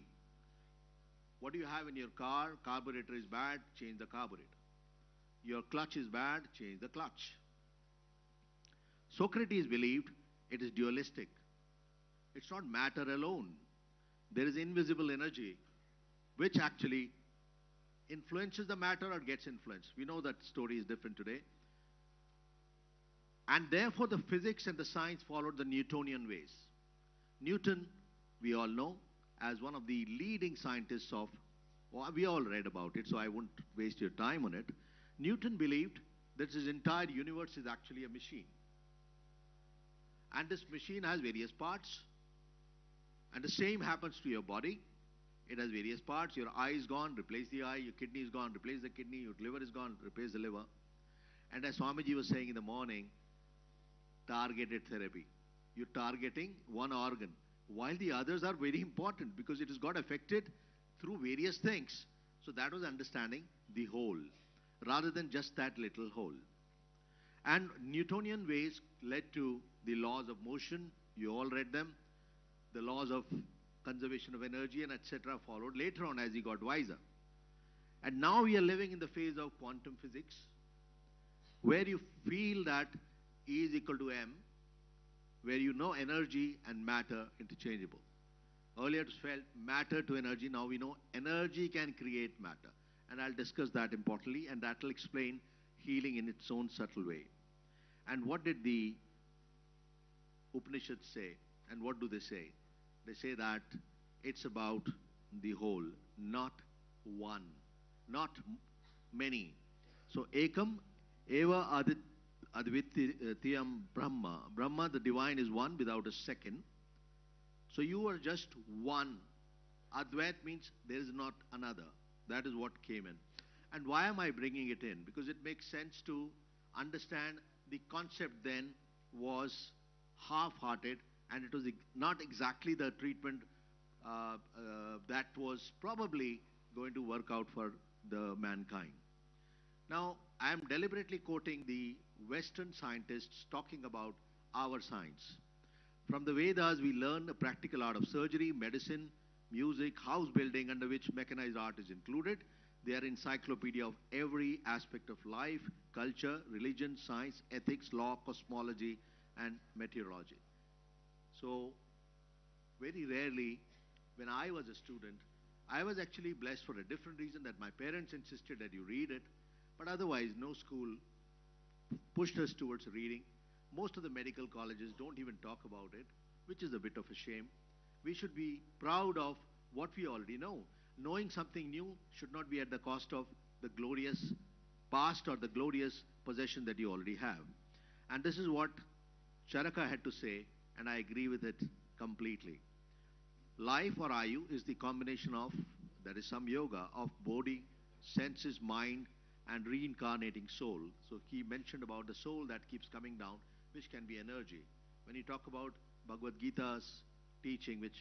What do you have in your car? Carburetor is bad, change the carburetor. Your clutch is bad, change the clutch. Socrates believed it is dualistic. It's not matter alone. There is invisible energy which actually influences the matter or gets influenced. We know that story is different today. And therefore the physics and the science followed the Newtonian ways. Newton, we all know, as one of the leading scientists of, well, we all read about it, so I won't waste your time on it. Newton believed that his entire universe is actually a machine. And this machine has various parts. And the same happens to your body. It has various parts. Your eye is gone, replace the eye. Your kidney is gone, replace the kidney. Your liver is gone, replace the liver. And as Swamiji was saying in the morning, targeted therapy. You're targeting one organ, while the others are very important because it has got affected through various things. So that was understanding the whole, rather than just that little hole. And Newtonian ways led to the laws of motion. You all read them. The laws of conservation of energy and etc. followed later on as he got wiser. And now we are living in the phase of quantum physics, where you feel that E is equal to M, where you know energy and matter interchangeable. Earlier it was felt matter to energy, now we know energy can create matter. And I'll discuss that importantly, and that will explain healing in its own subtle way. And what did the Upanishads say? And what do they say? They say that it's about the whole, not one, not many. So ekam eva advitiyam Brahma. Brahma, the divine, is one without a second. So you are just one. Advait means there is not another. That is what came in. And why am I bringing it in? Because it makes sense to understand the concept then was half-hearted, and it was not exactly the treatment that was probably going to work out for the mankind. Now, I am deliberately quoting the Western scientists talking about our science. From the Vedas, we learn the practical art of surgery, medicine, music, house building, under which mechanized art is included. They are encyclopedia of every aspect of life, culture, religion, science, ethics, law, cosmology, and meteorology. So, very rarely, when I was a student, I was actually blessed for a different reason, that my parents insisted that you read it, but otherwise no school pushed us towards reading. Most of the medical colleges don't even talk about it, which is a bit of a shame. We should be proud of what we already know. Knowing something new should not be at the cost of the glorious past or the glorious possession that you already have. And this is what Charaka had to say, and I agree with it completely. Life, or Ayu, is the combination of, that is some yoga, of body, senses, mind, and reincarnating soul. So he mentioned about the soul that keeps coming down, which can be energy. When you talk about Bhagavad Gita's teaching, which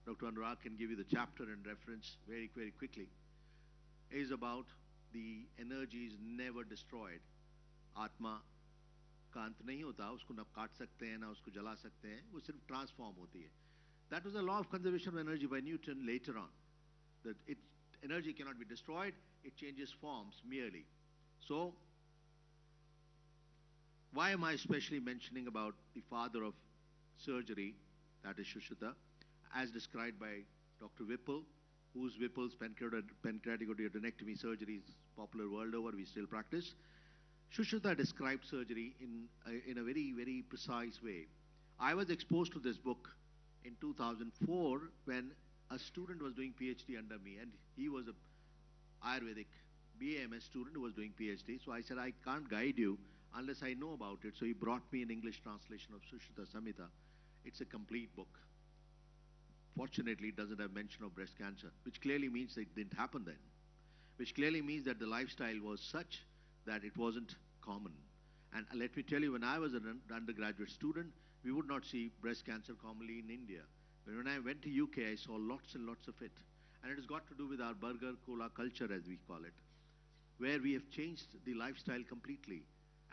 Dr. Anurag can give you the chapter and reference very, very quickly, is about the energy is never destroyed. Atma का अंत नहीं होता, उसको न काट सकते हैं, ना उसको जला सकते हैं, वो सिर्फ ट्रांसफॉर्म होती है. That was the law of conservation of energy by Newton later on. That energy cannot be destroyed, it changes forms merely. So, why am I especially mentioning about the father of surgery, that is Shushruta, as described by Dr. Whipple, whose Whipple's pancreatic duodenectomy surgery is popular world over, we still practice. Shushruta described surgery in a very, very precise way. I was exposed to this book in 2004 when a student was doing PhD under me, and he was a Ayurvedic BAMS student who was doing PhD. So I said, I can't guide you unless I know about it. So he brought me an English translation of Sushruta Samhita. It's a complete book. Fortunately, it doesn't have mention of breast cancer, which clearly means that it didn't happen then, which clearly means that the lifestyle was such that it wasn't common. And let me tell you, when I was an undergraduate student, we would not see breast cancer commonly in India. But when I went to UK, I saw lots and lots of it. And it has got to do with our burger cola culture, as we call it, where we have changed the lifestyle completely.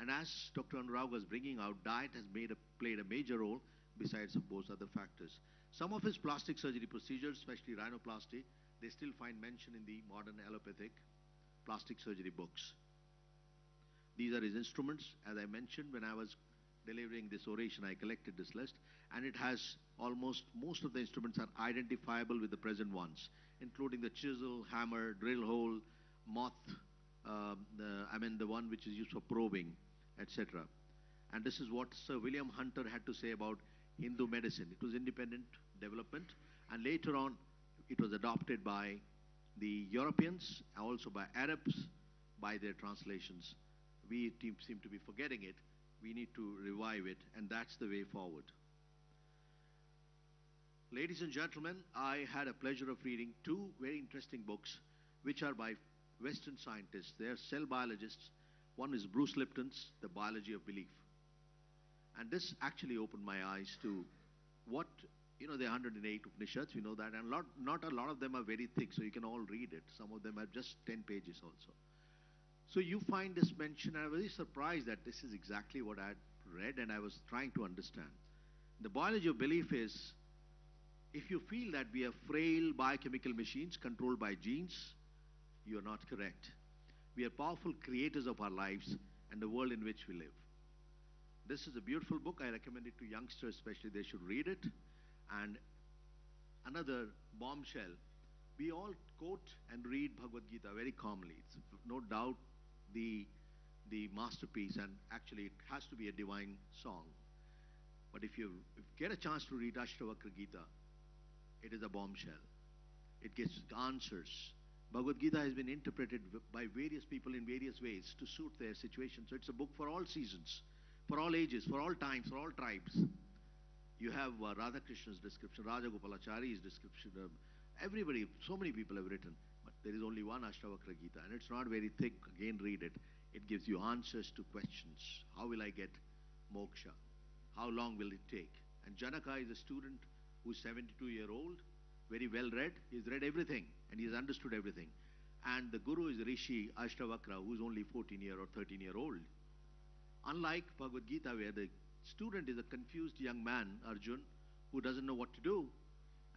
And as Dr. Anurag was bringing out, diet has played a major role besides of those other factors. Some of his plastic surgery procedures, especially rhinoplasty, they still find mention in the modern allopathic plastic surgery books. These are his instruments. As I mentioned, when I was delivering this oration, I collected this list, and it has most of the instruments are identifiable with the present ones, including the chisel, hammer, drill hole, moth, the one which is used for probing, etc. And this is what Sir William Hunter had to say about Hindu medicine. It was independent development, and later on it was adopted by the Europeans, also by Arabs, by their translations. We seem to be forgetting it. We need to revive it, and that's the way forward. Ladies and gentlemen, I had a pleasure of reading two very interesting books, which are by Western scientists. They are cell biologists. One is Bruce Lipton's The Biology of Belief. And this actually opened my eyes to what, there are 108 Upanishads, we know that, and not a lot of them are very thick, so you can all read it. Some of them are just 10 pages also. So you find this mention, and I was very surprised that this is exactly what I had read and I was trying to understand. The biology of belief is, if you feel that we are frail biochemical machines controlled by genes, you are not correct. We are powerful creators of our lives and the world in which we live. This is a beautiful book. I recommend it to youngsters especially. They should read it. And another bombshell, we all quote and read Bhagavad Gita very commonly. It's no doubt the masterpiece, and actually it has to be a divine song. But if you get a chance to read Ashtavakra Gita, it is a bombshell. It gives answers. Bhagavad Gita has been interpreted by various people in various ways to suit their situation. So it's a book for all seasons, for all ages, for all times, for all tribes. You have Radhakrishna's description, Rajagopalachari's description. Everybody, so many people have written. But there is only one Ashtavakra Gita, and it's not very thick. Again, read it. It gives you answers to questions. How will I get moksha? How long will it take? And Janaka is a student who's 72-year-old, very well read. He's read everything and he's understood everything. And the guru is Rishi Ashtavakra, who's only 14-year or 13-year-old. Unlike Bhagavad Gita, where the student is a confused young man, Arjun, who doesn't know what to do,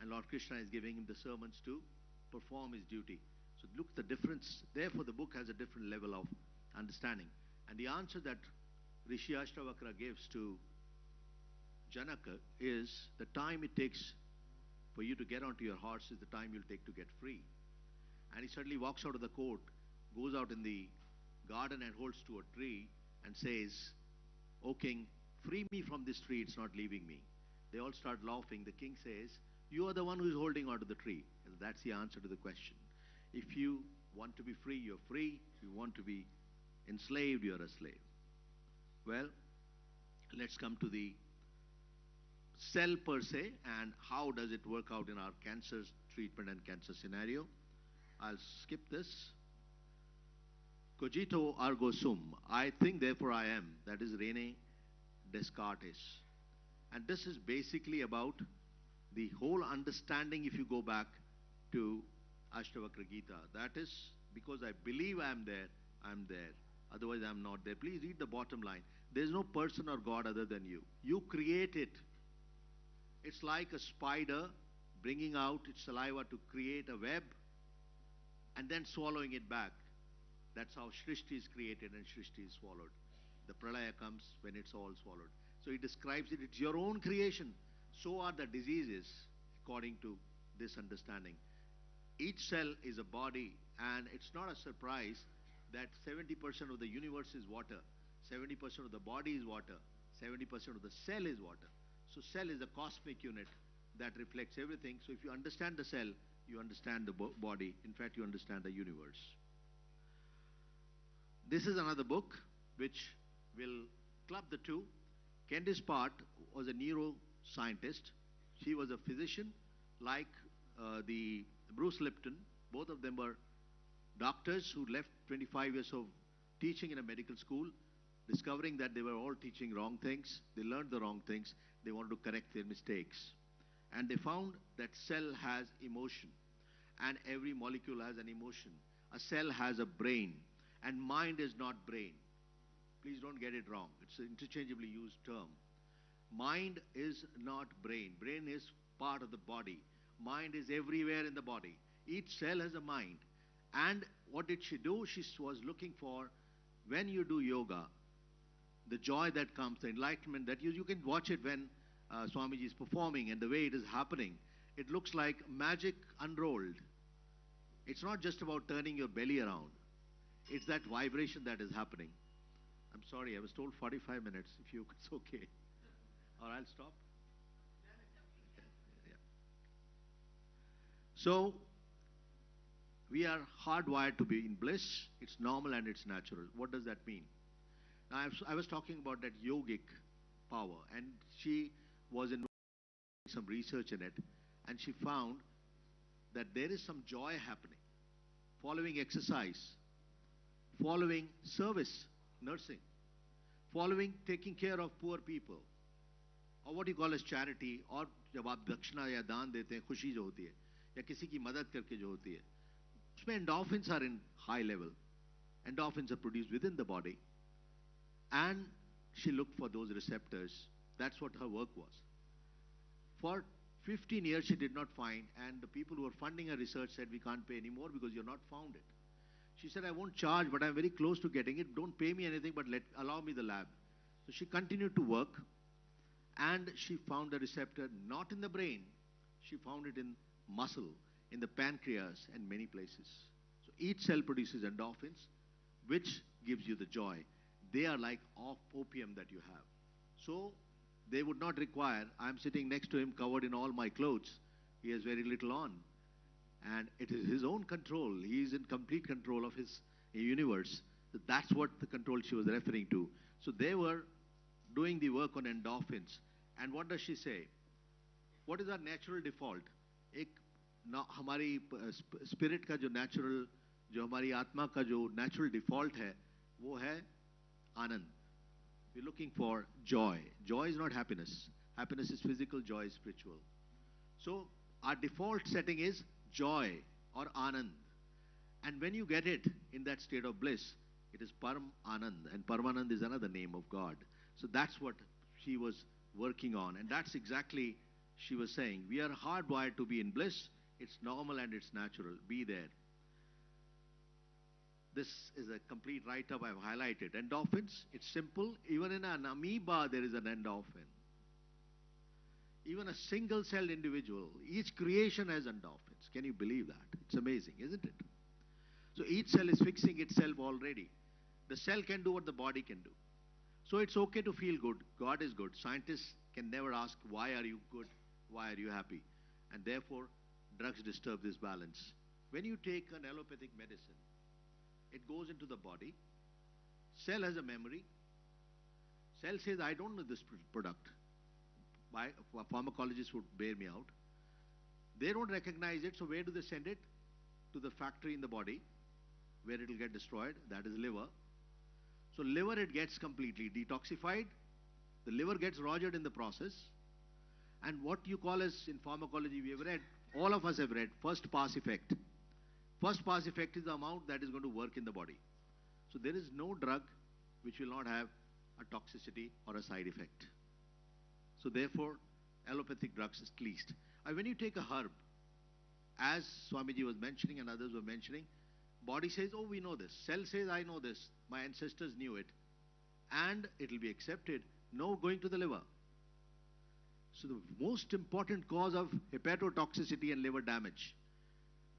and Lord Krishna is giving him the sermons to perform his duty. So look at the difference. Therefore, the book has a different level of understanding. And the answer that Rishi Ashtavakra gives to Janaka is the time it takes for you to get onto your horse is the time you'll take to get free. And he suddenly walks out of the court, goes out in the garden and holds to a tree and says, "O king, free me from this tree, it's not leaving me." They all start laughing. The king says, "You are the one who is holding onto the tree." And that's the answer to the question. If you want to be free, you're free. If you want to be enslaved, you're a slave. Well, let's come to the cell per se and how does it work out in our cancer treatment and cancer scenario. I'll skip this. Cogito ergo sum. I think, therefore I am. That is Rene Descartes. And this is basically about the whole understanding if you go back to Ashtavakra Gita. That is, because I believe I am there, I am there. Otherwise I am not there. Please read the bottom line. There is no person or God other than you. You create it. It's like a spider bringing out its saliva to create a web and then swallowing it back. That's how Shrishti is created and Shrishti is swallowed. The pralaya comes when it's all swallowed. So he describes it, it's your own creation. So are the diseases, according to this understanding. Each cell is a body, and it's not a surprise that 70% of the universe is water, 70% of the body is water, 70% of the cell is water. So cell is a cosmic unit that reflects everything. So if you understand the cell, you understand the body. In fact, you understand the universe. This is another book which will club the two. Candice Part was a neuroscientist. She was a physician like the Bruce Lipton. Both of them were doctors who left 25 years of teaching in a medical school, discovering that they were all teaching wrong things. They learned the wrong things. They wanted to correct their mistakes. And they found that cell has emotion. And every molecule has an emotion. A cell has a brain. And mind is not brain. Please don't get it wrong. It's an interchangeably used term. Mind is not brain. Brain is part of the body. Mind is everywhere in the body. Each cell has a mind. And what did she do? She was looking for, when you do yoga, the joy that comes, the enlightenment that you can watch it when Swamiji is performing, and the way it is happening. It looks like magic unrolled. It's not just about turning your belly around. It's that vibration that is happening. I'm sorry, I was told 45 minutes. If it's okay. Or I'll stop. Yeah. So, we are hardwired to be in bliss. It's normal and it's natural. What does that mean? Now, I was talking about that yogic power, and she was in some research in it, and she found that there is some joy happening following exercise, following service, nursing, following taking care of poor people, or what you call as charity, और जब आप दक्षिणा या दान देते हैं, खुशी जो होती है, या किसी की मदद करके जो होती है, उसमें endorphins are in high level. Endorphins are produced within the body, and she looked for those receptors. That's what her work was. For 15 years she did not find, and the people who were funding her research said, "We can't pay anymore because you're not found it." She said, "I won't charge, but I'm very close to getting it. Don't pay me anything, but allow me the lab." So she continued to work, and she found the receptor not in the brain. She found it in muscle, in the pancreas, and many places. So each cell produces endorphins, which gives you the joy. They are like opium that you have. So they would not require, I'm sitting next to him covered in all my clothes, he has very little on. And it is his own control. He is in complete control of his universe. So that's what the control she was referring to. So they were doing the work on endorphins. And what does she say? What is our natural default? एक हमारी spirit का जो natural, जो हमारी आत्मा का जो natural default है, वो है आनंद. We're looking for joy. Joy is not happiness. Happiness is physical, joy is spiritual. So our default setting is joy or anand. And when you get it in that state of bliss, it is Param Anand. And Paramanand is another name of God. So that's what she was working on. And that's exactly she was saying. We are hardwired to be in bliss. It's normal and it's natural. Be there. This is a complete write-up I've highlighted. Endorphins, it's simple. Even in an amoeba, there is an endorphin. Even a single-celled individual, each creation has endorphins. Can you believe that? It's amazing, isn't it? So each cell is fixing itself already. The cell can do what the body can do. So it's okay to feel good. God is good. Scientists can never ask, why are you good? Why are you happy? And therefore, drugs disturb this balance. When you take an allopathic medicine, it goes into the body. Cell has a memory. Cell says, I don't know this product. Pharmacologists would bear me out. They don't recognize it, so where do they send it? To the factory in the body, where it will get destroyed. That is liver. So liver, it gets completely detoxified. The liver gets rogered in the process. And what you call as, in pharmacology, we have read, all of us have read, first pass effect. First pass effect is the amount that is going to work in the body. So there is no drug which will not have a toxicity or a side effect. So therefore, allopathic drugs is least. When you take a herb, as Swamiji was mentioning and others were mentioning, body says, oh, we know this. Cell says, I know this. My ancestors knew it. And it will be accepted. No going to the liver. So the most important cause of hepatotoxicity and liver damage,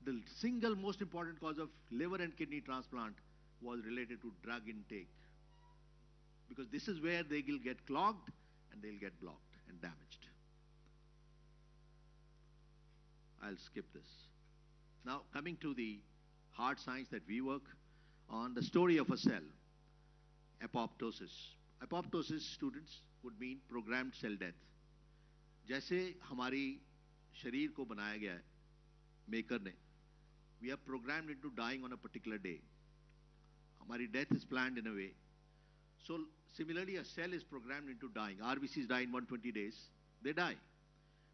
the single most important cause of liver and kidney transplant was related to drug intake. Because this is where they will get clogged and they'll get blocked and damaged. I'll skip this. Now, coming to the hard science that we work on, the story of a cell, apoptosis. Apoptosis, students, would mean programmed cell death. जैसे हमारी शरीर को बनाया गया है maker ने, we are programmed into dying on a particular day. Hamari death is planned in a way. So similarly, a cell is programmed into dying. RBCs die in 120 days. They die.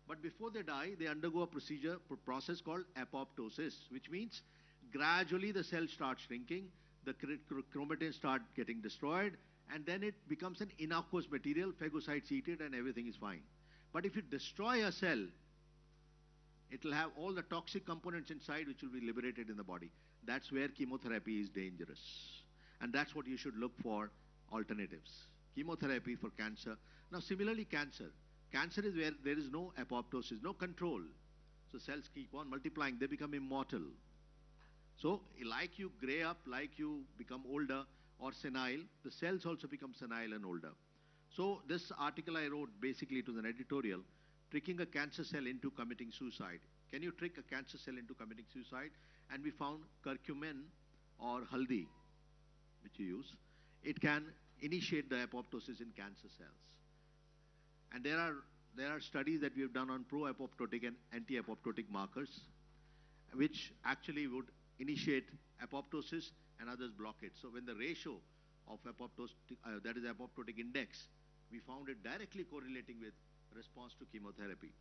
But before they die, they undergo a process called apoptosis, which means gradually the cell starts shrinking, the chromatin start getting destroyed, and then it becomes an innocuous material, phagocytes eat it, and everything is fine. But if you destroy a cell, it will have all the toxic components inside which will be liberated in the body. That's where chemotherapy is dangerous. And that's what you should look for, alternatives. Chemotherapy for cancer. Now similarly, cancer. Cancer is where there is no apoptosis, no control. So cells keep on multiplying, they become immortal. So like you gray up, like you become older or senile, the cells also become senile and older. So this article I wrote, basically it was an editorial, tricking a cancer cell into committing suicide. Can you trick a cancer cell into committing suicide? And we found curcumin or haldi, which you use, it can initiate the apoptosis in cancer cells. And there are studies that we have done on pro-apoptotic and anti-apoptotic markers, which actually would initiate apoptosis and others block it. So when the ratio of apoptotic, that is apoptotic index, we found it directly correlating with response to chemotherapy.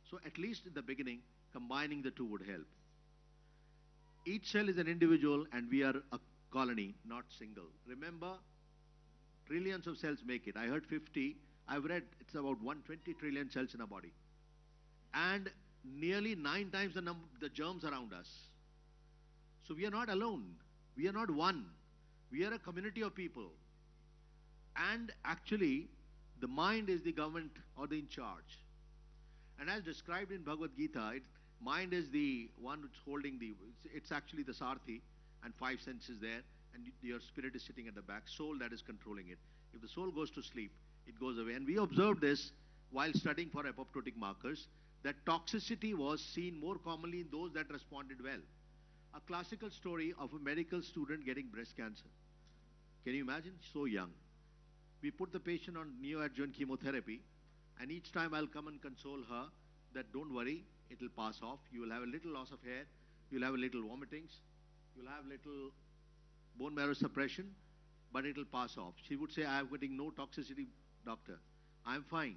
So at least in the beginning, combining the two would help. Each cell is an individual and we are a colony, not single. Remember, trillions of cells make it. I heard 50. I've read it's about 120 trillion cells in our body. And nearly 9 times the germs around us. So we are not alone. We are not one. We are a community of people. And actually, the mind is the government or the in charge. And as described in Bhagavad Gita, mind is the one which holding it's actually the Sarthi and 5 senses there, and your spirit is sitting at the back, soul that is controlling it. If the soul goes to sleep, it goes away. And we observed this while studying for apoptotic markers, that toxicity was seen more commonly in those that responded well. A classical story of a medical student getting breast cancer. Can you imagine? So young. We put the patient on neoadjuvant chemotherapy, and each time I'll come and console her that don't worry, it will pass off. You will have a little loss of hair, you'll have a little vomitings, you'll have little bone marrow suppression, but it will pass off. She would say, I am getting no toxicity, doctor. I'm fine.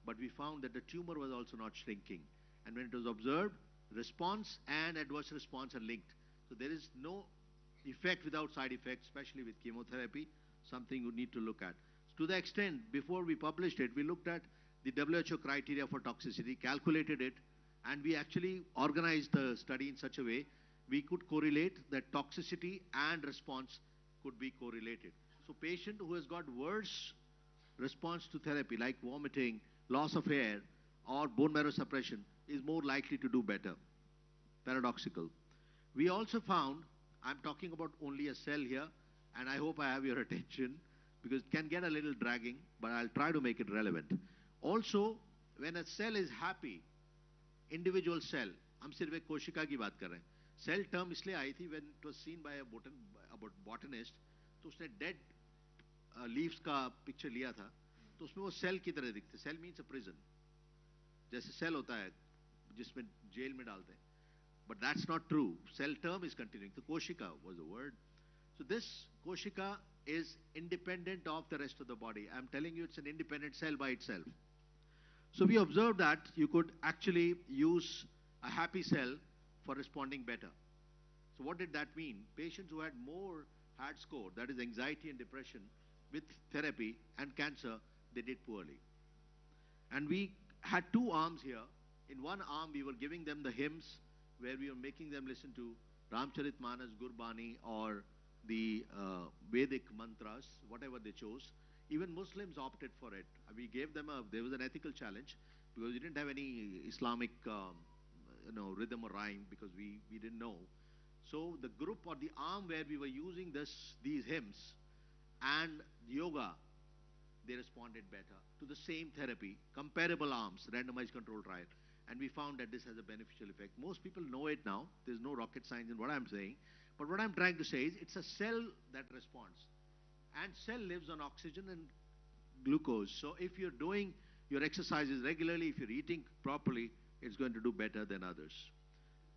But we found that the tumor was also not shrinking. And when it was observed, response and adverse response are linked. So there is no effect without side effects, especially with chemotherapy, something you need to look at. To the extent, before we published it, we looked at the WHO criteria for toxicity, calculated it, and we actually organized the study in such a way we could correlate that toxicity and response could be correlated. So patient who has got worse response to therapy like vomiting, loss of hair, or bone marrow suppression is more likely to do better. Paradoxical. We also found, I'm talking about only a cell here, and I hope I have your attention because it can get a little dragging, but I'll try to make it relevant. Also, when a cell is happy, individual cell, हम सिर्फ एक कोशिका की बात कर रहे हैं. Cell term इसलिए आई थी when it was seen by a botanist, तो उसने dead leaves का picture लिया था, तो उसमें वो cell की तरह दिखते. Cell means a prison. जैसे cell होता है जिसमें जेल में डालते हैं. But that's not true. Cell term is continuing. The koshika was the word. So this koshika is independent of the rest of the body. I'm telling you, it's an independent cell by itself. So we observed that you could actually use a happy cell for responding better. So what did that mean? Patients who had more hard score, that is anxiety and depression, with therapy and cancer, they did poorly. And we had two arms here. In one arm, we were giving them the hymns where we were making them listen to Ramcharitmanas, Gurbani, or the Vedic mantras, whatever they chose. Even Muslims opted for it. We gave them there was an ethical challenge because we didn't have any Islamic, rhythm or rhyme because we didn't know. So the group or the arm where we were using these hymns and yoga, they responded better to the same therapy, comparable arms, randomized controlled trial. And we found that this has a beneficial effect. Most people know it now. There's no rocket science in what I'm saying. But what I'm trying to say is it's a cell that responds. And cell lives on oxygen and glucose. So if you're doing your exercises regularly, if you're eating properly, it's going to do better than others.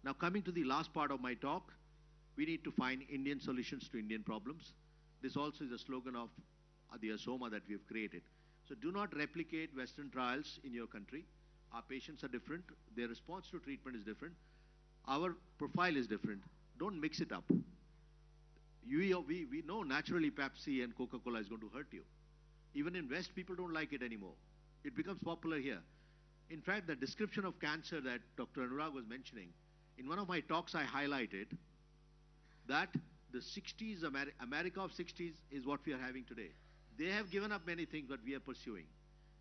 Now coming to the last part of my talk, we need to find Indian solutions to Indian problems. This also is a slogan of the ASOMA that we have created. So do not replicate Western trials in your country. Our patients are different. Their response to treatment is different. Our profile is different. Don't mix it up. We know naturally Pepsi and Coca-Cola is going to hurt you. Even in West, people don't like it anymore. It becomes popular here. In fact, the description of cancer that Dr. Anurag was mentioning, in one of my talks I highlighted that the 60s, America of 60s is what we are having today. They have given up many things, but we are pursuing.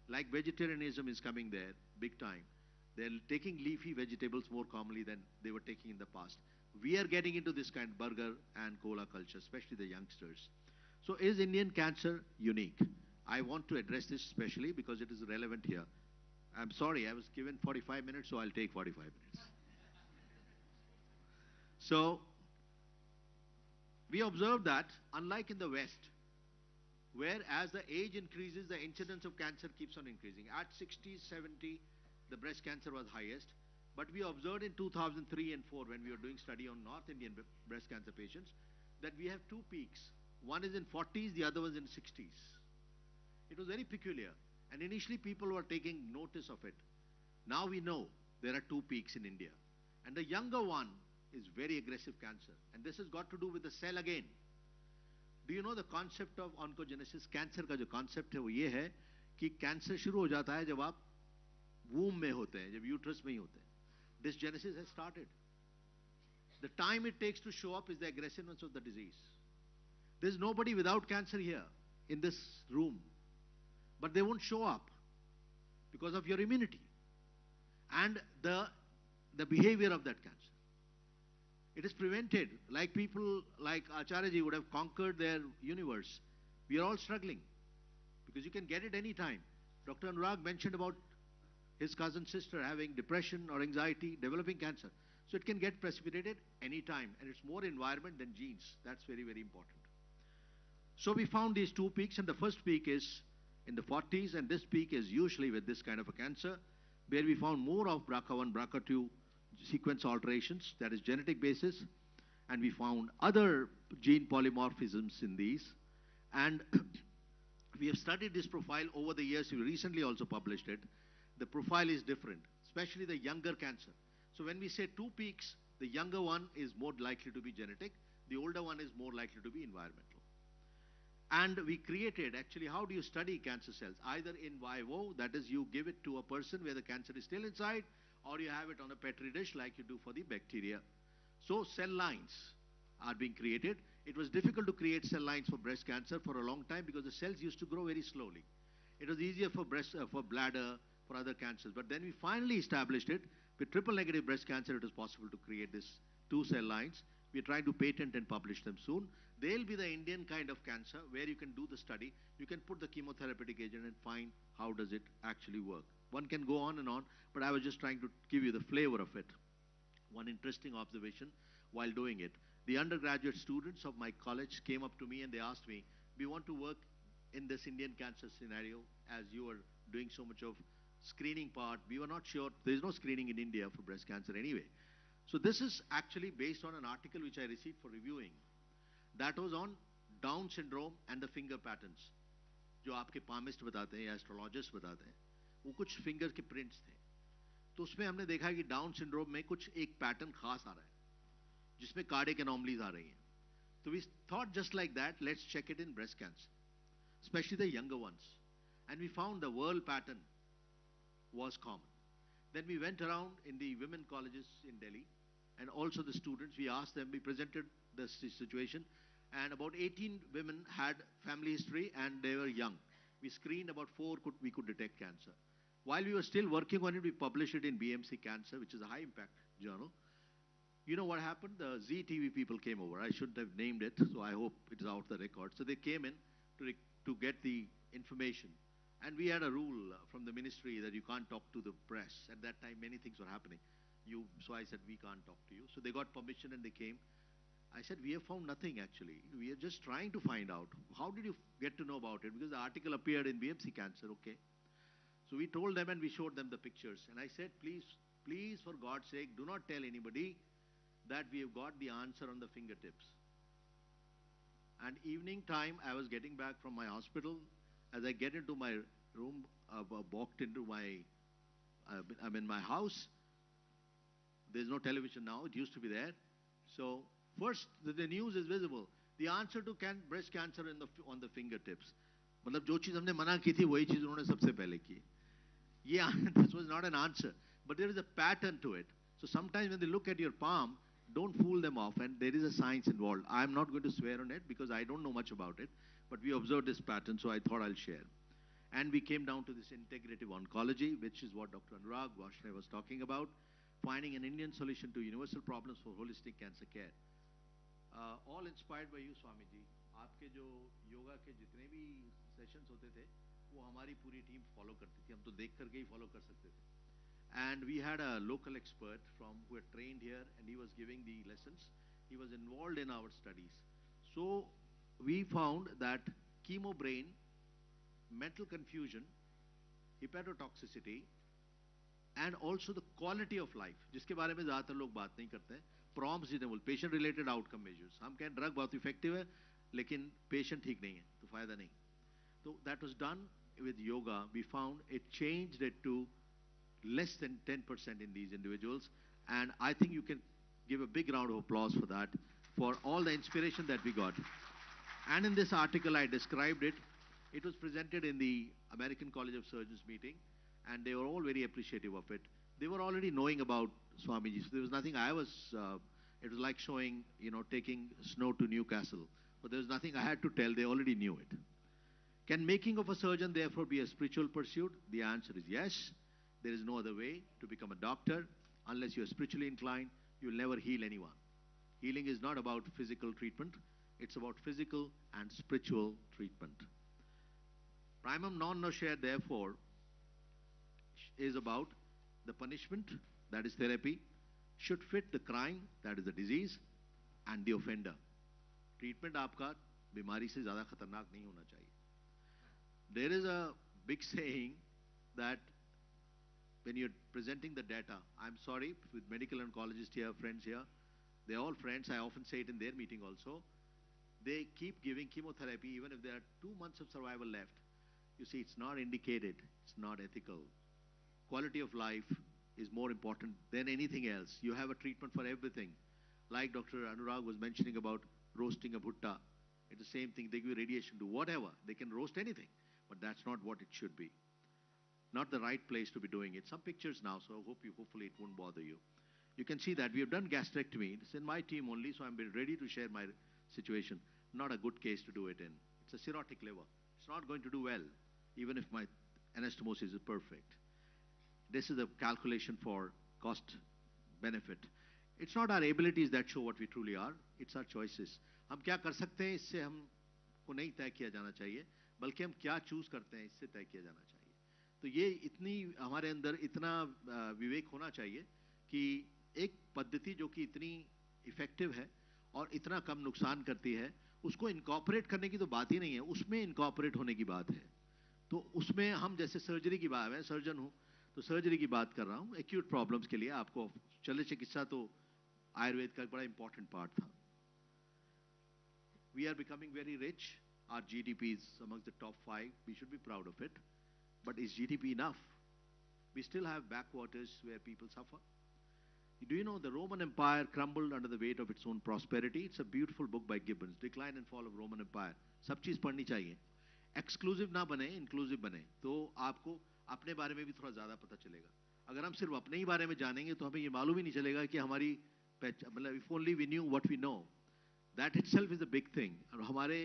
Like vegetarianism is coming there, big time. They're taking leafy vegetables more commonly than they were taking in the past. We are getting into this kind of burger and cola culture, especially the youngsters. So is Indian cancer unique? I want to address this especially because it is relevant here. I'm sorry, I was given 45 minutes, so I'll take 45 minutes. So, we observed that, unlike in the West, where as the age increases, the incidence of cancer keeps on increasing. At 60, 70, the breast cancer was highest. But we observed in 2003 and 4 when we were doing study on North Indian breast cancer patients that we have two peaks. One is in 40s, the other was in 60s. It was very peculiar. And initially people were taking notice of it. Now we know there are two peaks in India. And the younger one is very aggressive cancer. And this has got to do with the cell again. Do you know the concept of oncogenesis? Cancer का जो concept है वो ये है कि cancer शुरू हो जाता है जब आप womb में होते हैं, जब uterus में ही होते हैं. This genesis has started. The time it takes to show up is the aggressiveness of the disease. There's nobody without cancer here in this room. But they won't show up because of your immunity and the behavior of that cancer. It is prevented. Like people like Acharya ji would have conquered their universe. We are all struggling because you can get it any time. Dr. Anurag mentioned about his cousin sister having depression or anxiety, developing cancer. So it can get precipitated any time, and it's more environment than genes. That's very, very important. So we found these two peaks, and the first peak is in the 40s, and this peak is usually with this kind of a cancer, where we found more of BRCA1, BRCA2 sequence alterations, that is genetic basis, and we found other gene polymorphisms in these. And we have studied this profile over the years. We recently also published it. The profile is different, especially the younger cancer. So when we say two peaks, the younger one is more likely to be genetic, the older one is more likely to be environmental. And we created, actually, how do you study cancer cells? Either in vivo, that is you give it to a person where the cancer is still inside, or you have it on a petri dish like you do for the bacteria. So cell lines are being created. It was difficult to create cell lines for breast cancer for a long time because the cells used to grow very slowly. It was easier for for bladder, for other cancers. But then we finally established it. With triple negative breast cancer, it was possible to create these two cell lines. We're trying to patent and publish them soon. They'll be the Indian kind of cancer where you can do the study. You can put the chemotherapeutic agent and find how does it actually work. One can go on and on, but I was just trying to give you the flavor of it. One interesting observation while doing it. The undergraduate students of my college came up to me and they asked me, we want to work in this Indian cancer scenario as you are doing so much of screening part. We were not sure. There is no screening in India for breast cancer anyway. So this is actually based on an article which I received for reviewing. That was on Down syndrome and the finger patterns. जो आपके palmist बताते हैं या astrologist बताते हैं, वो कुछ finger के prints थे. तो उसमें हमने देखा कि Down syndrome में कुछ एक pattern खास आ रहा है, जिसमें cardiac anomalies आ रही हैं. So we thought just like that, let's check it in breast cancer, especially the younger ones. And we found the whirl pattern was common. Then we went around in the women colleges in Delhi, and also the students, we asked them, we presented the situation, and about 18 women had family history and they were young. We screened about 4, we could detect cancer. While we were still working on it, we published it in BMC Cancer, which is a high impact journal. You know what happened? The ZTV people came over. I shouldn't have named it, so I hope it is out the record. So they came in to get the information. And we had a rule from the ministry that you can't talk to the press. At that time, many things were happening. So I said, we can't talk to you. So they got permission and they came. I said, we have found nothing actually. We are just trying to find out. How did you get to know about it? Because the article appeared in BMC Cancer, okay. So we told them and we showed them the pictures. And I said, please, please, for God's sake, do not tell anybody that we have got the answer on the fingertips. And evening time, I was getting back from my hospital. As I get into my room, walked into I'm in my house. There's no television now. It used to be there. So first, the news is visible. The answer to breast cancer on the fingertips. मतलब जो चीज़ हमने मना की थी वही चीज़ उन्होंने सबसे पहले की. Yeah, this was not an answer, but there is a pattern to it. So sometimes when they look at your palm, don't fool them off, and there is a science involved. I'm not going to swear on it because I don't know much about it, but we observed this pattern, so I thought I'll share. And we came down to this integrative oncology, which is what Dr. Anurag Varshney was talking about, finding an Indian solution to universal problems for holistic cancer care. All inspired by you, Swami ji. आपके जो योगा के जितने भी sessions होते थे, वो हमारी पूरी टीम फॉलो करती थी. हम तो देख करके ही फॉलो कर सकते थे. And we had a local expert who had trained here, and he was giving the lessons. He was involved in our studies. So we found that chemo brain, mental confusion, hepatotoxicity, and also the quality of life, जिसके बारे में ज़्यादातर लोग बात नहीं करते हैं. Prompts जितने पेशेंट रिलेटेड आउटकम मेजर्स, हम कहें ड्रग बहुत इफेक्टिव है लेकिन पेशेंट ठीक नहीं है तो फायदा नहीं. तो that was done with yoga. We found it changed it to less than 10% in these individuals, and I think you can give a big round of applause for that, for all the inspiration that we got. And in this article I described it. It was presented in the American College of Surgeons meeting, and they were all very appreciative of it. They were already knowing about Swamiji, so there was nothing it was like showing, taking snow to Newcastle, but there was nothing I had to tell. They already knew it. Can making of a surgeon therefore be a spiritual pursuit? The answer is yes. There is no other way to become a doctor. Unless you are spiritually inclined, you will never heal anyone. Healing is not about physical treatment. It's about physical and spiritual treatment. Primum non nocere, therefore, is about the punishment, that is therapy, should fit the crime, that is the disease, and the offender. Treatment आपका बीमारी से ज़्यादा खतरनाक नहीं होना चाहिए. There is a big saying that when you're presenting the data, I'm sorry, with medical oncologists here, friends here, they're all friends, I often say it in their meeting also, they keep giving chemotherapy even if there are 2 months of survival left. You see, it's not indicated, it's not ethical. Quality of life is more important than anything else. You have a treatment for everything. Like Dr. Anurag was mentioning about roasting a bhutta. It's the same thing, they give radiation to whatever. They can roast anything, but that's not what it should be. Not the right place to be doing it. Some pictures now, so hopefully it won't bother you. You can see that we have done gastrectomy. It's in my team only, so I'm ready to share my situation. Not a good case to do it in. It's a cirrhotic liver. It's not going to do well, even if my anastomosis is perfect. This is a calculation for cost benefit. It's not our abilities that show what we truly are. It's our choices. हम क्या कर सकते हैं इससे हमको नहीं तय किया जाना चाहिए, बल्कि हम क्या चूज करते हैं इससे तय किया जाना चाहिए. तो ये इतनी हमारे अंदर इतना विवेक होना चाहिए कि एक पद्धति जो कि इतनी इफेक्टिव है और इतना कम नुकसान करती है, उसको इनकॉर्पोरेट करने की तो बात ही नहीं है, उसमें इनकॉर्पोरेट होने की बात है. तो उसमें हम जैसे सर्जरी की बात, मैं सर्जन हूँ तो सर्जरी की बात कर रहा हूँ. एक्यूट प्रॉब्लम्स के लिए आपको शल्य चिकित्सा तो आयुर्वेद का एक बड़ा इंपॉर्टेंट पार्ट था. We are becoming very rich. Our GDP is amongst the top 5. We should be proud of it. But is GDP enough? We still have backwaters where people suffer. Do you know the Roman Empire crumbled under the weight of its own prosperity? It's a beautiful book by Gibbons, Decline and Fall of Roman Empire. सब चीज पढ़नी चाहिए. Exclusive ना बने, inclusive बने. तो आपको अपने बारे में भी थोड़ा ज़्यादा पता चलेगा. अगर हम सिर्फ अपने ही बारे में जानेंगे तो हमें ये मालूम ही नहीं चलेगा कि हमारी मतलब if only we knew what we know. That itself is a big thing. और हमारे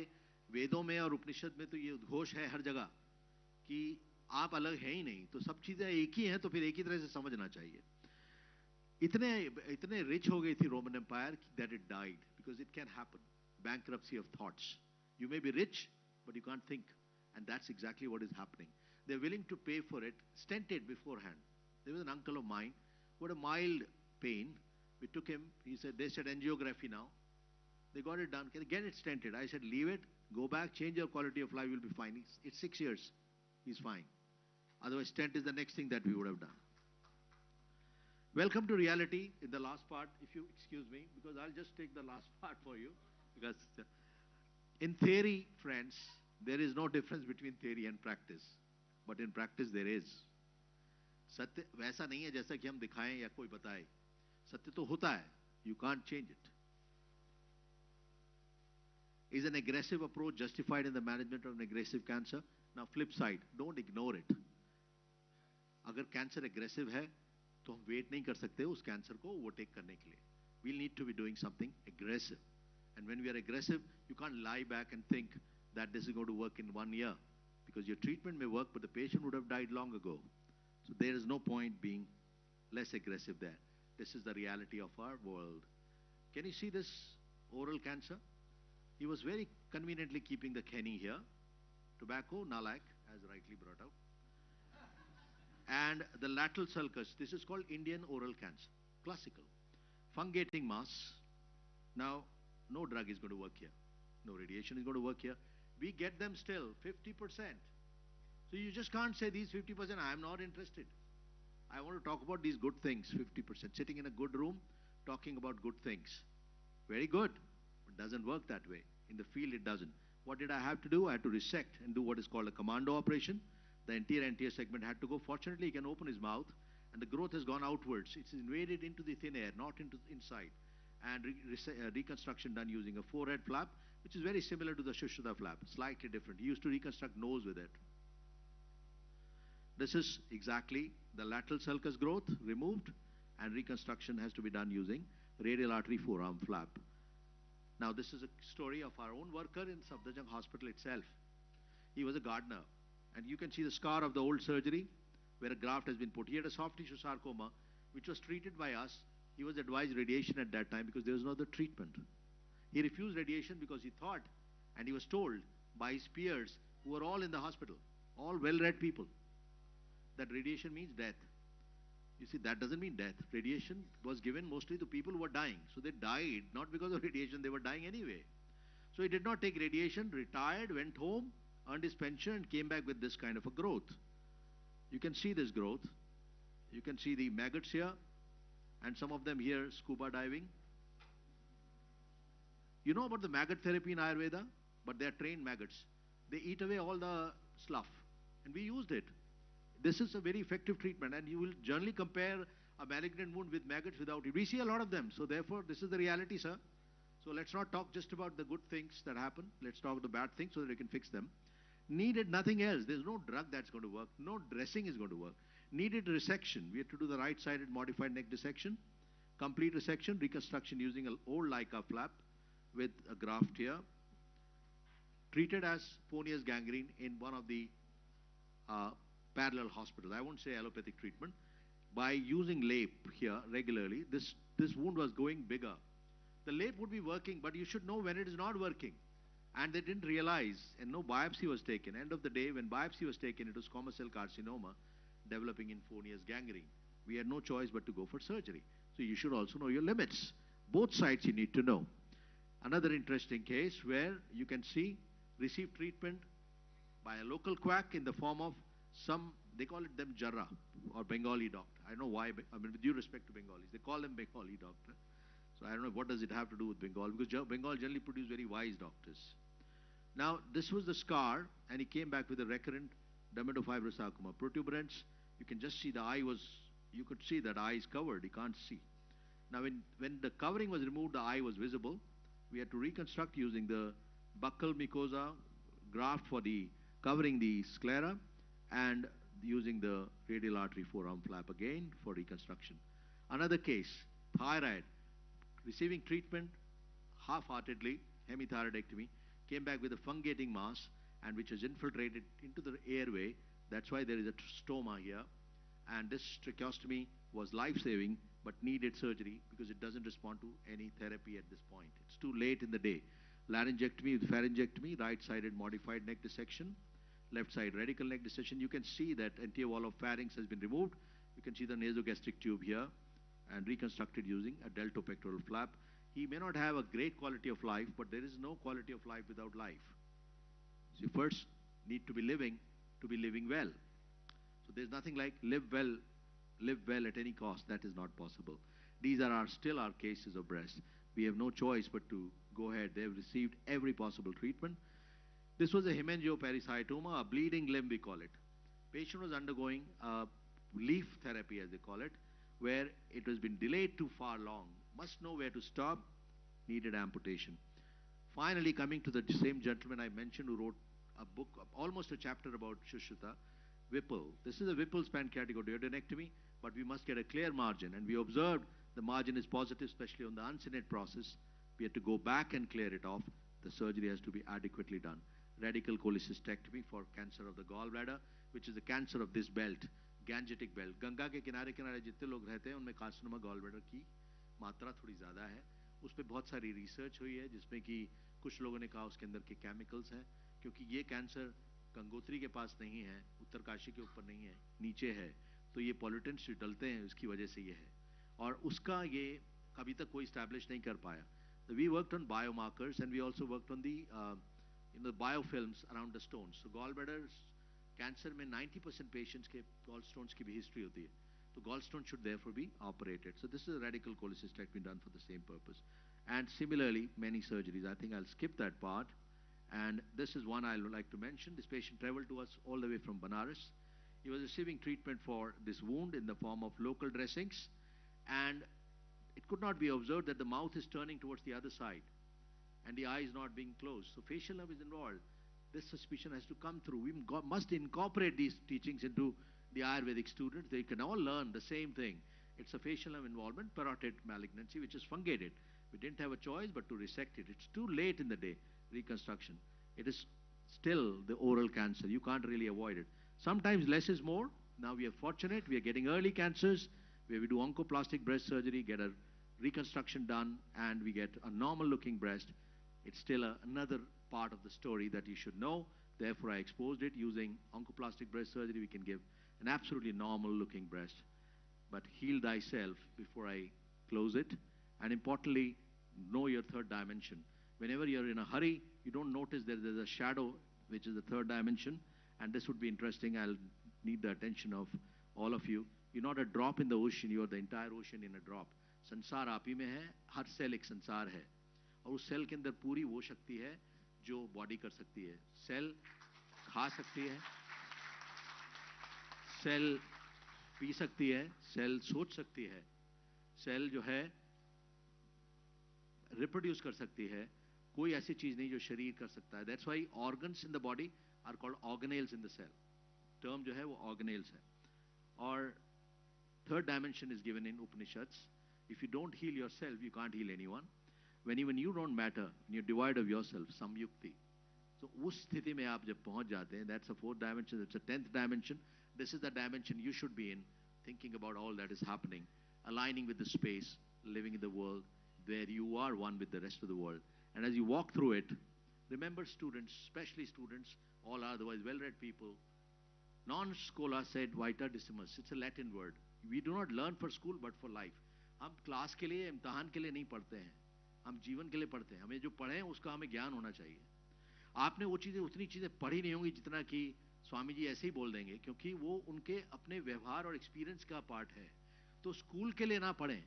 वेदों में और उपनिषद में तो ये उद्घोष है हर जगह कि आप अलग हैं ही नहीं, तो सब चीजें एक ही हैं, तो फिर एक ही तरह से समझना चाहिए. इतने रिच हो गई थी Roman empire that it died because it can happen. Bankruptcy of thoughts. You may be rich, but you can't think, and that's exactly what is happening. They're willing to pay for it, stented beforehand. There was an uncle of mine who had a mild pain. We took him. They said angiography now. They got it done. Can get it stented? I said, leave it, go back, change your quality of life, you'll be fine. It's 6 years. He's fine. Otherwise, stent is the next thing that we would have done. Welcome to reality in the last part, if you excuse me, because I'll just take the last part for you. Because in theory, friends, there is no difference between theory and practice. But in practice, there is. सत्य वैसा नहीं है जैसा कि हम दिखाएं या कोई बताए. सत्य तो होता है. You can't change it. Is an aggressive approach justified in the management of an aggressive cancer? Now, flip side, don't ignore it. अगर cancer aggressive है, तो हम wait नहीं कर सकते उस cancer को overtake करने के लिए. We'll need to be doing something aggressive. And when we are aggressive, you can't lie back and think that this is going to work in 1 year. Because your treatment may work, but the patient would have died long ago. So there is no point being less aggressive there. This is the reality of our world. Can you see this oral cancer? He was very conveniently keeping the Kenny here. Tobacco, nalak, as rightly brought out. And the lateral sulcus. This is called Indian oral cancer. Classical. Fungating mass. Now, no drug is going to work here. No radiation is going to work here. We get them still, 50%. So you just can't say these 50%, I am not interested. I want to talk about these good things, 50%. Sitting in a good room, talking about good things. Very good. It doesn't work that way. In the field, it doesn't. What did I have to do? I had to resect and do what is called a commando operation. The anterior segment had to go. Fortunately, he can open his mouth, and the growth has gone outwards. It's invaded into the thin air, not into inside. And reconstruction done using a forehead flap, which is very similar to the Shushruta flap, slightly different. He used to reconstruct nose with it. This is exactly the lateral sulcus growth removed, and reconstruction has to be done using radial artery forearm flap. Now, this is a story of our own worker in Safdarjung Hospital itself. He was a gardener, and you can see the scar of the old surgery where a graft has been put. He had a soft tissue sarcoma, which was treated by us. He was advised radiation at that time because there was no other treatment. He refused radiation because he thought, and he was told by his peers who were all in the hospital, all well-read people, that radiation means death. You see, that doesn't mean death. Radiation was given mostly to people who were dying. So they died not because of radiation, they were dying anyway. So he did not take radiation, retired, went home, earned his pension and came back with this kind of a growth. You can see this growth. You can see the maggots here and some of them here scuba diving. You know about the maggot therapy in Ayurveda? But they are trained maggots. They eat away all the slough. And we used it. This is a very effective treatment, and you will generally compare a malignant wound with maggots without it. We see a lot of them, so therefore this is the reality, sir. So let's not talk just about the good things that happen. Let's talk the bad things so that we can fix them. Needed nothing else. There's no drug that's going to work. No dressing is going to work. Needed resection. We had to do the right-sided modified neck dissection, complete resection, reconstruction using an old Leica flap with a graft here, treated as Ponius gangrene in one of the parallel hospitals. I won't say allopathic treatment. By using LAPE here regularly, this wound was going bigger. The LAPE would be working, but you should know when it is not working. And they didn't realize, and no biopsy was taken. End of the day, when biopsy was taken, it was squamous cell carcinoma developing in Ponius gangrene. We had no choice but to go for surgery. So you should also know your limits. Both sides you need to know. Another interesting case where you can see received treatment by a local quack in the form of some, they call it them Jarrah or Bengali doctor. I don't know why, I mean with due respect to Bengalis, they call them Bengali doctor. So I don't know what does it have to do with Bengal, because Bengal generally produce very wise doctors. Now this was the scar, and he came back with a recurrent dermatofibrous sarcoma. Protuberance, you can just see the eye was, you could see that eye is covered, you can't see. Now when the covering was removed, the eye was visible. We had to reconstruct using the buccal mucosa graft for the covering the sclera and using the radial artery forearm flap again for reconstruction. Another case, thyroid, receiving treatment half-heartedly, hemithyroidectomy, came back with a fungating mass and which has infiltrated into the airway. That's why there is a stoma here. And this tracheostomy was life-saving but needed surgery because it doesn't respond to any therapy at this point. It's too late in the day. Laryngectomy with pharyngectomy, right-sided modified neck dissection, left side radical neck dissection. You can see that anterior wall of pharynx has been removed. You can see the nasogastric tube here and reconstructed using a deltopectoral flap. He may not have a great quality of life, but there is no quality of life without life. So you first need to be living well. So there's nothing like live well at any cost. That is not possible. These are still our cases of breast. We have no choice but to go ahead. They've received every possible treatment. This was a hemangiopericytoma, a bleeding limb we call it. Patient was undergoing leaf therapy as they call it, where it has been delayed too far long. Must know where to stop, needed amputation. Finally, coming to the same gentleman I mentioned who wrote a book, almost a chapter about Shushruta, Whipple. This is a Whipple's pancreatic duodenectomy, but we must get a clear margin. And we observed the margin is positive, especially on the uncinate process. We had to go back and clear it off. The surgery has to be adequately done. Radical cholecystectomy for cancer of the gallbladder, which is the cancer of this belt, Gangetic belt. Ganga के किनारे किनारे जितने लोग रहते हैं उनमें carcinoma gallbladder की मात्रा थोड़ी ज़्यादा है. उस पर बहुत सारी रिसर्च हुई है जिसमें कि कुछ लोगों ने कहा उसके अंदर के केमिकल्स हैं, क्योंकि ये कैंसर गंगोत्री के पास नहीं है, उत्तरकाशी के ऊपर नहीं है, नीचे है, तो ये पॉल्यूटेंट्स जो डलते हैं उसकी वजह से ये है, और उसका ये अभी तक कोई इस्टेब्लिश नहीं कर पाया. So we worked on biomarkers and we also worked on the biofilms around the stones. So gallbladder cancer में 90% patients के gallstones की भी history होती है. So gallstone should therefore be operated. So this is a radical cholecystectomy done for the same purpose. And similarly, many surgeries. I think I'll skip that part. And this is one I would like to mention. This patient traveled to us all the way from Banaras. He was receiving treatment for this wound in the form of local dressings. And it could not be observed that the mouth is turning towards the other side and the eye is not being closed. So facial nerve is involved. This suspicion has to come through. We must incorporate these teachings into the Ayurvedic students. They can all learn the same thing. It's a facial nerve involvement, parotid malignancy, which is fungated. We didn't have a choice but to resect it. It's too late in the day, reconstruction. It is still the oral cancer. You can't really avoid it. Sometimes less is more. Now we are fortunate. We are getting early cancers where we do oncoplastic breast surgery, get a reconstruction done, and we get a normal looking breast. It's still another part of the story that you should know. Therefore, I exposed it using oncoplastic breast surgery. We can give an absolutely normal looking breast. But heal thyself before I close it. And importantly, know your third dimension. Whenever you're in a hurry, you don't notice that there's a shadow, which is the third dimension. And this would be interesting. I'll need the attention of all of you. You're not a drop in the ocean, you're the entire ocean in a drop. संसार आप ही में है, हर cell एक संसार है, और उस cell के अंदर पूरी वो शक्ति है जो बॉडी कर सकती है. सेल खा सकती है, सेल पी सकती है, सेल सोच सकती है, सेल जो है रिप्रोड्यूस कर सकती है. कोई ऐसी चीज नहीं जो शरीर कर सकता है. That's why organs in the body are called organelles in the cell. Term जो है वो ऑर्गेनेल्स है. और third dimension is given in Upanishads. If you don't heal yourself, you can't heal anyone. When even you don't matter, when you're devoid of yourself, samyukti. So उस स्थिति में आप जब पहुंच जाते हैं, that's a fourth dimension, that's a 10th dimension. This is the dimension you should be in, thinking about all that is happening, aligning with the space, living in the world, where you are one with the rest of the world. And as you walk through it, remember students, especially students, all are otherwise well-read people, non schola sed vita decimus. It's a Latin word. We do not learn for school but for life. हम class के लिए, इम्तिहान के लिए नहीं पढ़ते हैं, हम जीवन के लिए पढ़ते हैं. हमें जो पढ़े हैं उसका हमें ज्ञान होना चाहिए. आपने वो चीजें, उतनी चीजें पढ़ी नहीं होंगी जितना कि स्वामी जी ऐसे ही बोल देंगे, क्योंकि वो उनके अपने व्यवहार और एक्सपीरियंस का पार्ट है. तो स्कूल के लिए ना पढ़ें.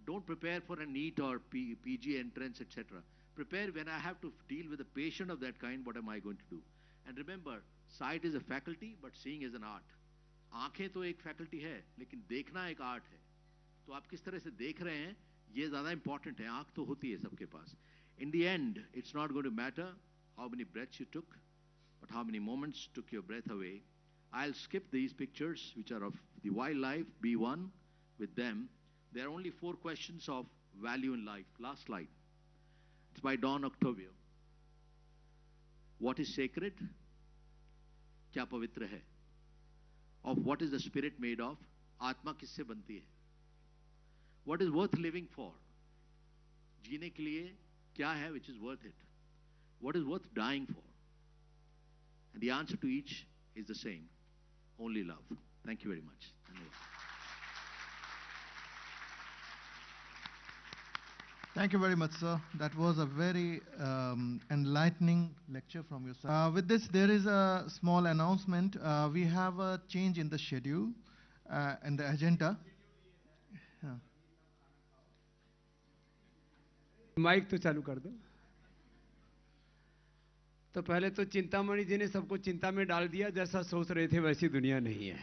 Don't prepare for a NEET or PG entrance, etc. Prepare when I have to deal with a patient of that kind. What am I going to do? And remember, sight is a faculty, but seeing is an art. आंखें तो एक faculty है, लेकिन देखना एक art है. तो आप किस तरह से देख रहे हैं, ये ज्यादा इंपॉर्टेंट है. आंख तो होती है सबके पास. In the end, it's not going to matter how many breaths you took, but how many moments took your breath away. I'll skip these pictures, which are of the wildlife. Be one with them. There are only 4 questions of value in life. Last slide. It's by Don Octavio. What is sacred? क्या पवित्र है? Of what is the spirit made of? आत्मा किससे बनती है? What is worth living for? जीने के लिए क्या है which is worth it? What is worth dying for? And the answer to each is the same. Only love. Thank you very much. Thank you very much, sir. That was a very enlightening lecture from your side. With this, there is a small announcement. We have a change in the schedule and the agenda. Mic तो चालू कर दो. तो पहले तो चिंतामणि जी ने सबको चिंता में डाल दिया. जैसा सोच रहे थे वैसी दुनिया नहीं है.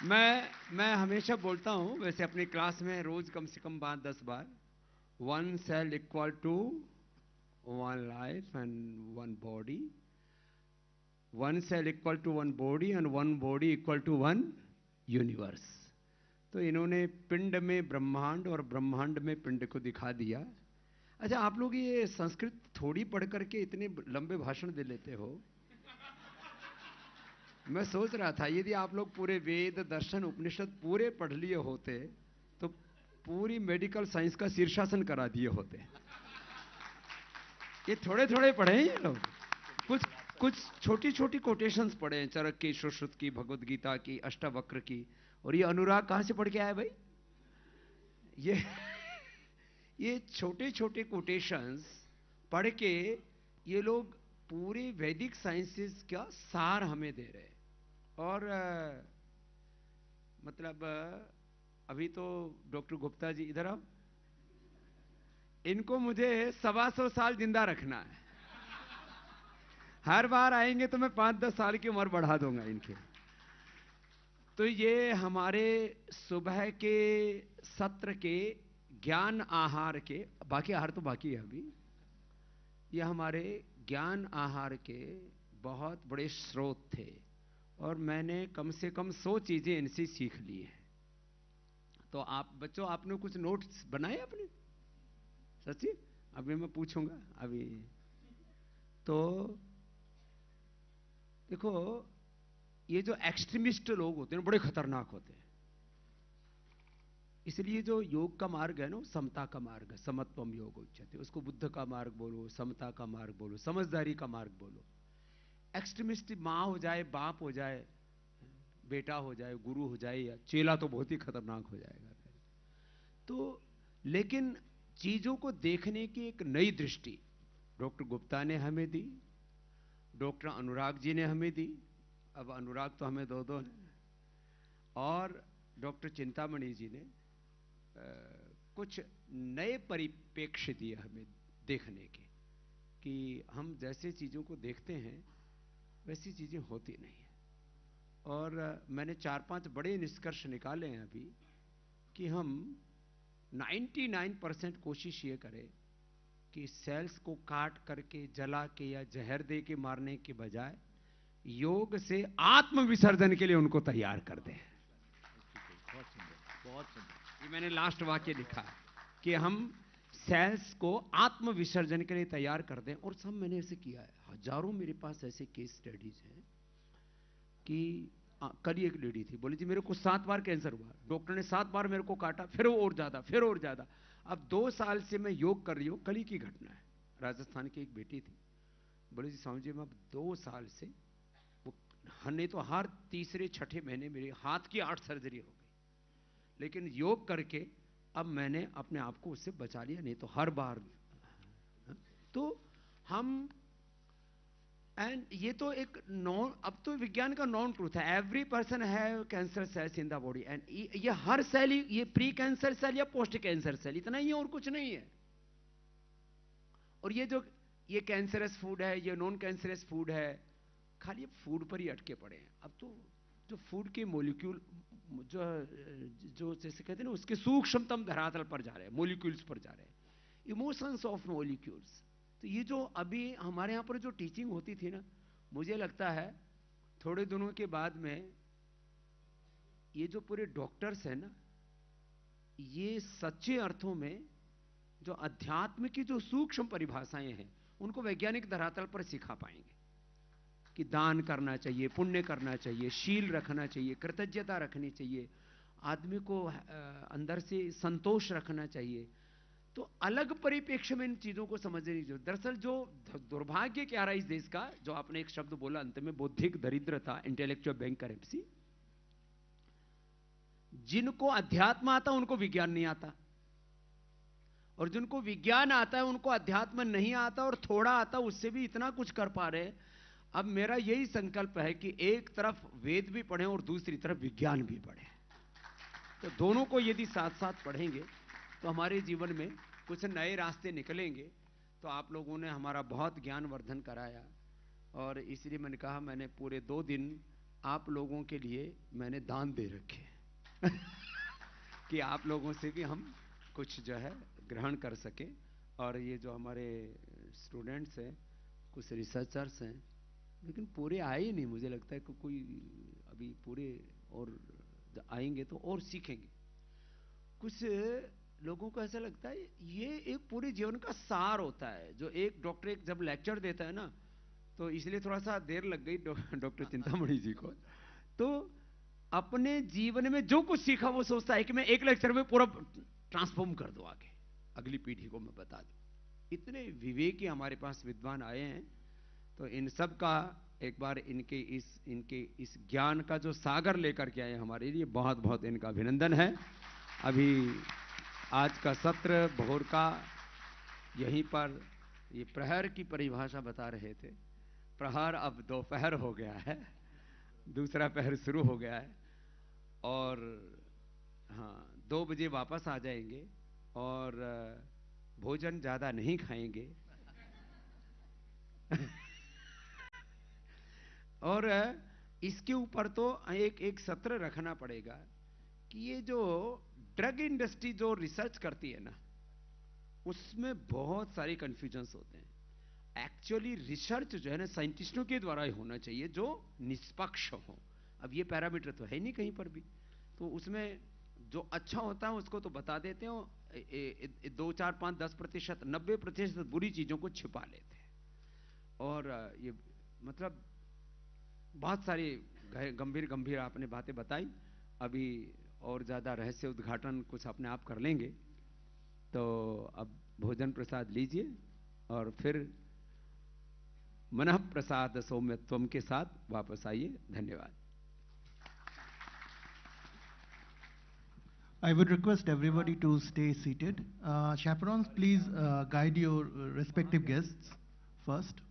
मैं हमेशा बोलता हूं, वैसे अपनी क्लास में रोज कम से कम 10 बार, 1 cell equal to 1 life and 1 body, 1 cell equal to 1 body and 1 body equal to 1 universe. तो इन्होंने पिंड में ब्रह्मांड और ब्रह्मांड में पिंड को दिखा दिया. अच्छा, आप लोग ये संस्कृत थोड़ी पढ़ करके इतने लंबे भाषण दे लेते हो. मैं सोच रहा था यदि आप लोग पूरे वेद दर्शन उपनिषद पूरे पढ़ लिए होते तो पूरी मेडिकल साइंस का शीर्षासन करा दिए होते. ये थोड़े थोड़े पढ़े हैं ये लोग. कुछ छोटी छोटी कोटेशंस पढ़े हैं, चरक की, सुश्रुत की, भगवद गीता की, अष्टावक्र की. और ये अनुराग कहां से पढ़ के आया भाई? ये छोटे छोटे कोटेशंस पढ़ के ये लोग पूरे वैदिक साइंसेस का सार हमें दे रहे हैं. और मतलब अभी तो डॉक्टर गुप्ता जी इधर आओ. इनको मुझे 125 साल जिंदा रखना है. हर बार आएंगे तो मैं 5-10 साल की उम्र बढ़ा दूंगा इनके. तो ये हमारे सुबह के सत्र के ज्ञान आहार के, बाकी आहार तो बाकी है अभी, ये हमारे ज्ञान आहार के बहुत बड़े स्रोत थे. और मैंने कम से कम 100 चीजें इनसे सीख ली हैं. तो आप बच्चों, आपने कुछ नोट्स बनाए अपने? सच्ची? अभी मैं पूछूंगा अभी. तो देखो, ये जो एक्सट्रीमिस्ट लोग होते हैं बड़े खतरनाक होते हैं. इसलिए जो योग का मार्ग है ना, समता का मार्ग है, समत्वम योग उच्यते। उसको बुद्ध का मार्ग बोलो, समता का मार्ग बोलो, समझदारी का मार्ग बोलो। एक्सट्रीमिस्ट माँ हो जाए, बाप हो जाए, बेटा हो जाए, गुरु हो जाए या चेला, तो बहुत ही खतरनाक हो जाएगा। तो लेकिन चीजों को देखने की एक नई दृष्टि डॉक्टर गुप्ता ने हमें दी, डॉक्टर अनुराग जी ने हमें दी, अब अनुराग तो हमें दो दो हैं, और डॉक्टर चिंतामणि जी ने कुछ नए परिप्रेक्ष्य दिए हमें देखने के, कि हम जैसे चीज़ों को देखते हैं वैसी चीज़ें होती नहीं है। और मैंने 4-5 बड़े निष्कर्ष निकाले हैं अभी, कि हम 99% कोशिश ये करें कि सेल्स को काट करके, जला के या जहर दे के मारने के बजाय योग से आत्म विसर्जन के लिए उनको तैयार कर दें। बहुत सुंदर। ये मैंने लास्ट वाक्य लिखा है कि हम सेल्स को आत्म विसर्जन के लिए तैयार कर दें। और सब मैंने ऐसे किया है, हजारों मेरे पास ऐसे केस स्टडीज हैं कि कल एक लेडी थी, बोली जी मेरे को 7 बार कैंसर हुआ, डॉक्टर ने 7 बार मेरे को काटा, फिर और ज्यादा, फिर और ज्यादा। अब 2 साल से मैं योग कर रही हूं। कल ही की घटना है, राजस्थान की एक बेटी थी, बोले जी स्वामी जी मैं अब 2 साल से, वो नहीं तो हर तीसरे छठे महीने मेरे हाथ की 8 सर्जरी हो गई, लेकिन योग करके अब मैंने अपने आप को उससे बचा लिया, नहीं तो हर बार। तो हम, एंड ये तो एक नॉन, अब तो विज्ञान का नॉन ट्रूथ है, every person have cancer cells in the body, and ये हर सेल, ये प्री कैंसर सेल या पोस्ट कैंसर सेल, इतना ही है और कुछ नहीं है। और ये जो ये कैंसरस फूड है, ये नॉन कैंसरस फूड है, खाली फूड पर ही अटके पड़े हैं। अब तो जो फूड के मॉलिक्यूल जो जैसे कहते हैं ना, उसके सूक्ष्मतम धरातल पर जा रहे हैं, मॉलिक्यूल्स पर जा रहे हैं, इमोशंस ऑफ मॉलिक्यूल्स। तो ये जो अभी हमारे यहाँ पर जो टीचिंग होती थी ना, मुझे लगता है थोड़े दिनों के बाद में ये जो पूरे डॉक्टर्स हैं ना, ये सच्चे अर्थों में जो अध्यात्म की जो सूक्ष्म परिभाषाएं हैं उनको वैज्ञानिक धरातल पर सिखा पाएंगे कि दान करना चाहिए, पुण्य करना चाहिए, शील रखना चाहिए, कृतज्ञता रखनी चाहिए, आदमी को अंदर से संतोष रखना चाहिए। तो अलग परिप्रेक्ष्य में इन चीजों को समझने की जरूरत। दरअसल जो दुर्भाग्य क्या रहा इस देश का, जो आपने एक शब्द बोला अंत में, बौद्धिक दरिद्रता, इंटेलेक्चुअल बैंकरप्सी, जिनको अध्यात्म आता उनको विज्ञान नहीं आता, और जिनको विज्ञान आता है उनको अध्यात्म नहीं आता, और थोड़ा आता उससे भी इतना कुछ कर पा रहे। अब मेरा यही संकल्प है कि एक तरफ वेद भी पढ़ें और दूसरी तरफ विज्ञान भी पढ़ें। तो दोनों को यदि साथ साथ पढ़ेंगे तो हमारे जीवन में कुछ नए रास्ते निकलेंगे। तो आप लोगों ने हमारा बहुत ज्ञान वर्धन कराया, और इसलिए मैंने कहा मैंने पूरे 2 दिन आप लोगों के लिए मैंने दान दे रखे कि आप लोगों से भी हम कुछ जो है ग्रहण कर सकें। और ये जो हमारे स्टूडेंट्स हैं, कुछ रिसर्चर्स हैं, लेकिन पूरे आए ही नहीं, मुझे लगता है कि कोई अभी पूरे और आएंगे तो और सीखेंगे। कुछ लोगों को ऐसा लगता है ये एक पूरे जीवन का सार होता है, जो एक डॉक्टर एक जब लेक्चर देता है ना, तो इसलिए थोड़ा सा देर लग गई डॉक्टर चिंतामणि जी को। तो अपने जीवन में जो कुछ सीखा वो सोचता है कि मैं एक लेक्चर में पूरा ट्रांसफॉर्म कर दूं, आगे अगली पीढ़ी को मैं बता दूं। इतने विवेकी हमारे पास विद्वान आए हैं, तो इन सब का एक बार इनके इस ज्ञान का जो सागर लेकर के आए हमारे लिए बहुत बहुत इनका अभिनंदन है। अभी आज का सत्र भोर का यहीं पर ये प्रहर की परिभाषा बता रहे थे। प्रहर अब दोपहर हो गया है, दूसरा पहर शुरू हो गया है, और हाँ 2 बजे वापस आ जाएंगे और भोजन ज्यादा नहीं खाएंगे और इसके ऊपर तो एक सत्र रखना पड़ेगा कि ये जो ड्रग इंडस्ट्री जो रिसर्च करती है ना, उसमें बहुत सारे कंफ्यूजन्स होते हैं। एक्चुअली रिसर्च जो है ना साइंटिस्टों के द्वारा ही होना चाहिए, जो निष्पक्ष हो। अब ये पैरामीटर तो है नहीं कहीं पर भी, तो उसमें जो अच्छा होता है उसको तो बता देते हैं, 2, 4, 5, 10%, 90% बुरी चीजों को छिपा लेते हैं। और ये मतलब बहुत सारी गंभीर आपने बातें बताई अभी, और ज़्यादा रहस्य उद्घाटन कुछ अपने आप कर लेंगे। तो अब भोजन प्रसाद लीजिए और फिर मनः प्रसाद सौम्यत्वम के साथ वापस आइए। धन्यवाद। I would request everybody to stay seated. Chaperons, please guide your respective guests first.